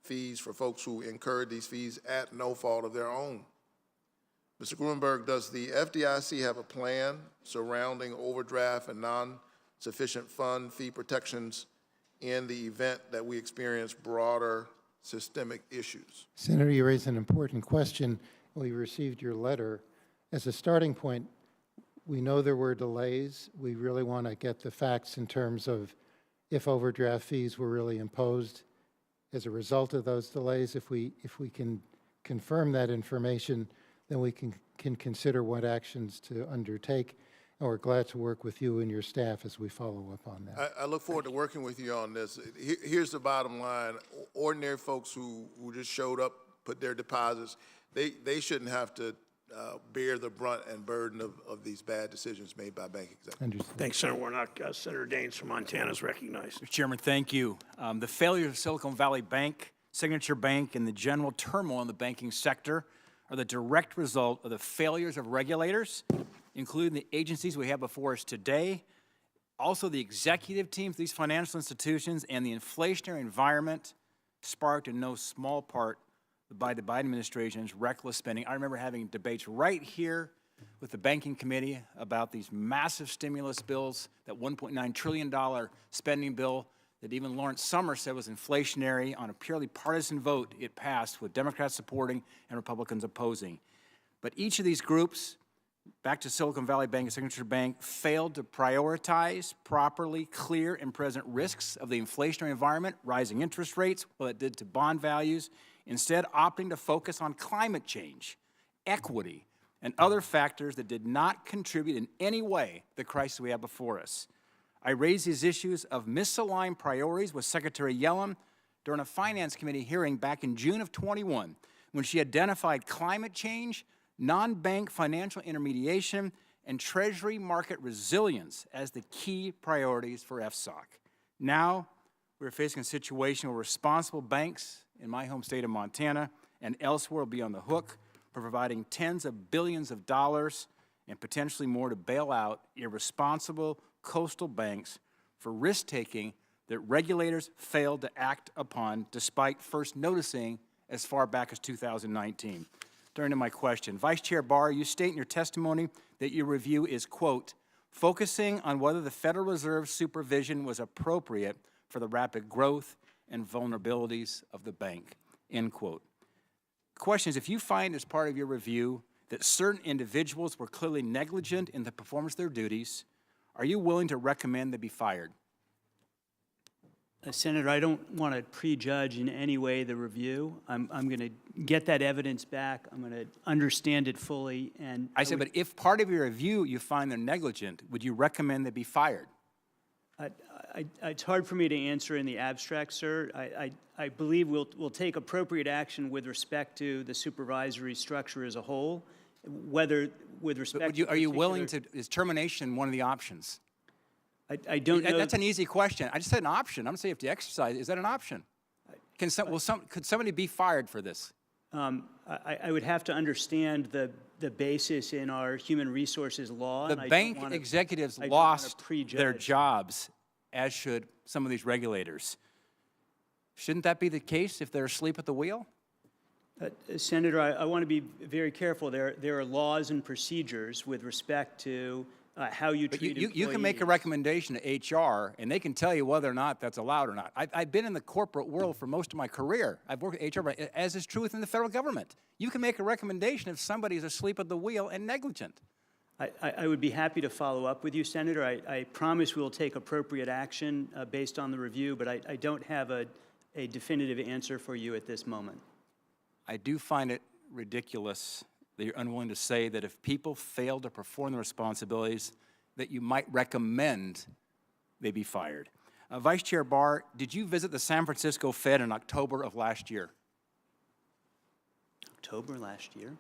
fees for folks who incurred these fees at no fault of their own. Mr. Gruenberg, does the FDIC have a plan surrounding overdraft and non-sufficient fund fee protections in the event that we experience broader systemic issues? Senator, you raise an important question. We received your letter. As a starting point, we know there were delays. We really want to get the facts in terms of if overdraft fees were really imposed as a result of those delays. If we can confirm that information, then we can consider what actions to undertake, and we're glad to work with you and your staff as we follow up on that. I look forward to working with you on this. Here's the bottom line. Ordinary folks who just showed up, put their deposits, they shouldn't have to bear the brunt and burden of these bad decisions made by bank executives. Understood. Thanks, Senator Warnock. Senator Daines from Montana is recognized. Mr. Chairman, thank you. The failure of Silicon Valley Bank, Signature Bank, and the general turmoil in the banking sector are the direct result of the failures of regulators including the agencies we have before us today, also the executive teams of these financial institutions, and the inflationary environment sparked in no small part by the Biden administration's reckless spending. I remember having debates right here with the Banking Committee about these massive stimulus bills, that $1.9 trillion spending bill that even Lawrence Summers said was inflationary. On a purely partisan vote, it passed with Democrats supporting and Republicans opposing. But each of these groups, back to Silicon Valley Bank and Signature Bank, failed to prioritize properly clear and present risks of the inflationary environment, rising interest rates, what it did to bond values, instead opting to focus on climate change, equity, and other factors that did not contribute in any way to the crisis we have before us. I raised these issues of misaligned priorities with Secretary Yellen during a Finance Committee hearing back in June of 21, when she identified climate change, non-bank financial intermediation, and Treasury market resilience as the key priorities for FSOC. Now, we're facing a situation where responsible banks in my home state of Montana and elsewhere will be on the hook for providing tens of billions of dollars and potentially more to bail out irresponsible coastal banks for risk-taking that regulators failed to act upon despite first noticing as far back as 2019. Turning to my question, Vice Chair Barr, you state in your testimony that your review is, quote, focusing on whether the Federal Reserve's supervision was appropriate for the rapid growth and vulnerabilities of the bank, end quote. The question is, if you find as part of your review that certain individuals were clearly negligent in the performance of their duties, are you willing to recommend they be fired? Senator, I don't want to prejudge in any way the review. I'm going to get that evidence back. I'm going to understand it fully. And I said, but if part of your review you find they're negligent, would you recommend they be fired? It's hard for me to answer in the abstract, sir. I believe we'll take appropriate action with respect to the supervisory structure as a whole, whether with respect to are you willing to, is termination one of the options? I don't know. That's an easy question. I just said an option. I'm going to say if you exercise, is that an option? Could somebody be fired for this? I would have to understand the basis in our human resources law. The bank executives lost their jobs, as should some of these regulators. Shouldn't that be the case if they're asleep at the wheel? Senator, I want to be very careful. There are laws and procedures with respect to how you treat employees. You can make a recommendation to HR, and they can tell you whether or not that's allowed or not. I've been in the corporate world for most of my career. I've worked at HR, as is true within the federal government. You can make a recommendation if somebody is asleep at the wheel and negligent. I would be happy to follow up with you, Senator. I promise we'll take appropriate action based on the review, but I don't have a definitive answer for you at this moment. I do find it ridiculous that you're unwilling to say that if people fail to perform their responsibilities, that you might recommend they be fired. Vice Chair Barr, did you visit the San Francisco Fed in October of last year? October last year?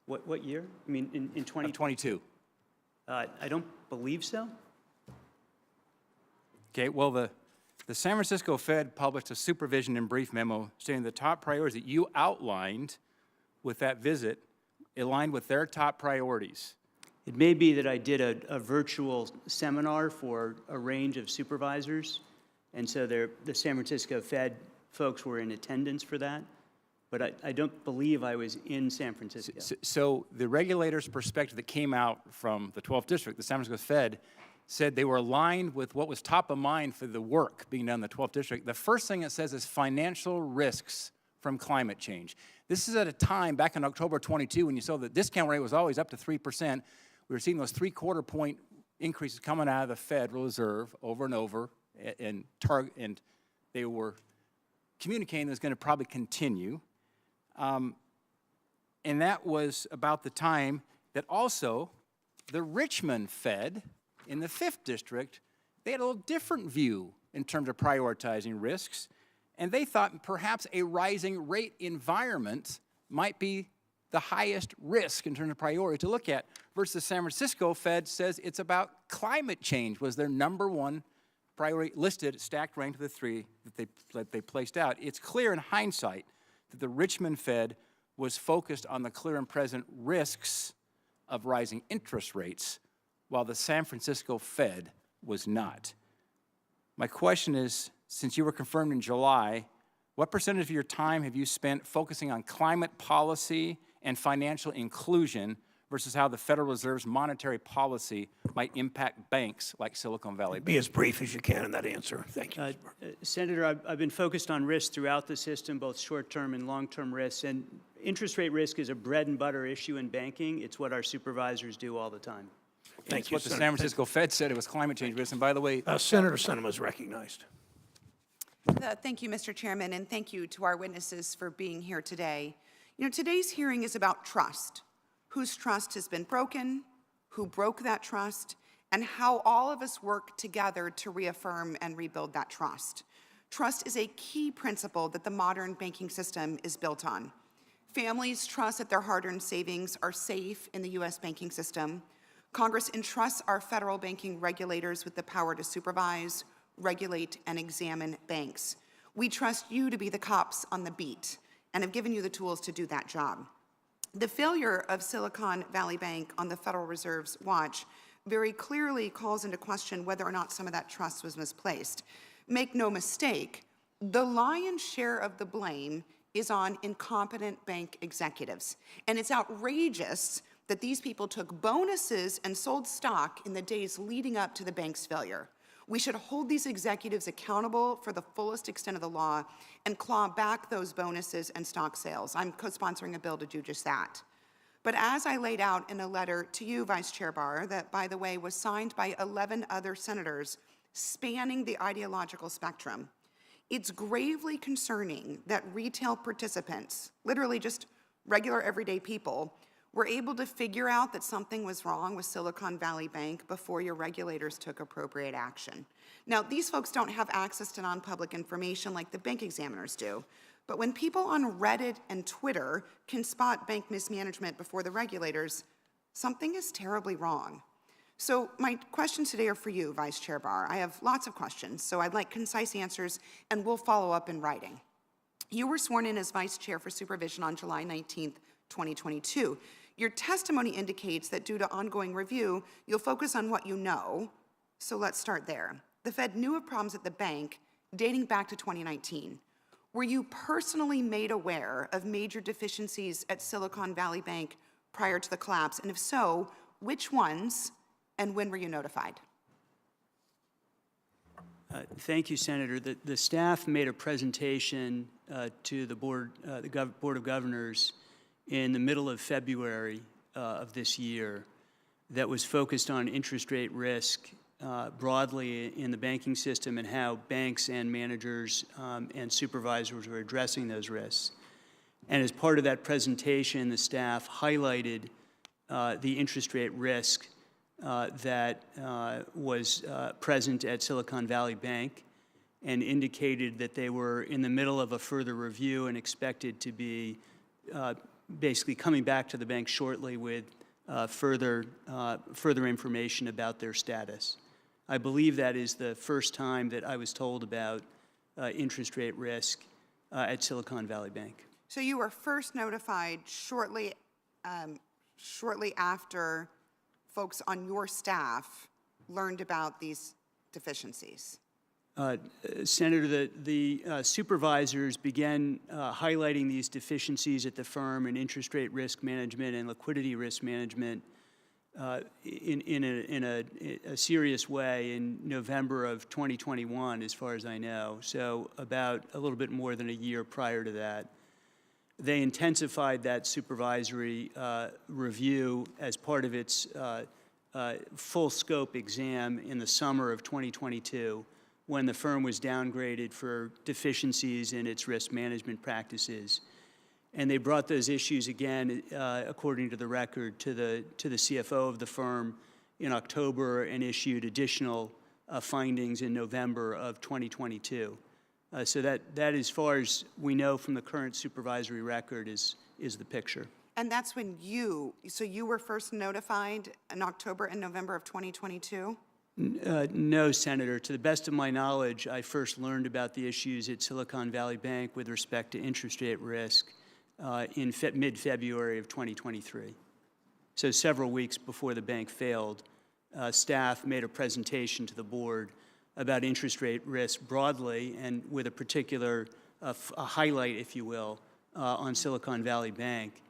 What year? I mean, in 2022. I don't believe so. Okay, well, the San Francisco Fed published a supervision and brief memo stating the top priorities that you outlined with that visit aligned with their top priorities. It may be that I did a virtual seminar for a range of supervisors, and so the San Francisco Fed folks were in attendance for that, but I don't believe I was in San Francisco. So the regulator's perspective that came out from the 12th District, the San Francisco Fed, said they were aligned with what was top of mind for the work being done in the 12th District. The first thing it says is financial risks from climate change. This is at a time back in October 22 when you saw the discount rate was always up to 3%. We were seeing those 3/4 point increases coming out of the Federal Reserve over and over, and they were communicating that it was going to probably continue. And that was about the time that also the Richmond Fed in the 5th District, they had a little different view in terms of prioritizing risks. And they thought perhaps a rising rate environment might be the highest risk in terms of priority to look at, versus the San Francisco Fed says it's about climate change was their #1 priority listed, stacked ranked of the three that they placed out. It's clear in hindsight that the Richmond Fed was focused on the clear and present risks of rising interest rates, while the San Francisco Fed was not. My question is, since you were confirmed in July, what percentage of your time have you spent focusing on climate policy and financial inclusion versus how the Federal Reserve's monetary policy might impact banks like Silicon Valley Bank? Be as brief as you can in that answer. Thank you. Senator, I've been focused on risk throughout the system, both short-term and long-term risks, and interest rate risk is a bread and butter issue in banking. It's what our supervisors do all the time. Thank you, what the San Francisco Fed said, it was climate change risk. And by the way, Senator Sinema is recognized. Thank you, Mr. Chairman, and thank you to our witnesses for being here today. You know, today's hearing is about trust. Whose trust has been broken, who broke that trust, and how all of us work together to reaffirm and rebuild that trust. Trust is a key principle that the modern banking system is built on. Families trust that their hard-earned savings are safe in the U.S. banking system. Congress entrusts our federal banking regulators with the power to supervise, regulate, and examine banks. We trust you to be the cops on the beat and have given you the tools to do that job. The failure of Silicon Valley Bank on the Federal Reserve's watch very clearly calls into question whether or not some of that trust was misplaced. Make no mistake, the lion's share of the blame is on incompetent bank executives. And it's outrageous that these people took bonuses and sold stock in the days leading up to the bank's failure. We should hold these executives accountable for the fullest extent of the law and claw back those bonuses and stock sales. I'm co-sponsoring a bill to do just that. But as I laid out in a letter to you, Vice Chair Barr, that, by the way, was signed by 11 other senators spanning the ideological spectrum, it's gravely concerning that retail participants, literally just regular everyday people, were able to figure out that something was wrong with Silicon Valley Bank before your regulators took appropriate action. Now, these folks don't have access to non-public information like the bank examiners do, but when people on Reddit and Twitter can spot bank mismanagement before the regulators, something is terribly wrong. So my questions today are for you, Vice Chair Barr. I have lots of questions, so I'd like concise answers, and we'll follow up in writing. You were sworn in as Vice Chair for Supervision on July 19th, 2022. Your testimony indicates that due to ongoing review, you'll focus on what you know, so let's start there. The Fed knew of problems at the bank dating back to 2019. Were you personally made aware of major deficiencies at Silicon Valley Bank prior to the collapse? And if so, which ones, and when were you notified? Thank you, Senator. The staff made a presentation to the Board of Governors in the middle of February of this year that was focused on interest rate risk broadly in the banking system and how banks and managers and supervisors were addressing those risks. And as part of that presentation, the staff highlighted the interest rate risk that was present at Silicon Valley Bank and indicated that they were in the middle of a further review and expected to be basically coming back to the bank shortly with further information about their status. I believe that is the first time that I was told about interest rate risk at Silicon Valley Bank. So you were first notified shortly after folks on your staff learned about these deficiencies? Senator, the supervisors began highlighting these deficiencies at the firm in interest rate risk management and liquidity risk management in a serious way in November of 2021, as far as I know, so about a little bit more than a year prior to that. They intensified that supervisory review as part of its full scope exam in the summer of 2022, when the firm was downgraded for deficiencies in its risk management practices. And they brought those issues again, according to the record, to the CFO of the firm in October and issued additional findings in November of 2022. So that, as far as we know from the current supervisory record, is the picture. And that's when so you were first notified in October and November of 2022? No, Senator. To the best of my knowledge, I first learned about the issues at Silicon Valley Bank with respect to interest rate risk in mid-February of 2023. So several weeks before the bank failed, staff made a presentation to the board about interest rate risk broadly and with a particular a highlight, if you will, on Silicon Valley Bank,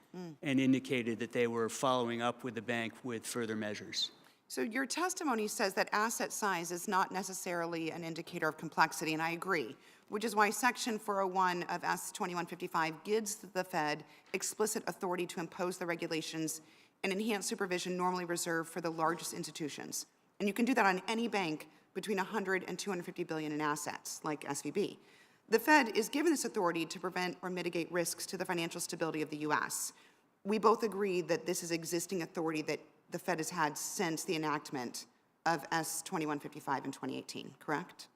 and indicated that they were following up with the bank with further measures. So your testimony says that asset size is not necessarily an indicator of complexity, and I agree, which is why Section 401 of S 2155 gives the Fed explicit authority to impose the regulations and enhance supervision normally reserved for the largest institutions. And you can do that on any bank between 100 and 250 billion in assets, like SVB. The Fed is given this authority to prevent or mitigate risks to the financial stability of the U.S. We both agree that this is existing authority that the Fed has had since the enactment of S 2155 in 2018, correct?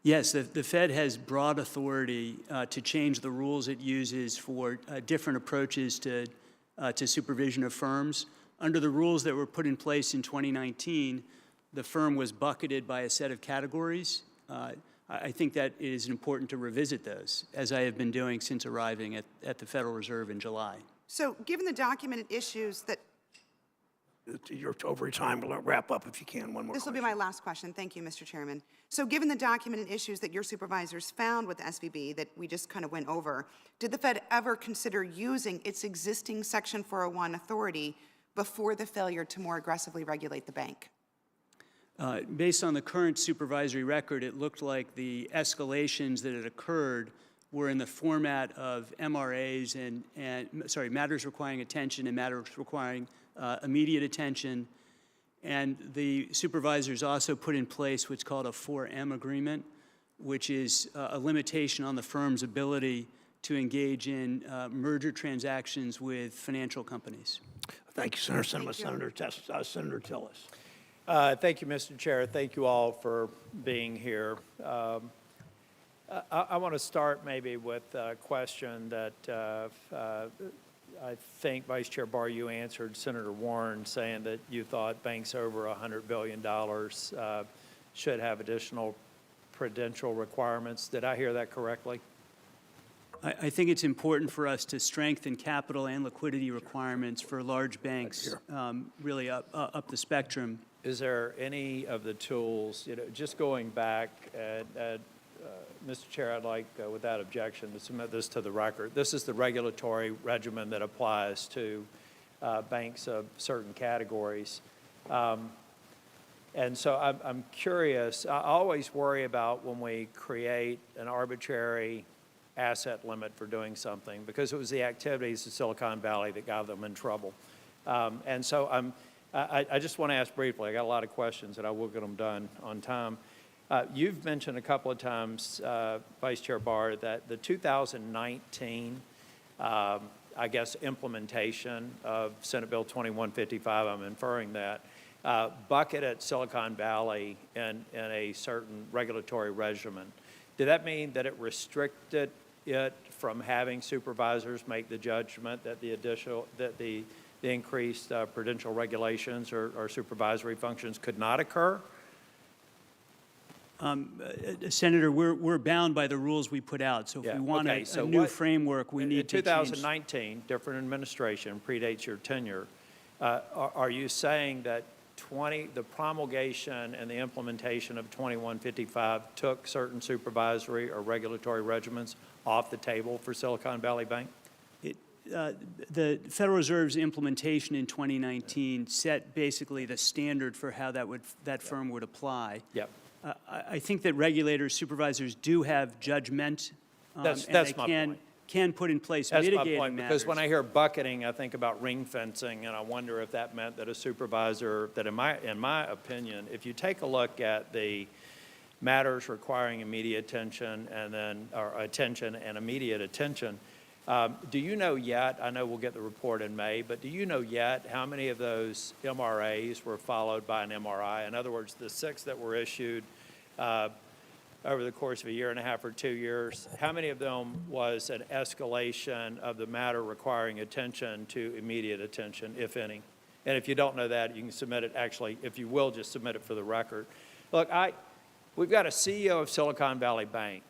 Yes, the Fed has broad authority to change the rules it uses for different approaches to supervision of firms. Under the rules that were put in place in 2019, the firm was bucketed by a set of categories. I think that it is important to revisit those, as I have been doing since arriving at the Federal Reserve in July. So given the documented issues that... You're over time. We'll wrap up if you can. One more This will be my last question. Thank you, Mr. Chairman. So given the documented issues that your supervisors found with the SVB that we just kind of went over, did the Fed ever consider using its existing Section 401 authority before the failure to more aggressively regulate the bank? Based on the current supervisory record, it looked like the escalations that had occurred were in the format of MRAs and matters requiring attention and matters requiring immediate attention. And the supervisors also put in place what's called a 4M agreement, which is a limitation on the firm's ability to engage in merger transactions with financial companies. Thank you, Senator. Senator Tillis. Thank you, Mr. Chair. Thank you all for being here. I want to start maybe with a question that I think, Vice Chair Barr, you answered Senator Warren saying that you thought banks over $100 billion should have additional prudential requirements. Did I hear that correctly? I think it's important for us to strengthen capital and liquidity requirements for large banks, really up the spectrum. Is there any of the tools, just going back, Mr. Chair, I'd like, without objection, to submit this to the record. This is the regulatory regimen that applies to banks of certain categories. And so I'm curious, I always worry about when we create an arbitrary asset limit for doing something, because it was the activities of Silicon Valley that got them in trouble. And so I just want to ask briefly, I got a lot of questions and I will get them done on time. You've mentioned a couple of times, Vice Chair Barr, that the 2019, I guess, implementation of Senate Bill 2155, I'm inferring that, bucketed Silicon Valley in a certain regulatory regimen. Did that mean that it restricted it from having supervisors make the judgment that the increased prudential regulations or supervisory functions could not occur? Senator, we're bound by the rules we put out. So if we want a new framework, we need to change. 2019, different administration, predates your tenure. Are you saying that the promulgation and the implementation of 2155 took certain supervisory or regulatory regimens off the table for Silicon Valley Bank? The Federal Reserve's implementation in 2019 set basically the standard for how that firm would apply. Yep. I think that regulators, supervisors do have judgment, That's and they my point. can put in place That's mitigating my point, matters. because when I hear bucketing, I think about ring fencing, and I wonder if that meant that a supervisor, that in my opinion, if you take a look at the matters requiring immediate attention and immediate attention, do you know yet, I know we'll get the report in May, but do you know yet how many of those MRAs were followed by an MRI? In other words, the 6 that were issued over the course of a year and a half or 2 years, how many of them was an escalation of the matter requiring attention to immediate attention, if any? And if you don't know that, you can submit it, actually, if you will, just submit it for the record. Look, we've got a CEO of Silicon Valley Bank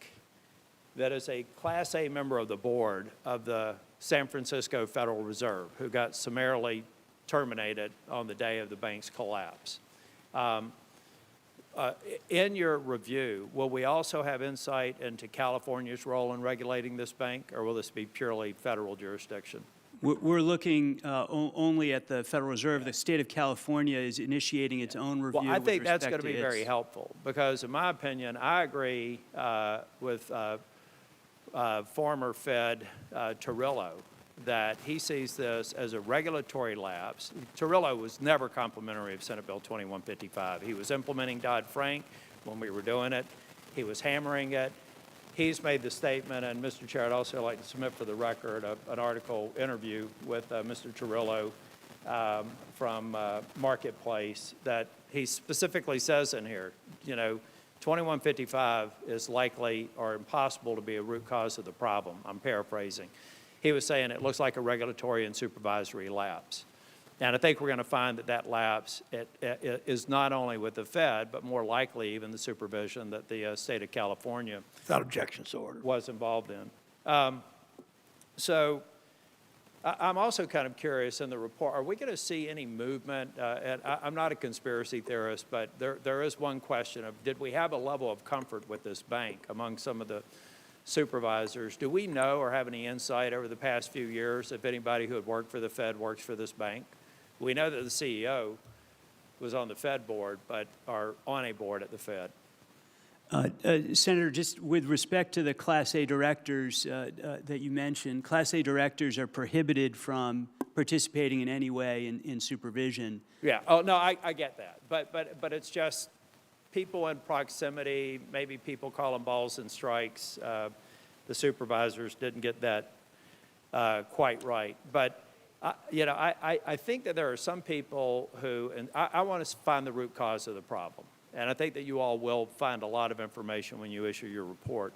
that is a Class A member of the board of the San Francisco Federal Reserve, who got summarily terminated on the day of the bank's collapse. In your review, will we also have insight into California's role in regulating this bank, or will this be purely federal jurisdiction? We're looking only at the Federal Reserve. The state of California is initiating its own review. Well, I think that's going going to be very helpful, because in my opinion, I agree with former Fed Torillo that he sees this as a regulatory lapse. Torillo was never complimentary of Senate Bill 2155. He was implementing Dodd-Frank when we were doing it. He was hammering it. He's made the statement, and Mr. Chair, I'd also like to submit for the record an article interview with Mr. Torillo from Marketplace that he specifically says in here, 2155 is likely or impossible to be a root cause of the problem. I'm paraphrasing. He was saying it looks like a regulatory and supervisory lapse. And I think we're going to find that that lapse is not only with the Fed, but more likely even the supervision that the state of California, without objection, so ordered, was involved in. So I'm also kind of curious in the report, are we going to see any movement? And I'm not a conspiracy theorist, but there is one question of, did we have a level of comfort with this bank among some of the supervisors? Do we know or have any insight over the past few years if anybody who had worked for the Fed works for this bank? We know that the CEO was on the Fed board, but are on a board at the Fed. Senator, just with respect to the Class A directors that you mentioned, Class A directors are prohibited from participating in any way in supervision. Yeah. Oh, no, I get that. But it's just people in proximity, maybe people call them balls and strikes. The supervisors didn't get that quite right. But, I think that there are some people who, and I want to find the root cause of the problem. And I think that you all will find a lot of information when you issue your report.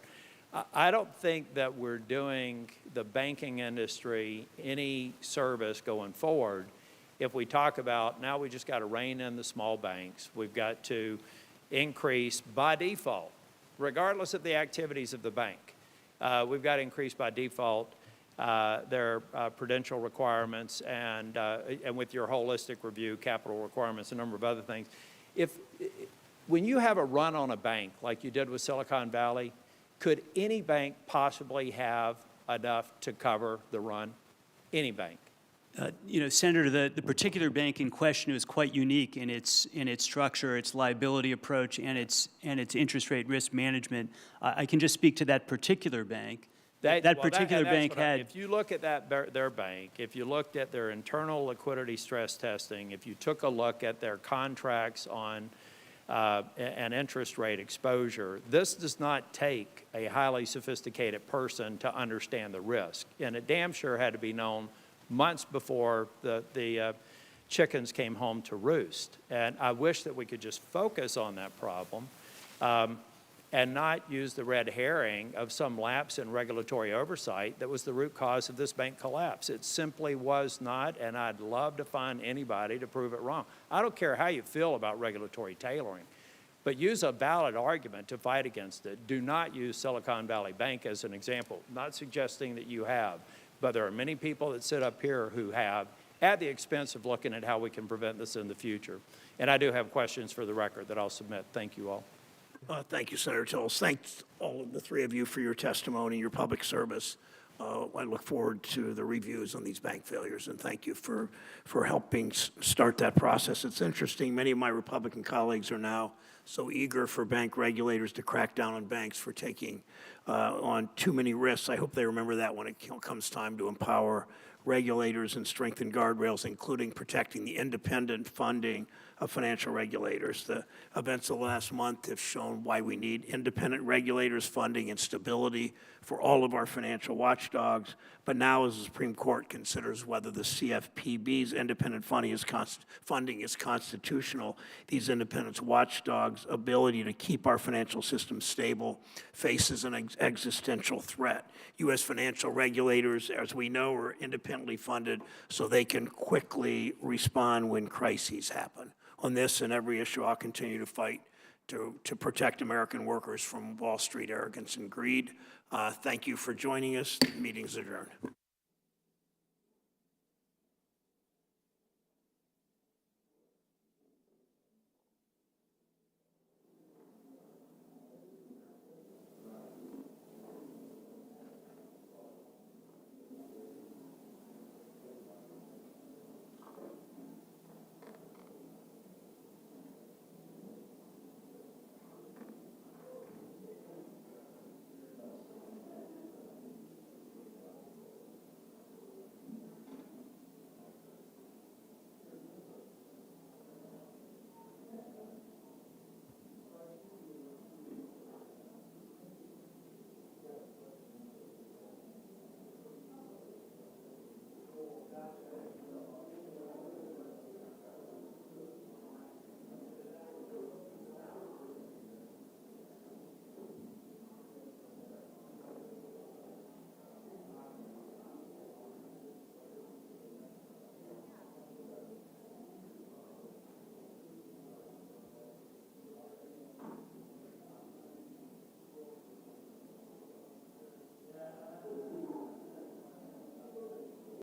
I don't think that we're doing the banking industry any service going forward if we talk about now we just got to rein in the small banks. We've got to increase by default, regardless of the activities of the bank. We've got to increase by default their prudential requirements and with your holistic review, capital requirements, a number of other things. When you have a run on a bank like you did with Silicon Valley, could any bank possibly have enough to cover the run? Any bank? Senator, the particular bank in question is quite unique in its structure, its liability approach, and its interest rate risk management. I can just speak to that particular bank. That particular bank had. If you look at their bank, if you looked at their internal liquidity stress testing, if you took a look at their contracts on an interest rate exposure, this does not take a highly sophisticated person to understand the risk, and it damn sure had to be known months before the chickens came home to roost. And I wish that we could just focus on that problem and not use the red herring of some lapse in regulatory oversight that was the root cause of this bank collapse. It simply was not, and I'd love to find anybody to prove it wrong. I don't care how you feel about regulatory tailoring, but use a valid argument to fight against it. Do not use Silicon Valley Bank as an example, not suggesting that you have, but there are many people that sit up here who have, at the expense of looking at how we can prevent this in the future. And I do have questions for the record that I'll submit. Thank you all. Thank you, Senator Tillis. Thanks, all of the three of you, for your testimony, your public service. I look forward to the reviews on these bank failures, and thank you for helping start that process. It's interesting. Many of my Republican colleagues are now so eager for bank regulators to crack down on banks for taking on too many risks. I hope they remember that when it comes time to empower regulators and strengthen guardrails, including protecting the independent funding of financial regulators. The events of the last month have shown why we need independent regulators, funding, and stability for all of our financial watchdogs. But now, as the Supreme Court considers whether the CFPB's independent funding is constitutional, these independent watchdogs' ability to keep our financial system stable faces an existential threat. U.S. financial regulators, as we know, are independently funded so they can quickly respond when crises happen. On this and every issue, I'll continue to fight to protect American workers from Wall Street arrogance and greed. Thank you for joining us. The meeting's adjourned.